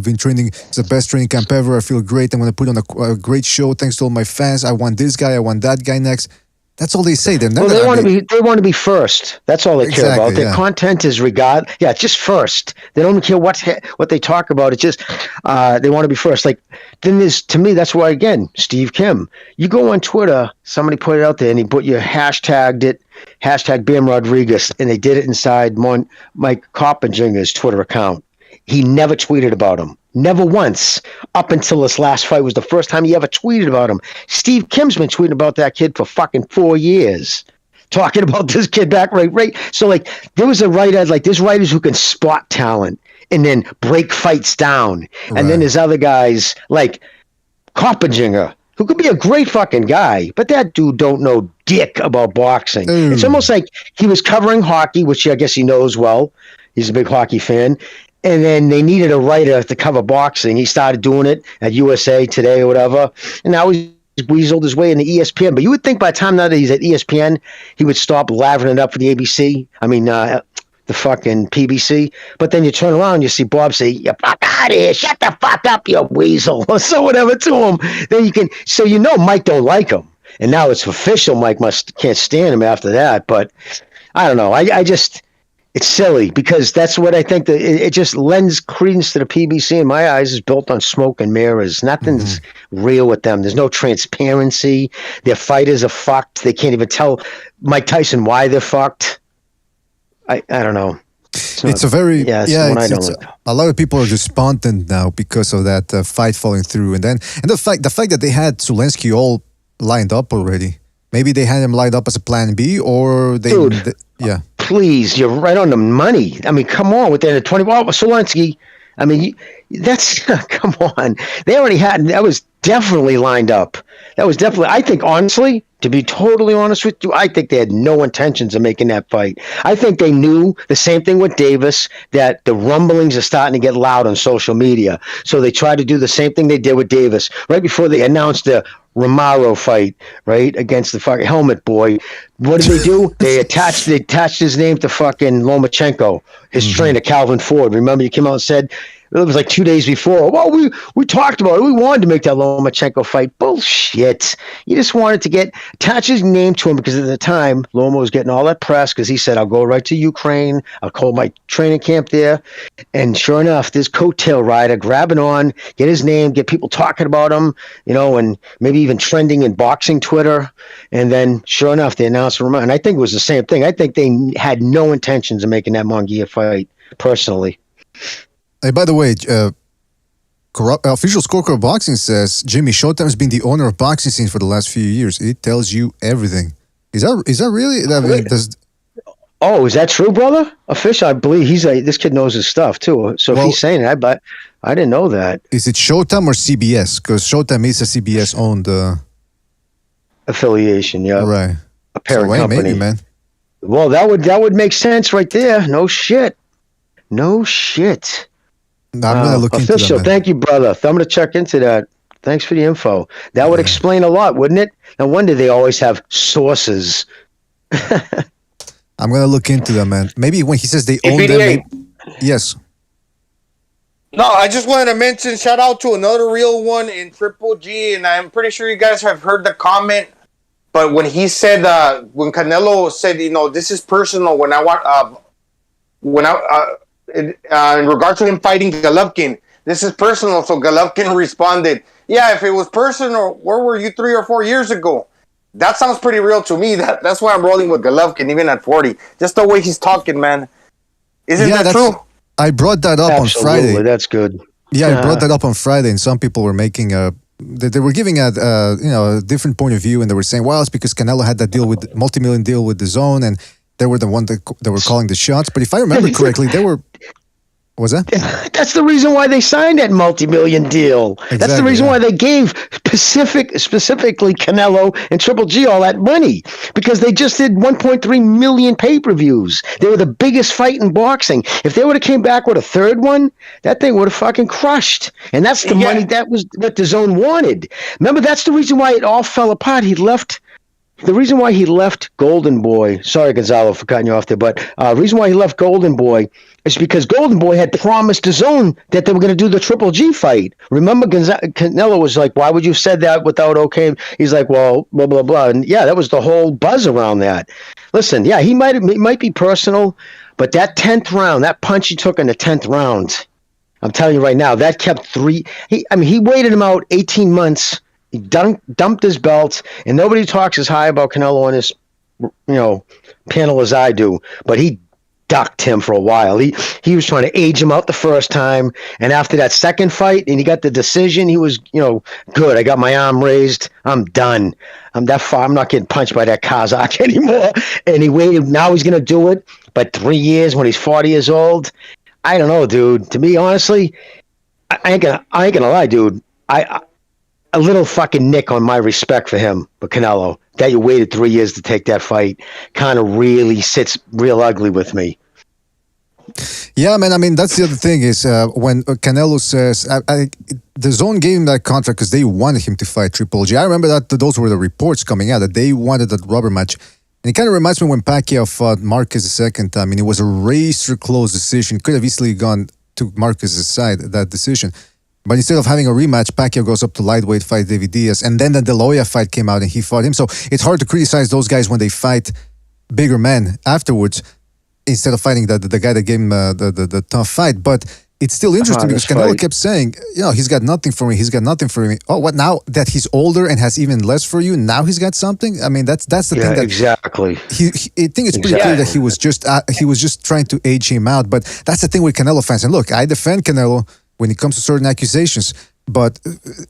been training. It's the best training camp ever. I feel great. I'm gonna put on a great show. Thanks to all my fans. I want this guy. I want that guy next. That's all they say. They
want to be first. That's all they care about. Their content is it's just first. They don't care what they talk about. It's just they want to be first. Like then there's, to me, that's why again, Steve Kim. You go on Twitter, somebody put it out there and you hashtagged it, #Bam Rodriguez, and they did it inside Mike Coppinger's Twitter account. He never tweeted about him. Never once, up until this last fight was the first time he ever tweeted about him. Steve Kim's been tweeting about that kid for fucking 4 years, talking about this kid back right. So like, there was a writer, like there's writers who can spot talent and then break fights down. Right. And then there's other guys like Coppinger. who could be a great fucking guy, but that dude don't know dick about boxing.
Ooh.
It's almost like he was covering hockey, which I guess he knows well. He's a big hockey fan. And then they needed a writer to cover boxing. He started doing it at USA Today or whatever. And now he's weaseled his way into ESPN. But you would think by the time now that he's at ESPN, he would stop lavering it up for the ABC. I mean, the fucking PBC. But then you turn around, you see Bob say, "You fuck out of here, shut the fuck up, you weasel," or so whatever to him. Then you can, so you know Mike don't like him. And now it's official. Mike can't stand him after that. But I don't know. I just, it's silly because that's what I think that it just lends credence to the PBC in my eyes is built on smoke and mirrors. Nothing's real with them. There's no transparency. Their fighters are fucked. They can't even tell Mike Tyson why they're fucked. I don't know.
It's a very a lot of people are despondent now because of that fight falling through, and the fact that they had Zelensky all lined up already. Maybe they had him lined up as a plan B, or they
please, you're right on the money. I mean, come on, within the 20. Well, Zelensky. I mean, that's come on. They already had that was definitely lined up. That was definitely. I think honestly. To be totally honest with you, I think they had no intentions of making that fight. I think they knew the same thing with Davis, that the rumblings are starting to get loud on social media. So they tried to do the same thing they did with Davis right before they announced the Romero fight, right, against the fucking helmet boy. What did they do? They attached his name to fucking Lomachenko, his trainer, Calvin Ford. Remember, he came out and said, it was like 2 days before. Well, we talked about it. We wanted to make that Lomachenko fight. Bullshit. You just wanted to attach his name to him because at the time, Loma was getting all that press because he said, "I'll go right to Ukraine. I'll call my training camp there." And sure enough, this coattail rider grabbing on, get his name, get people talking about him, and maybe even trending in boxing Twitter. And then sure enough, they announced Romero. And I think it was the same thing. I think they had no intentions of making that Munguia fight, personally.
Hey, by the way, official scorecard boxing says Jimmy Showtime's been the owner of boxing scenes for the last few years. It tells you everything. Is that really? I mean,
is that true, brother? Official, I believe this kid knows his stuff too. So if he's saying it, but I didn't know that.
Is it Showtime or CBS? Because Showtime is a CBS owned
affiliation. Yeah,
right.
A parent company,
maybe, man.
Well, that would make sense right there. No shit.
I'm gonna look into
official.
that,
Thank you, brother. I'm gonna check into that. Thanks for the info. That would explain a lot, wouldn't it? No wonder they always have sources.
I'm gonna look into that, man. Maybe when he says they own them. Yes.
No, I just wanted to mention shout out to another real one in Triple G, and I'm pretty sure you guys have heard the comment. But when he said, when Canelo said, this is personal. In regard to him fighting Golovkin, this is personal. So Golovkin responded, "Yeah, if it was personal, where were you 3 or 4 years ago?" That sounds pretty real to me. That's why I'm rolling with Golovkin, even at 40. Just the way he's talking, man. Isn't that true?
I brought that up on Friday.
That's good.
Yeah, I brought that up on Friday, and some people were making they were giving a different point of view, and they were saying, "Well, it's because Canelo had that deal with multi-million deal with DAZN, and they were the one that were calling the shots." But if I remember correctly, they were. Was that?
That's the reason why they signed that multi-million deal.
Exactly,
that's the reason why they gave specifically Canelo and Triple G all that money, because they just did 1.3 million pay-per-views. They were the biggest fight in boxing. If they would have came back with a third one, that thing would have fucking crushed. And that's the money that was what DAZN wanted. Remember, that's the reason why it all fell apart. The reason why he left Golden Boy, sorry, Gonzalo, for cutting you off there, but the reason why he left Golden Boy is because Golden Boy had promised DAZN that they were going to do the Triple G fight. Remember, Canelo was like, "Why would you have said that without okay?" He's like, "Well, blah, blah, blah." And yeah, that was the whole buzz around that. Listen, yeah, it might be personal, but that 10th round, that punch he took in the 10th round, I'm telling you right now, that kept he waited him out 18 months. He dumped his belt, and nobody talks as high about Canelo on his, panel as I do. But he ducked him for a while. He was trying to age him out the first time, and after that second fight, and he got the decision. He was, good. I got my arm raised. I'm done. I'm that far. I'm not getting punched by that Kazakh anymore. And he waited. Now he's gonna do it. But 3 years when he's 40 years old, I don't know, dude. To me, honestly, I ain't gonna lie, dude. a little fucking nick on my respect for him, but Canelo, that you waited 3 years to take that fight kind of really sits real ugly with me.
Yeah, man. I mean, that's the other thing is when Canelo says the Zone gave him that contract because they wanted him to fight Triple G. I remember that those were the reports coming out that they wanted that rubber match. And it kind of reminds me when Pacquiao fought Marquez the second time. I mean, it was a razor-close decision. Could have easily gone to Marquez's side, that decision. But instead of having a rematch, Pacquiao goes up to lightweight, fight David Diaz. And then the De La Hoya fight came out and he fought him. So it's hard to criticize those guys when they fight bigger men afterwards instead of fighting the guy that gave him the tough fight. But it's still interesting because Canelo kept saying, he's got nothing for me. He's got nothing for me. Oh, what now that he's older and has even less for you? Now he's got something. I mean, that's the thing. That
exactly.
I think it's pretty clear that he was just trying to age him out. But that's the thing with Canelo fans. And look, I defend Canelo when it comes to certain accusations, but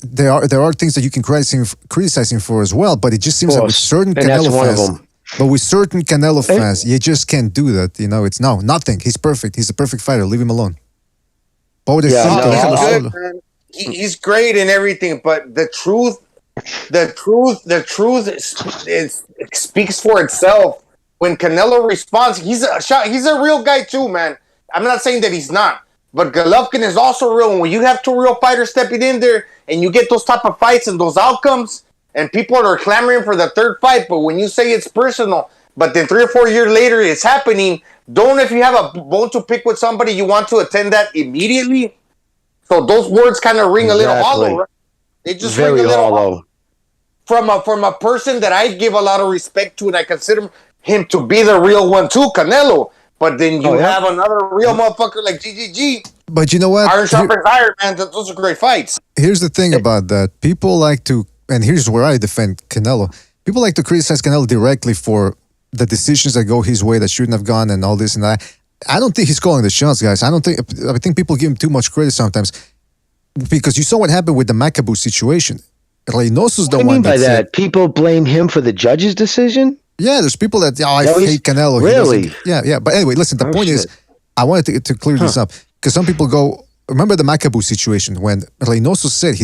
there are things that you can criticize him for as well. But it just seems that with certain Canelo fans. But with certain Canelo fans, you just can't do that. It's nothing. He's perfect. He's a perfect fighter. Leave him alone. What would they think?
He's good, man. He's great and everything, but the truth it speaks for itself. When Canelo responds, he's a real guy too, man. I'm not saying that he's not, but Golovkin is also real. And when you have two real fighters stepping in there, and you get those type of fights and those outcomes, and people are clamoring for the third fight, but when you say it's personal, but then 3 or 4 years later it's happening, if you have a bone to pick with somebody, you want to attend that immediately. So those words kind of ring a little hollow, right? They just ring a little hollow. From a person that I give a lot of respect to, and I consider him to be the real one too, Canelo. But then you have another real motherfucker like GGG.
But you know what?
Iron sharpens iron, man. Those are great fights.
Here's the thing about that. People like to, and here's where I defend Canelo. People like to criticize Canelo directly for the decisions that go his way that shouldn't have gone and all this and that. I don't think he's calling the shots, guys. I think people give him too much credit sometimes because you saw what happened with the Macaboo situation. Reynoso's the one
by that. People blame him for the judge's decision?
Yeah, there's people that, I hate Canelo.
Really?
Yeah. But anyway, listen, the point is, I wanted to clear this up because some people go, remember the Macaboo situation when Reynoso said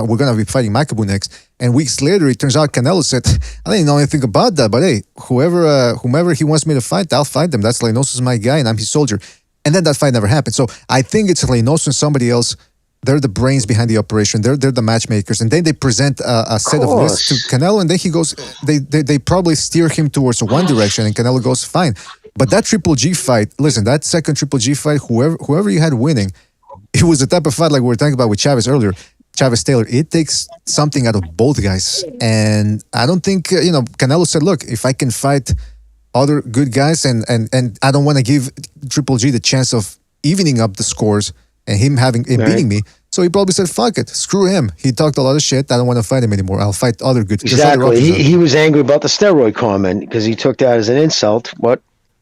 we're going to be fighting Macaboo next, and weeks later it turns out Canelo said, I didn't know anything about that, but hey, whomever he wants me to fight, I'll fight them. That's Reynoso's my guy and I'm his soldier. And then that fight never happened. So I think it's Reynoso and somebody else. They're the brains behind the operation. They're the matchmakers, and then they present a set of lists to Canelo, and then he goes. They probably steer him towards one direction, and Canelo goes fine. But that Triple G fight, listen, that second Triple G fight, whoever you had winning, it was the type of fight like we were talking about with Chavez earlier. Chavez Taylor, it takes something out of both guys, and I don't think Canelo said, look, if I can fight other good guys, and I don't want to give Triple G the chance of evening up the scores. And him beating me. So he probably said, fuck it, screw him. He talked a lot of shit. I don't want to fight him anymore. I'll fight other good guys.
Exactly. He was angry about the steroid comment because he took that as an insult.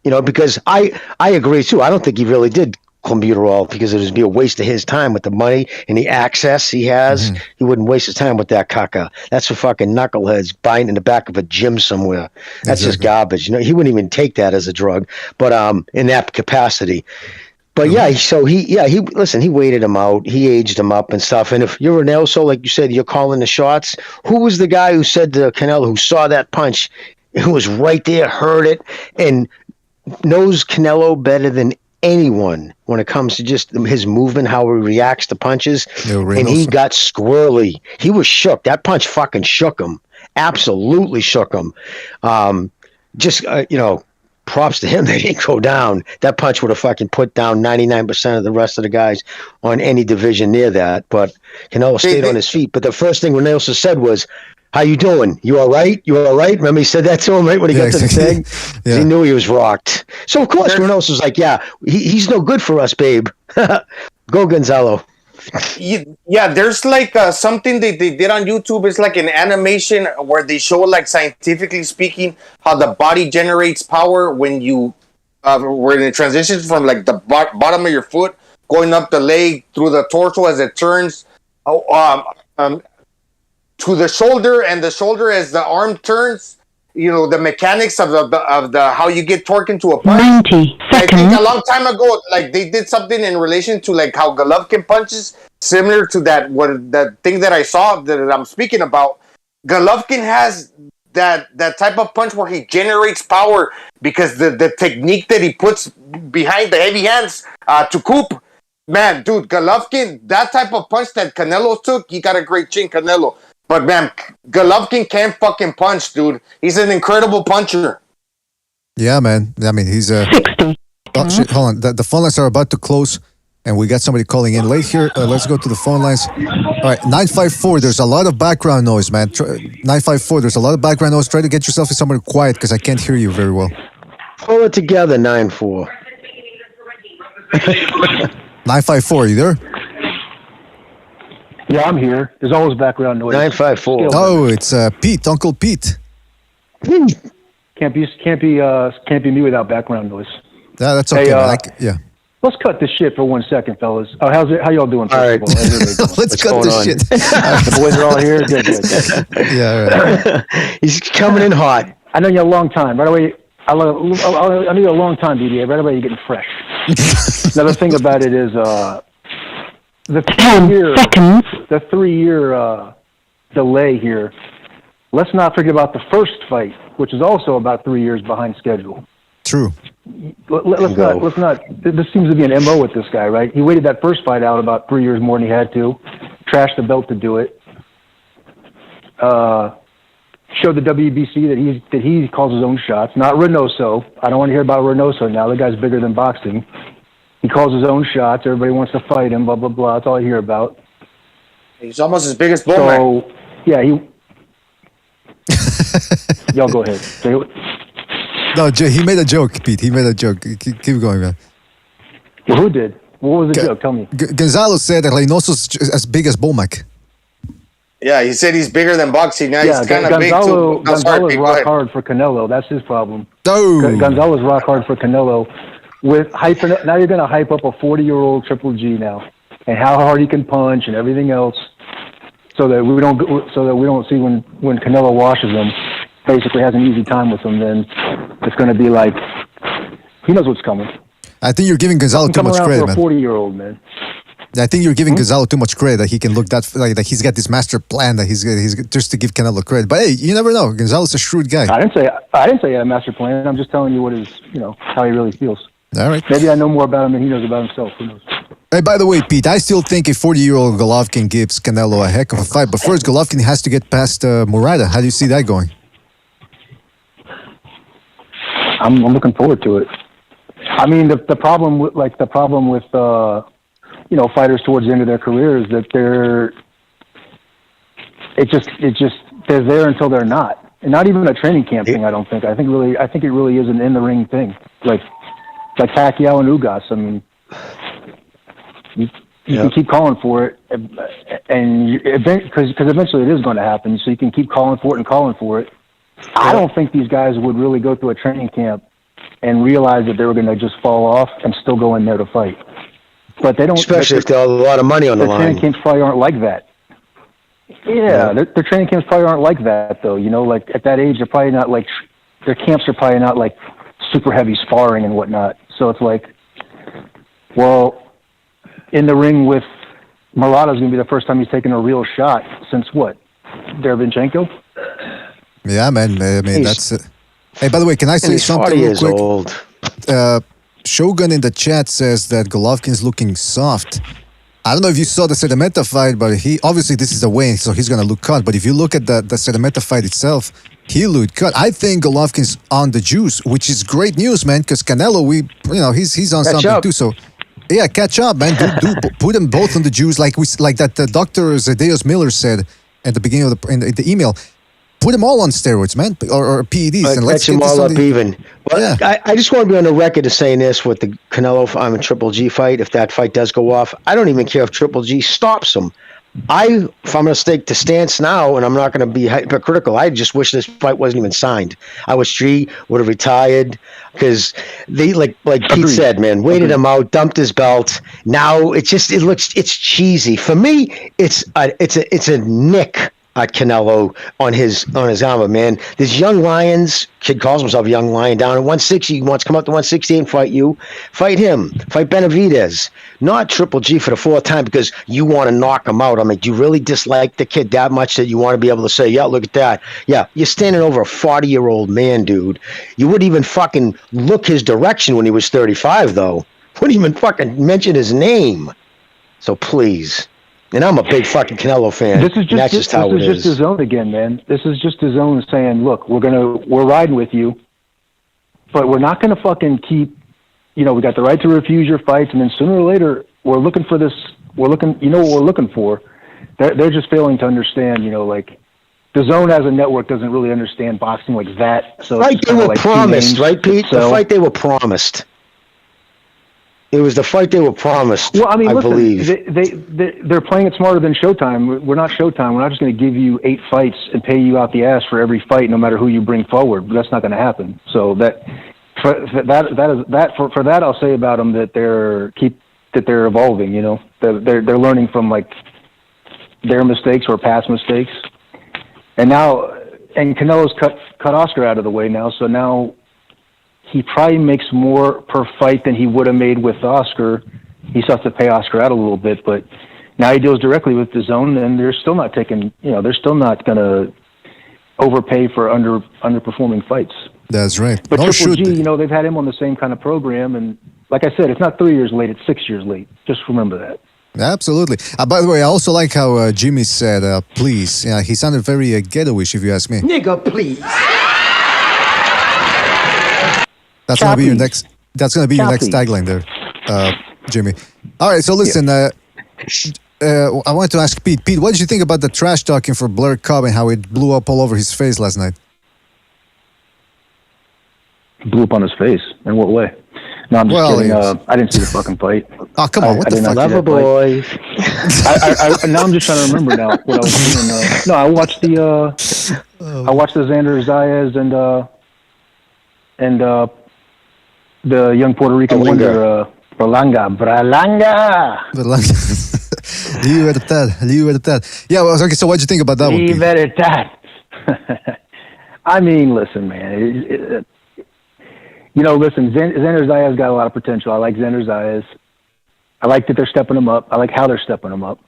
Because I agree too. I don't think he really did clenbuterol because it would be a waste of his time with the money and the access he has. Mm-hmm. He wouldn't waste his time with that caca. That's for fucking knuckleheads buying in the back of a gym somewhere. That's just garbage. He wouldn't even take that as a drug, but in that capacity. But he waited him out. He aged him up and stuff. And if you're an Elso, like you said, you're calling the shots. Who was the guy who said to Canelo, who saw that punch, who was right there, heard it, and knows Canelo better than anyone when it comes to just his movement, how he reacts to punches? And he got squirrely. He was shook. That punch fucking shook him. Absolutely shook him. Props to him. They didn't go down. That punch would have fucking put down 99% of the rest of the guys on any division near that. But Canelo stayed on his feet. But the first thing Reynoso said was, how you doing? You all right? You all right? Remember he said that to him right when he got to the thing? He knew he was rocked. So, of course, Reynoso was like, he's no good for us, babe. Go, Gonzalo.
Yeah, there's like something they did on YouTube. It's like an animation where they show, like, scientifically speaking, how the body generates power when you when it transitions from like the bottom of your foot going up the leg through the torso as it turns to the shoulder, and the shoulder as the arm turns. The mechanics of the how you get torque into a punch.
90 seconds.
I think a long time ago, like they did something in relation to like how Golovkin punches similar to that thing that I saw that I'm speaking about. Golovkin has that type of punch where he generates power because the technique that he puts behind the heavy hands to Coop. Man, dude, Golovkin, that type of punch that Canelo took, he got a great chin, Canelo. But man, Golovkin can't fucking punch, dude. He's an incredible puncher.
Yeah, man. I mean, he's a... Oh, shit, hold on. The phone lines are about to close, and we got somebody calling in late here. Let's go to the phone lines. All right, 954, there's a lot of background noise, man. 954, there's a lot of background noise. Try to get yourself in somewhere quiet, because I can't hear you very well.
Pull it together, 94.
954, you there?
Yeah, I'm here. There's always background noise.
954.
Oh, it's Pete, Uncle Pete.
Can't be me without background noise.
Yeah, that's okay.
Hey,
yeah.
Let's cut this shit for 1 second, fellas. Oh, how y'all doing?
All right.
Let's cut this shit.
The boys are all here. Good.
Yeah, right.
He's coming in hot.
I know you a long time. Right away, I know you a long time, BDA. Right away, you're getting fresh. Another thing about it is the 3-year delay here. Let's not forget about the first fight, which is also about 3 years behind schedule.
True.
Let's not. This seems to be an MO with this guy, right? He waited that first fight out about 3 years more than he had to. Trashed the belt to do it. Showed the WBC that he calls his own shots. Not Reynoso. I don't want to hear about Reynoso now. The guy's bigger than boxing. He calls his own shots. Everybody wants to fight him. Blah blah blah. That's all I hear about.
He's almost as big as Bowman.
So yeah, y'all go ahead.
No, he made a joke, Pete. He made a joke. Keep going, man.
Well, who did? What was the joke? Tell me.
Gonzalo said that Reynoso's as big as Bomac.
Yeah, he said he's bigger than boxing. Now he's kind of big too.
Gonzalo's rock hard for Canelo. That's his problem.
Oh.
Gonzalo's rock hard for Canelo. With hyping up, now you're going to hype up a 40-year-old Triple G now, and how hard he can punch and everything else, so that we don't see when Canelo washes him, basically has an easy time with him. Then it's going to be like he knows what's coming.
I think you're giving Gonzalo too much credit,
for a 40-year-old man.
I think you're giving Gonzalo too much credit that he can look that like he's got this master plan that he's just to give Canelo credit. But hey, you never know. Gonzalo's a shrewd guy.
I didn't say he had a master plan. I'm just telling you how he really feels.
All right.
Maybe I know more about him than he knows about himself. Who knows?
Hey, by the way, Pete, I still think a 40-year-old Golovkin gives Canelo a heck of a fight. But first, Golovkin has to get past Murata. How do you see that going?
I'm looking forward to it. I mean, the problem with fighters towards the end of their career is that they're there until they're not. And not even a training camp thing, I don't think. I think it really is an in the ring thing. Like Pacquiao and Ugas. I mean, you can keep calling for it, and because eventually it is going to happen. So you can keep calling for it. I don't think these guys would really go through a training camp and realize that they were going to just fall off and still go in there to fight. But they don't.
Especially if they have a lot of money on the line.
Their training camps probably aren't like that. Yeah, their training camps probably aren't like that, though. Like at that age, they're probably not like their camps are probably not like super heavy sparring and whatnot. So it's like, well, in the ring with Murata's going to be the first time he's taken a real shot since what? Derevyanchenko?
Yeah, man. I mean, that's it. Hey, by the way, can I say something real quick? Old. Shogun in the chat says that Golovkin's looking soft. I don't know if you saw the Sedimenta fight, but obviously this is a weigh-in, so he's going to look cut. But if you look at the Sedimenta fight itself, he looked cut. I think Golovkin's on the juice, which is great news, man, because Canelo, he's on something too. So, yeah, catch up, man. Do put them both on the juice, like that Dr. Zedeus Miller said at the beginning of the email. Put them all on steroids, man, or PEDs, and let's
them all up even. Well, yeah. I just want to be on the record of saying this with the Canelo Triple G fight. If that fight does go off, I don't even care if Triple G stops him. If I'm going to take the stance now, and I'm not going to be hypocritical, I just wish this fight wasn't even signed. I wish G would have retired because they like Pete said, man, waited him out, dumped his belt. Now it's cheesy for me. It's a nick Canelo on his armor, man. This Young Lions kid calls himself Young Lion down at 160. He wants to come up to 160 and fight you. Fight him. Fight Benavidez. Not Triple G for the fourth time because you want to knock him out. I mean, do you really dislike the kid that much that you want to be able to say, yeah, look at that. Yeah, you're standing over a 40-year-old man, dude. You wouldn't even fucking look his direction when he was 35, though. Wouldn't even fucking mention his name. So please. And I'm a big fucking Canelo fan.
This is just his own again, man. This is just his own saying, look, we're riding with you, but we're not gonna fucking keep, we got the right to refuse your fights, and then sooner or later we're looking for this. What we're looking for. They're just failing to understand, like the Zone as a network doesn't really understand boxing like that. So
right, they were promised, right, Pete? The fight they were promised. It was the fight they were promised.
Well, I mean, listen,
believe
they're playing it smarter than Showtime. We're not Showtime. We're not just going to give you 8 fights and pay you out the ass for every fight, no matter who you bring forward. That's not going to happen. So for that, I'll say about them that they're evolving. They're learning from like their mistakes or past mistakes, and Canelo's cut Oscar out of the way now. So now. He probably makes more per fight than he would have made with Oscar. He still has to pay Oscar out a little bit, but now he deals directly with the Zone, and they're still not taking, they're still not going to overpay for underperforming fights.
That's right.
But Triple G, they've had him on the same kind of program, and like I said, it's not 3 years late, it's 6 years late. Just remember that.
Absolutely. By the way, I also like how Jimmy said, please. Yeah, he sounded very ghetto-ish, if you ask me.
Nigga, please.
That's gonna be your next. That's gonna be your next tagline there, Jimmy. All right. So listen, I wanted to ask Pete. Pete, what did you think about the trash talking for Blair Cobb and how it blew up all over his face last night?
Blew up on his face. In what way? No, I'm just kidding. I didn't see the fucking fight.
Oh, come on. What the fuck?
Love boys. Now I'm just trying to remember now what I was doing. No, I watched the Xander Zayas and the young Puerto Rican wonder, Berlanga.
Libertad. Yeah, well, okay, so what'd you think about that one, Pete?
Libertad. I mean, listen, man. Listen, Xander Zayas got a lot of potential. I like Xander Zayas. I like that they're stepping him up. I like how they're stepping him up.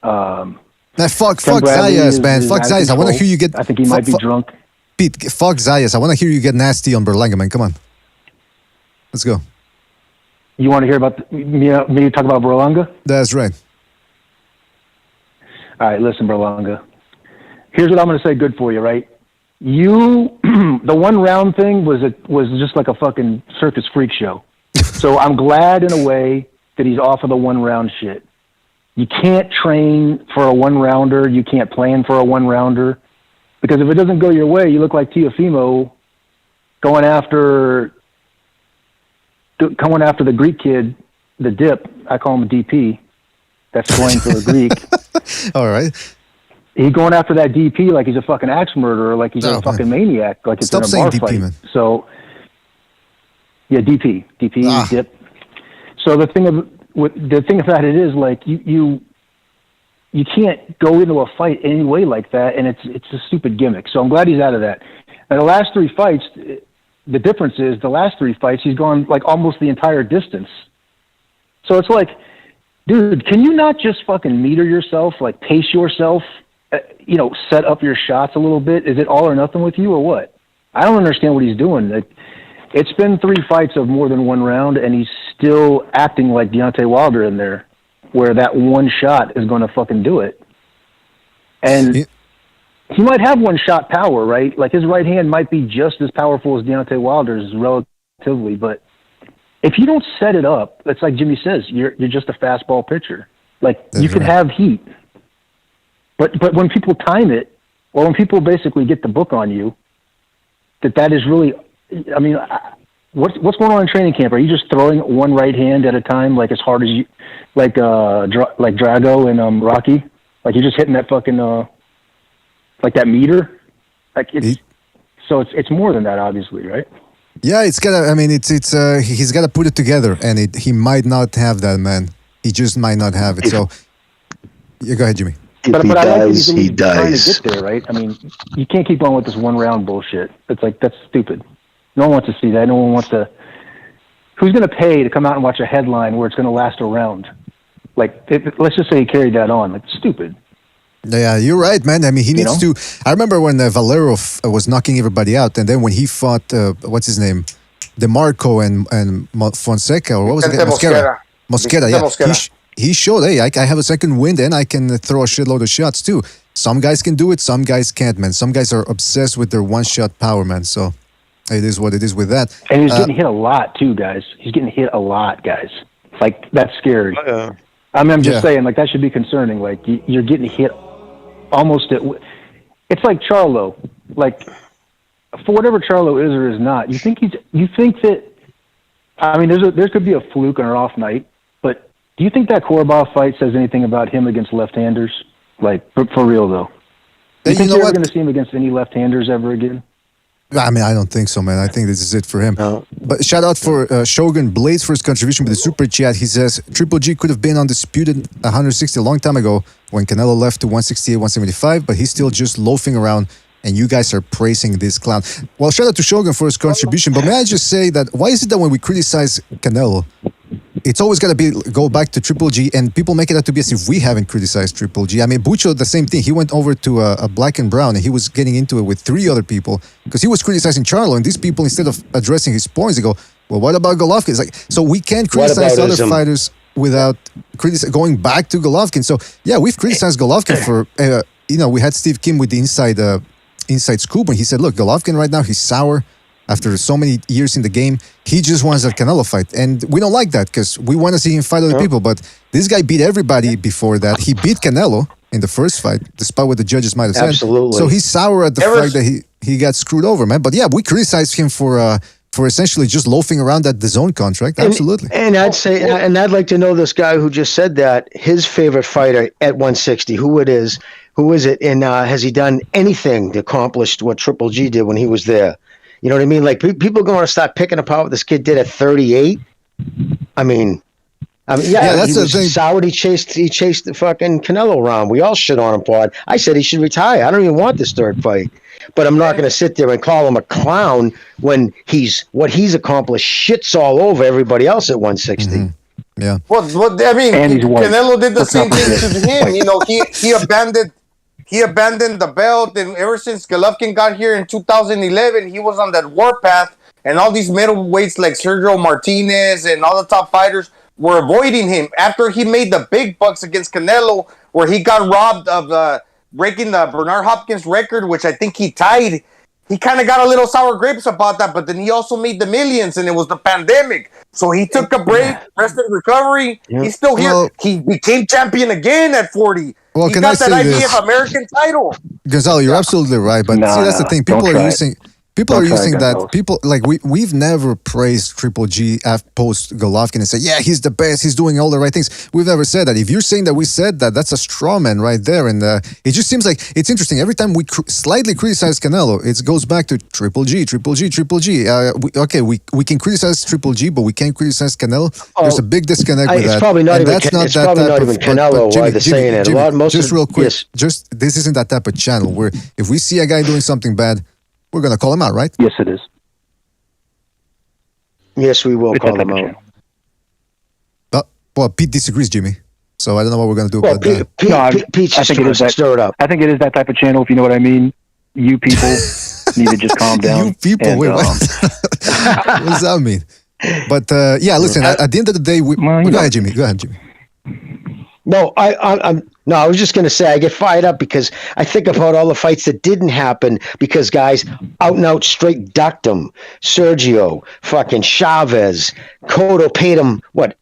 Fuck Zayas, man. Fuck Zayas. I want to hear you get...
I think he might be drunk.
Pete, fuck Zayas. I want to hear you get nasty on Berlanga, man. Come on. Let's go.
You want to hear about me talk about Berlanga?
That's right.
All right, listen, Berlanga. Here's what I'm going to say good for you, right? The 1 round thing was just like a fucking circus freak show. So I'm glad in a way that he's off of the 1 round shit. You can't train for a 1 rounder. You can't plan for a 1 rounder. Because if it doesn't go your way, you look like Teofimo going after the Greek kid, the Dip. I call him a DP. That's slang for the Greek.
All right.
He's going after that DP like he's a fucking axe murderer, like he's a fucking maniac, like it's in a bar fight. Man. So, yeah, DP, Dip. So the thing about it is, like you can't go into a fight any way like that, and it's a stupid gimmick. So I'm glad he's out of that. And the last 3 fights, the difference is the last 3 fights he's gone like almost the entire distance. So it's like, dude, can you not just fucking meter yourself, like pace yourself, set up your shots a little bit? Is it all or nothing with you or what? I don't understand what he's doing. It's been 3 fights of more than 1 round, and he's still acting like Deontay Wilder in there, where that 1 shot is going to fucking do it. And he might have 1 shot power, right? Like his right hand might be just as powerful as Deontay Wilder's relatively, but if you don't set it up, it's like Jimmy says, you're just a fastball pitcher. Like you can have heat, but when people time it, or when people basically get the book on you, that is really, I mean, what's going on in training camp? Are you just throwing 1 right hand at a time, like as hard as you, like Drago and Rocky? Like you're just hitting that fucking like that meter? Like it's more than that, obviously, right?
Yeah, it's gotta. I mean, it's he's gotta put it together, and he might not have that, man. He just might not have it. So, yeah, go ahead, Jimmy.
But
he
I like that
does,
he's
he
trying to
does.
get there, right? I mean, you can't keep going with this one round bullshit. It's like, that's stupid. No one wants to see that. No one wants to. Who's going to pay to come out and watch a headline where it's going to last a round? Like, let's just say he carried that on. Like, stupid.
Yeah, you're right, man. I mean, he needs to. I remember when Valero was knocking everybody out, and then when he fought, what's his name, DeMarco and Fonseca, or what was it? Mosquera. Yeah.
Mosquera.
He showed, hey, I have a second wind, and I can throw a shitload of shots too. Some guys can do it, some guys can't, man. Some guys are obsessed with their one-shot power, man. So it is what it is with that.
And he's getting hit a lot too, guys. He's getting hit a lot, guys. Like, that's scary. I mean, I'm just saying, like, that should be concerning. Like, you're getting hit almost at. It's like Charlo. Like, for whatever Charlo is or is not, you think that. I mean, there could be a fluke or an off night, but do you think that Korobov fight says anything about him against left-handers? Like, for real though. Do you think you're ever going to see him against any left-handers ever again?
I mean, I don't think so, man. I think this is it for him. But shout out for Shogun Blades for his contribution with the super chat. He says, Triple G could have been undisputed 160 a long time ago when Canelo left to 168, 175, but he's still just loafing around, and you guys are praising this clown. Well, shout out to Shogun for his contribution, but may I just say that why is it that when we criticize Canelo, it's always got to go back to Triple G, and people make it out to be as if we haven't criticized Triple G. I mean, Bucho, the same thing. He went over to a Black and Brown, and he was getting into it with 3 other people because he was criticizing Charlo, and these people, instead of addressing his points, they go, well, what about Golovkin? It's like, so we can't criticize other fighters without going back to Golovkin. So, yeah, we've criticized Golovkin for, we had Steve Kim with the inside scoop, and he said, look, Golovkin right now, he's sour. After so many years in the game, he just wants that Canelo fight. And we don't like that because we want to see him fight other people. But this guy beat everybody before that. He beat Canelo in the first fight, despite what the judges might have said.
Absolutely.
So he's sour at the fact that he got screwed over, man. But yeah, we criticized him for essentially just loafing around that DAZN contract. Absolutely.
And I'd say, and I'd like to know this guy who just said that, his favorite fighter at 160, who it is, who is it, and has he done anything to accomplish what Triple G did when he was there? You know what I mean? Like, people are going to start picking apart what this kid did at 38. I mean, that's the thing. Sour. He chased the fucking Canelo round. We all shit on him, Pod. I said he should retire. I don't even want this third fight. But I'm not going to sit there and call him a clown when what he's accomplished shits all over everybody else at 160.
Mm-hmm. Yeah.
Well, I mean, Canelo did the same thing to him. You know, he abandoned the belt, and ever since Golovkin got here in 2011, he was on that war path, and all these middleweights like Sergio Martinez and all the top fighters were avoiding him. After he made the big bucks against Canelo, where he got robbed of breaking the Bernard Hopkins record, which I think he tied, he kind of got a little sour grapes about that, but then he also made the millions, and it was the pandemic. So he took a break, rest and recovery. Yeah. He's still here. Well, he became champion again at 40.
Well,
he got that idea of American title.
Gonzalo, you're absolutely right, but see, that's the thing. People are using that. People like we've never praised Triple G post Golovkin and say, yeah, he's the best. He's doing all the right things. We've never said that. If you're saying that we said that, that's a straw man right there. And it just seems like it's interesting. Every time we slightly criticize Canelo, it goes back to Triple G. We can criticize Triple G, but we can't criticize Canelo. There's a big disconnect with that.
It's probably not even Canelo why they're saying it.
Just real quick, this isn't that type of channel where if we see a guy doing something bad, we're going to call him out, right?
Yes, it is.
Yes, we will call him out.
Well, Pete disagrees, Jimmy. So I don't know what we're going to do about
that. Pete, I think it is that.
Stir it up.
I think it is that type of channel, if you know what I mean. You people need to just calm down.
You people, wait, what? What does that mean? But yeah, listen. At the end of the day, go ahead, Jimmy.
No, I was just going to say I get fired up because I think about all the fights that didn't happen because guys out and out straight ducked them. Sergio, fucking Chavez, Cotto paid him, what,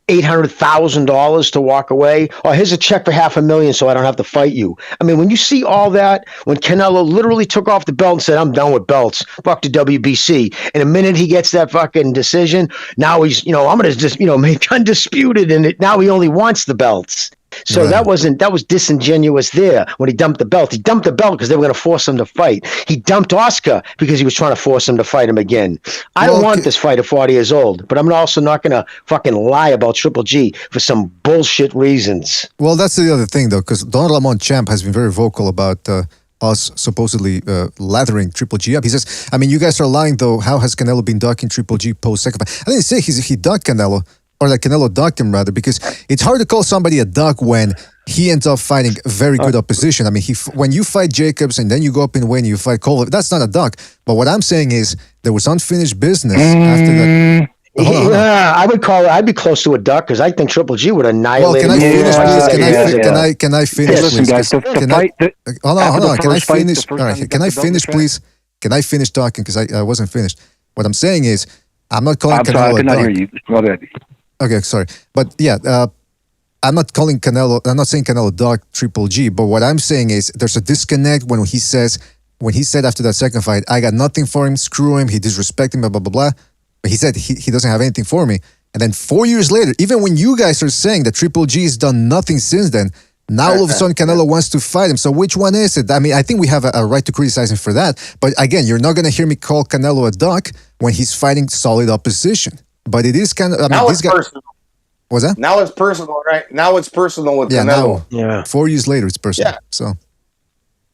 $800,000 to walk away? Or here's a check for $500,000 so I don't have to fight you. I mean, when you see all that, when Canelo literally took off the belt and said, I'm done with belts, fuck the WBC. And the minute he gets that fucking decision, now he's, I'm going to just, make undisputed. And now he only wants the belts. So that was disingenuous there when he dumped the belt. He dumped the belt because they were going to force him to fight. He dumped Oscar because he was trying to force him to fight him again. I don't want this fight at 40 years old, but I'm also not going to fucking lie about Triple G for some bullshit reasons.
Well, that's the other thing, though, because Don Ramon Champ has been very vocal about us supposedly lathering Triple G up. He says, I mean, you guys are lying, though. How has Canelo been ducking Triple G post-second fight? I didn't say he ducked Canelo, or that Canelo ducked him, rather, because it's hard to call somebody a duck when he ends up fighting very good opposition. I mean, when you fight Jacobs and then you go up in weight and you fight Cole, that's not a duck. But what I'm saying is there was unfinished business after that. Hold on.
I would call it. I'd be close to a duck because I think Triple G would annihilate.
Well, can I finish?
Listen, guys, hold
on. Can I finish? All right. Can I finish, please? Can I finish talking? Because I wasn't finished. What I'm saying is, I'm not calling Canelo
sorry, I
a
could not
duck.
hear you. Go ahead.
Okay, sorry. But yeah, I'm not saying Canelo dog Triple G, but what I'm saying is there's a disconnect when he said after that second fight, I got nothing for him, screw him, he disrespected me, blah, blah, blah, blah. But he said he doesn't have anything for me. And then 4 years later, even when you guys are saying that Triple G has done nothing since then, now all of a sudden Canelo wants to fight him. So which one is it? I mean, I think we have a right to criticize him for that. But again, you're not going to hear me call Canelo a duck when he's fighting solid opposition. But it is kind of... I mean,
now it's personal.
What's that?
Now it's personal, right? Now it's personal with Canelo.
Now, 4 years later, it's personal.
Yeah.
So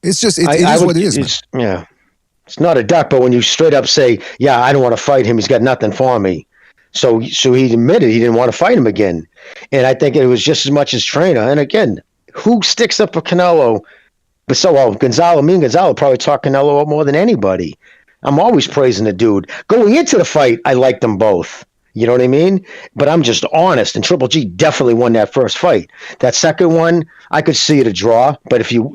it's just, it is what it is.
It's not a duck, but when you straight up say, yeah, I don't want to fight him, he's got nothing for me. So he admitted he didn't want to fight him again. And I think it was just as much his trainer. And again, who sticks up for Canelo? But Gonzalo probably talk Canelo up more than anybody. I'm always praising the dude. Going into the fight, I liked them both. You know what I mean? But I'm just honest, and Triple G definitely won that first fight. That second one, I could see it a draw. But if you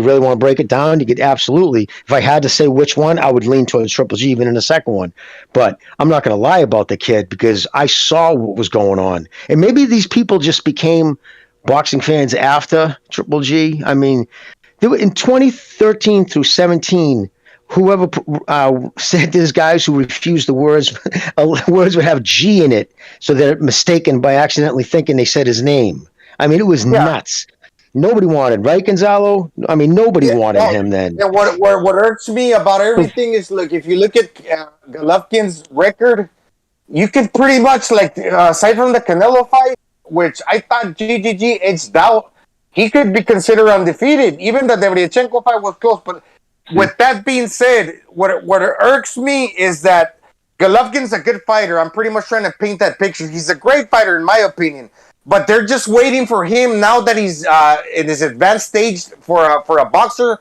really want to break it down, you could absolutely. If I had to say which one, I would lean towards Triple G even in the second one. But I'm not going to lie about the kid because I saw what was going on, and maybe these people just became boxing fans after Triple G. I mean, in 2013 through 17. Whoever said there's guys who refuse the words would have G in it, so they're mistaken by accidentally thinking they said his name. I mean, it was nuts. Nobody wanted, right, Gonzalo? I mean, nobody wanted him then.
Yeah, what irks me about everything is, look, if you look at Golovkin's record, you could pretty much, aside from the Canelo fight, which I thought GGG edged out, he could be considered undefeated. Even the Deveryachenko fight was close, but... With that being said, what irks me is that Golovkin's a good fighter. I'm pretty much trying to paint that picture. He's a great fighter, in my opinion. But they're just waiting for him now that he's in his advanced stage for a boxer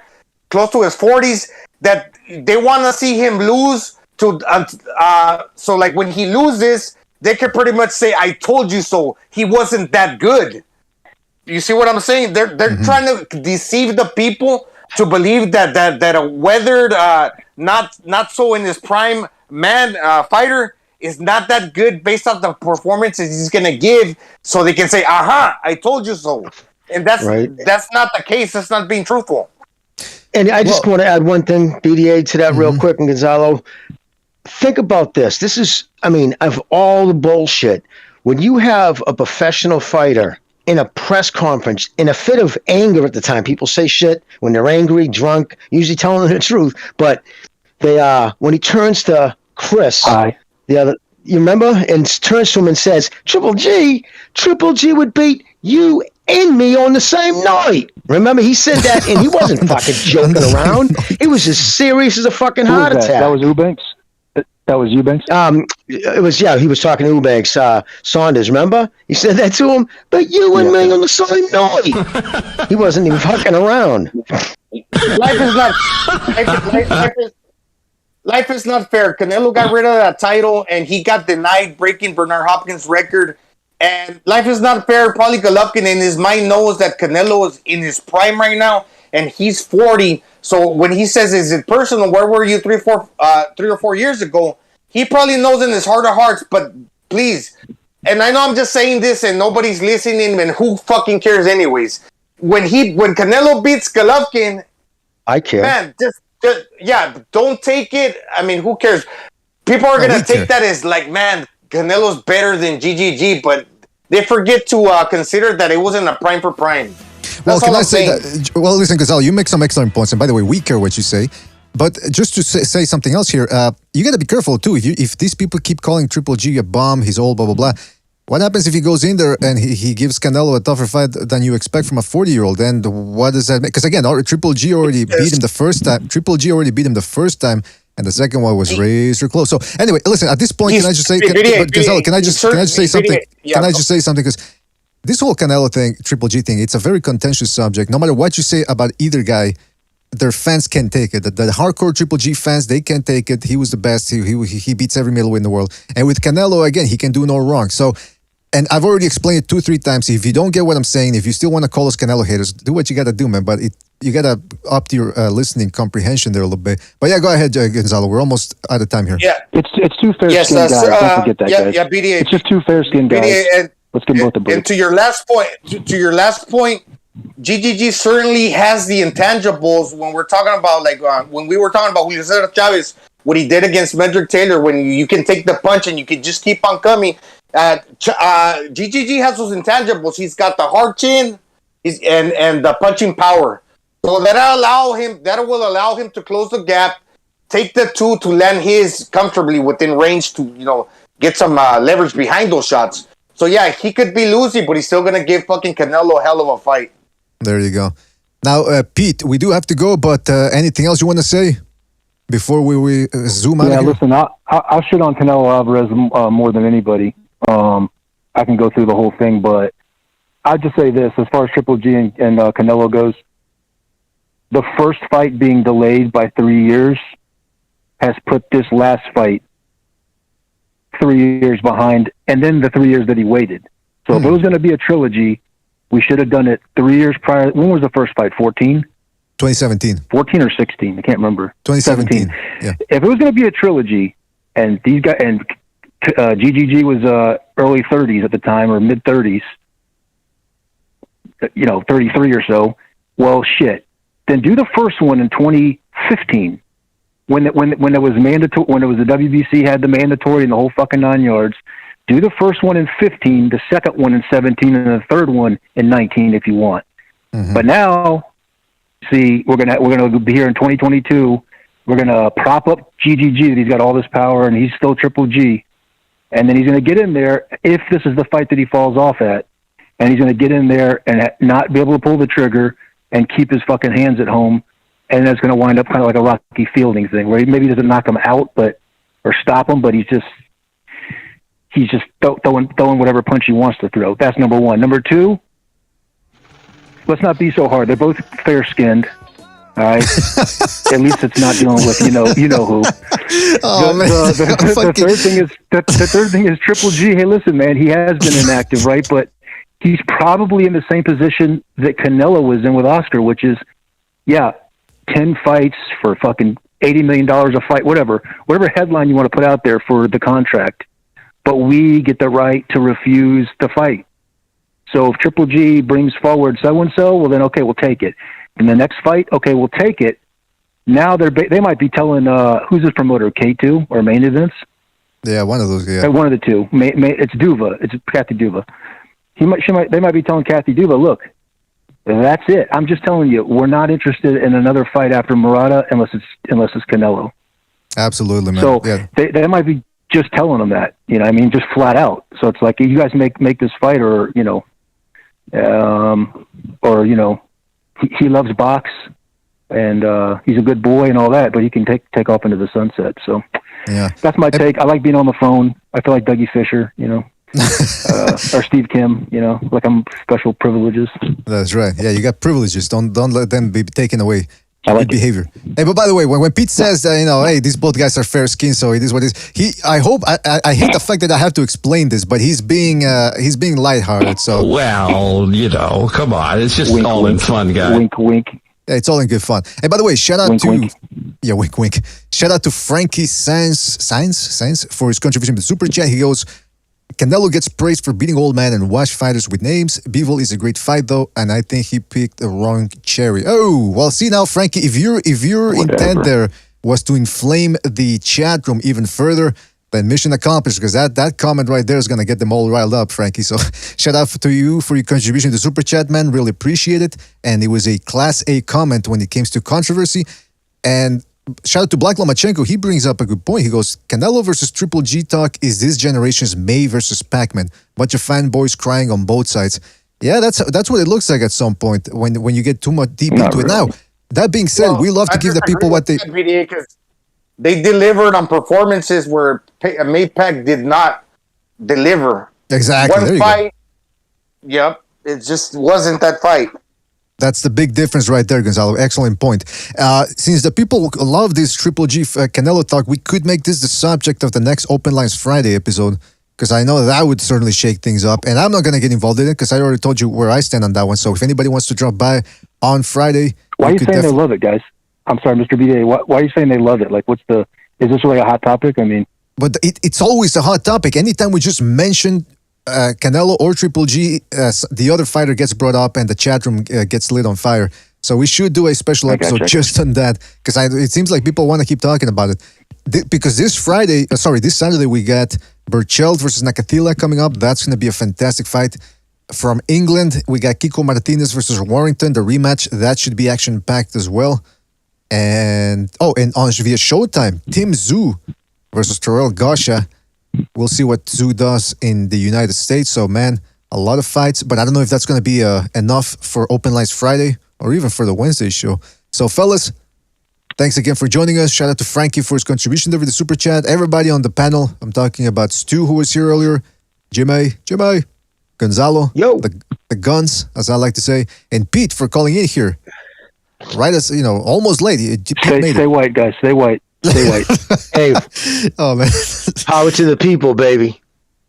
close to his 40s. That they want to see him lose to. So like when he loses, they can pretty much say, "I told you so." He wasn't that good. You see what I'm saying? They're trying to deceive the people to believe that a weathered, not so in his prime fighter is not that good based off the performances he's gonna give, so they can say, "Aha, I told you so." And that's not the case. That's not being truthful.
And I just want to add one thing, BDA, to that real quick, and Gonzalo. Think about this. This is, I mean, of all the bullshit, when you have a professional fighter in a press conference, in a fit of anger at the time. People say shit when they're angry, drunk, usually telling the truth. But when he turns to Chris, the other, you remember, and turns to him and says, Triple G would beat you and me on the same night. Remember, he said that, and he wasn't fucking joking around. It was as serious as a fucking heart attack.
That was Eubanks? That was Eubanks?
It was, he was talking to Eubanks, Saunders, remember? He said that to him, but you and me on the same night. He wasn't even fucking around.
Life is not fair. Canelo got rid of that title, and he got denied breaking Bernard Hopkins' record. And life is not fair. Probably Golovkin in his mind knows that Canelo is in his prime right now, and he's 40. So when he says, is it personal? Where were you 3 or 4 years ago? He probably knows in his heart of hearts, but please. And I know I'm just saying this and nobody's listening, and who fucking cares anyways? When Canelo beats Golovkin,
I care.
Man, just don't take it. I mean, who cares? People are going to take that as like, man, Canelo's better than GGG, but they forget to consider that it wasn't a prime for prime.
Well,
That's
can
all
I
I'm
say
saying.
that? Well, listen, Gonzalo, you make some excellent points, and by the way, we care what you say. But just to say something else here, you got to be careful too. If these people keep calling Triple G a bomb, he's old, blah blah blah. What happens if he goes in there and he gives Canelo a tougher fight than you expect from a 40-year-old? And what does that make? Because again, Triple G already beat him the first time. Triple G already beat him the first time, and the second one was razor close. So anyway, listen. At this point, can I just say, Gonzalo, can I just say something? Can I just say something? Because this whole Canelo thing, Triple G thing, it's a very contentious subject. No matter what you say about either guy, their fans can't take it. The hardcore Triple G fans, they can't take it. He was the best. He beats every middleweight in the world. And with Canelo, again, he can do no wrong. So, and I've already explained it 2-3 times. If you don't get what I'm saying, if you still want to call us Canelo haters, do what you got to do, man. But you got to up to your listening comprehension there a little bit. But yeah, go ahead, Gonzalo. We're almost out of time here.
Yeah.
It's two fair-skinned guys. Don't forget that, guys.
Yeah, BDA.
It's just two fair-skinned guys.
BDA,
Let's get both the break.
And to your last point, GGG certainly has the intangibles when we're talking about, like, when we were talking about Julio Cesar Chavez, what he did against Medrick Taylor, when you can take the punch and you can just keep on coming. GGG has those intangibles. He's got the hard chin and the punching power. So that will allow him to close the gap, take the two to land his comfortably within range to, get some leverage behind those shots. So yeah, he could be losing, but he's still going to give fucking Canelo a hell of a fight.
There you go. Now, Pete, we do have to go, but anything else you want to say before we zoom out?
Yeah, listen, I'll shit on Canelo Alvarez more than anybody. I can go through the whole thing, but I'd just say this: as far as Triple G and Canelo goes, the first fight being delayed by 3 years has put this last fight 3 years behind, and then the 3 years that he waited. So if it was going to be a trilogy, we should have done it 3 years prior. When was the first fight? 14?
2017.
14 or 16? I can't remember.
2017. Yeah.
If it was going to be a trilogy, and these guys and GGG was early 30s at the time, or mid 30s, 33 or so. Well, shit. Then do the first one in 2015. When it was mandatory, when it was the WBC had the mandatory and the whole fucking 9 yards. Do the first one in 15, the second one in 17, and the third one in 19 if you want. Mm-hmm. But now, see, we're gonna be here in 2022. We're gonna prop up GGG that he's got all this power and he's still Triple G, and then he's gonna get in there if this is the fight that he falls off at, and he's gonna get in there and not be able to pull the trigger and keep his fucking hands at home. And that's going to wind up kind of like a Rocky Fielding thing, where he maybe doesn't knock him out, or stop him, but he's just throwing whatever punch he wants to throw. That's number one. Number two, let's not be so hard. They're both fair skinned. All right. At least it's not dealing with you know who.
Oh,
the third thing is Triple G. Hey, listen, man, he has been inactive, right? But he's probably in the same position that Canelo was in with Oscar, which is, 10 fights for fucking $80 million a fight, whatever headline you want to put out there for the contract. But we get the right to refuse the fight. So if Triple G brings forward so-and-so, well then, okay, we'll take it. In the next fight, okay, we'll take it. Now they might be telling, who's his promoter, K2 or Main Events?
Yeah, one of those, yeah.
One of the two. It's Duva. It's Kathy Duva. They might be telling Kathy Duva, look, that's it. I'm just telling you, we're not interested in another fight after Murata unless it's Canelo.
Absolutely, man.
So
yeah.
they might be just telling them that, I mean, just flat out. So it's like, you guys make this fight, or he loves box and he's a good boy and all that, but he can take off into the sunset. So
yeah,
that's my take. I like being on the phone. I feel like Dougie Fisher, or Steve Kim, like I'm special privileges.
That's right. Yeah, you got privileges. Don't let them be taken away.
I like
behavior. Hey, but by the way, when Pete says that, hey, these both guys are fair skinned, so it is what it is. I hate the fact that I have to explain this, but he's being lighthearted. So
come on, it's just
wink,
all
wink,
in fun, guys.
Wink, wink.
Yeah, it's all in good fun. Hey, by the way, shout out wink, wink. Shout out to Frankie Sainz for his contribution to the Super Chat. He goes, Canelo gets praised for beating old man and wash fighters with names. Bivol is a great fight though, and I think he picked the wrong cherry. Oh, well, see now, Frankie, if your intent there was to inflame the chat room even further, then mission accomplished, because that comment right there is going to get them all riled up, Frankie. So shout out to you for your contribution to Super Chat, man. Really appreciate it. And it was a Class A comment when it comes to controversy. And shout out to Black Lomachenko. He brings up a good point. He goes, Canelo versus Triple G talk is this generation's May versus Pac-Man. Bunch of fanboys crying on both sides. Yeah, that's what it looks like at some point when you get too much deep into it. Now, that being said, we love to give the people what they...
They delivered on performances where Maypac did not deliver.
Exactly.
One fight, yep, it just wasn't that fight.
That's the big difference right there, Gonzalo. Excellent point. Since the people love this Triple G Canelo talk, we could make this the subject of the next Open Lines Friday episode, because I know that would certainly shake things up. And I'm not going to get involved in it because I already told you where I stand on that one. So if anybody wants to drop by on Friday...
Why are you saying they love it, guys? I'm sorry, Mr. BDA. Why are you saying they love it? Like, is this really a hot topic? I mean...
But it's always a hot topic. Anytime we just mention Canelo or Triple G, the other fighter gets brought up and the chat room gets lit on fire. So we should do a special episode just on that, because it seems like people want to keep talking about it. Because this Saturday we got Burchell versus Nakatila coming up. That's going to be a fantastic fight. From England, we got Kiko Martinez versus Warrington, the rematch. That should be action-packed as well. And on via Showtime, Tim Zhu versus Terrell Gosha. We'll see what Zhu does in the United States. So, man, a lot of fights, but I don't know if that's going to be enough for Open Lines Friday or even for the Wednesday show. So, fellas, thanks again for joining us. Shout out to Frankie for his contribution over the Super Chat. Everybody on the panel. I'm talking about Stu, who was here earlier. Jimmy, Gonzalo, the guns, as I like to say, and Pete for calling in here. Right as, almost late.
Stay white, guys. Stay white. Stay white.
Hey.
Oh, man.
Power to the people, baby.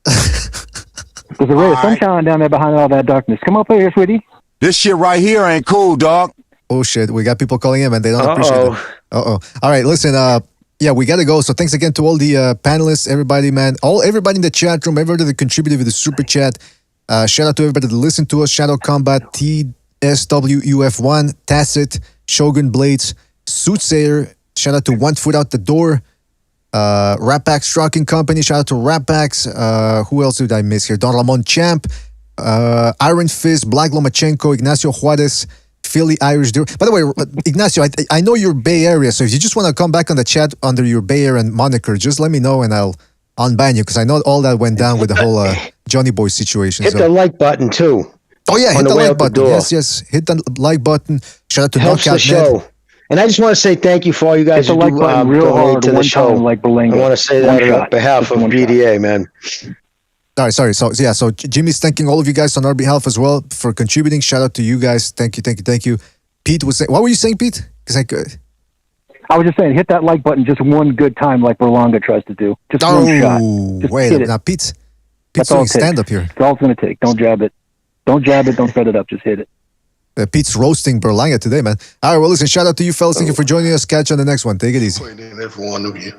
There's a ray of sunshine down there behind all that darkness. Come up here, sweetie.
This shit right here ain't cool, dog.
Oh, shit. We got people calling in, man. They don't appreciate it. Uh-oh. All right, listen. We got to go. So thanks again to all the panelists, everybody, man. Everybody in the chat room, everybody that contributed with the Super Chat. Shout out to everybody that listened to us. Shadow Combat, TSWUF1, Tacit, Shogun Blades, Soothsayer. Shout out to One Foot Out the Door, Rapax Trucking Company. Shout out to Rapax. Who else did I miss here? Don Ramon Champ, Iron Fist, Black Lomachenko, Ignacio Juarez, Philly Irish Deer. By the way, Ignacio, I know you're Bay Area, so if you just want to come back on the chat under your Bay Area moniker, just let me know and I'll unban you, because I know all that went down with the whole Johnny Boy situation.
Hit the like button, too.
Oh, yeah, hit the like button. Yes. Hit the like button. Shout out to
Helps the show. And I just want to say thank you for all you guys who do donate to the show.
Like Berlanga.
I want to say that on behalf of BDA, man.
Sorry. So Jimmy's thanking all of you guys on our behalf as well for contributing. Shout out to you guys. Thank you. Pete was saying, what were you saying, Pete?
I was just saying, hit that like button just one good time like Berlanga tries to do. Just one shot. Just
wait, now Pete's doing stand-up here.
That's all it's going to take. Don't jab it. Don't set it up. Just hit it.
Pete's roasting Berlanga today, man. All right, well, listen, shout out to you fellas. Thank you for joining us. Catch you on the next one. Take it easy.
Every one of you.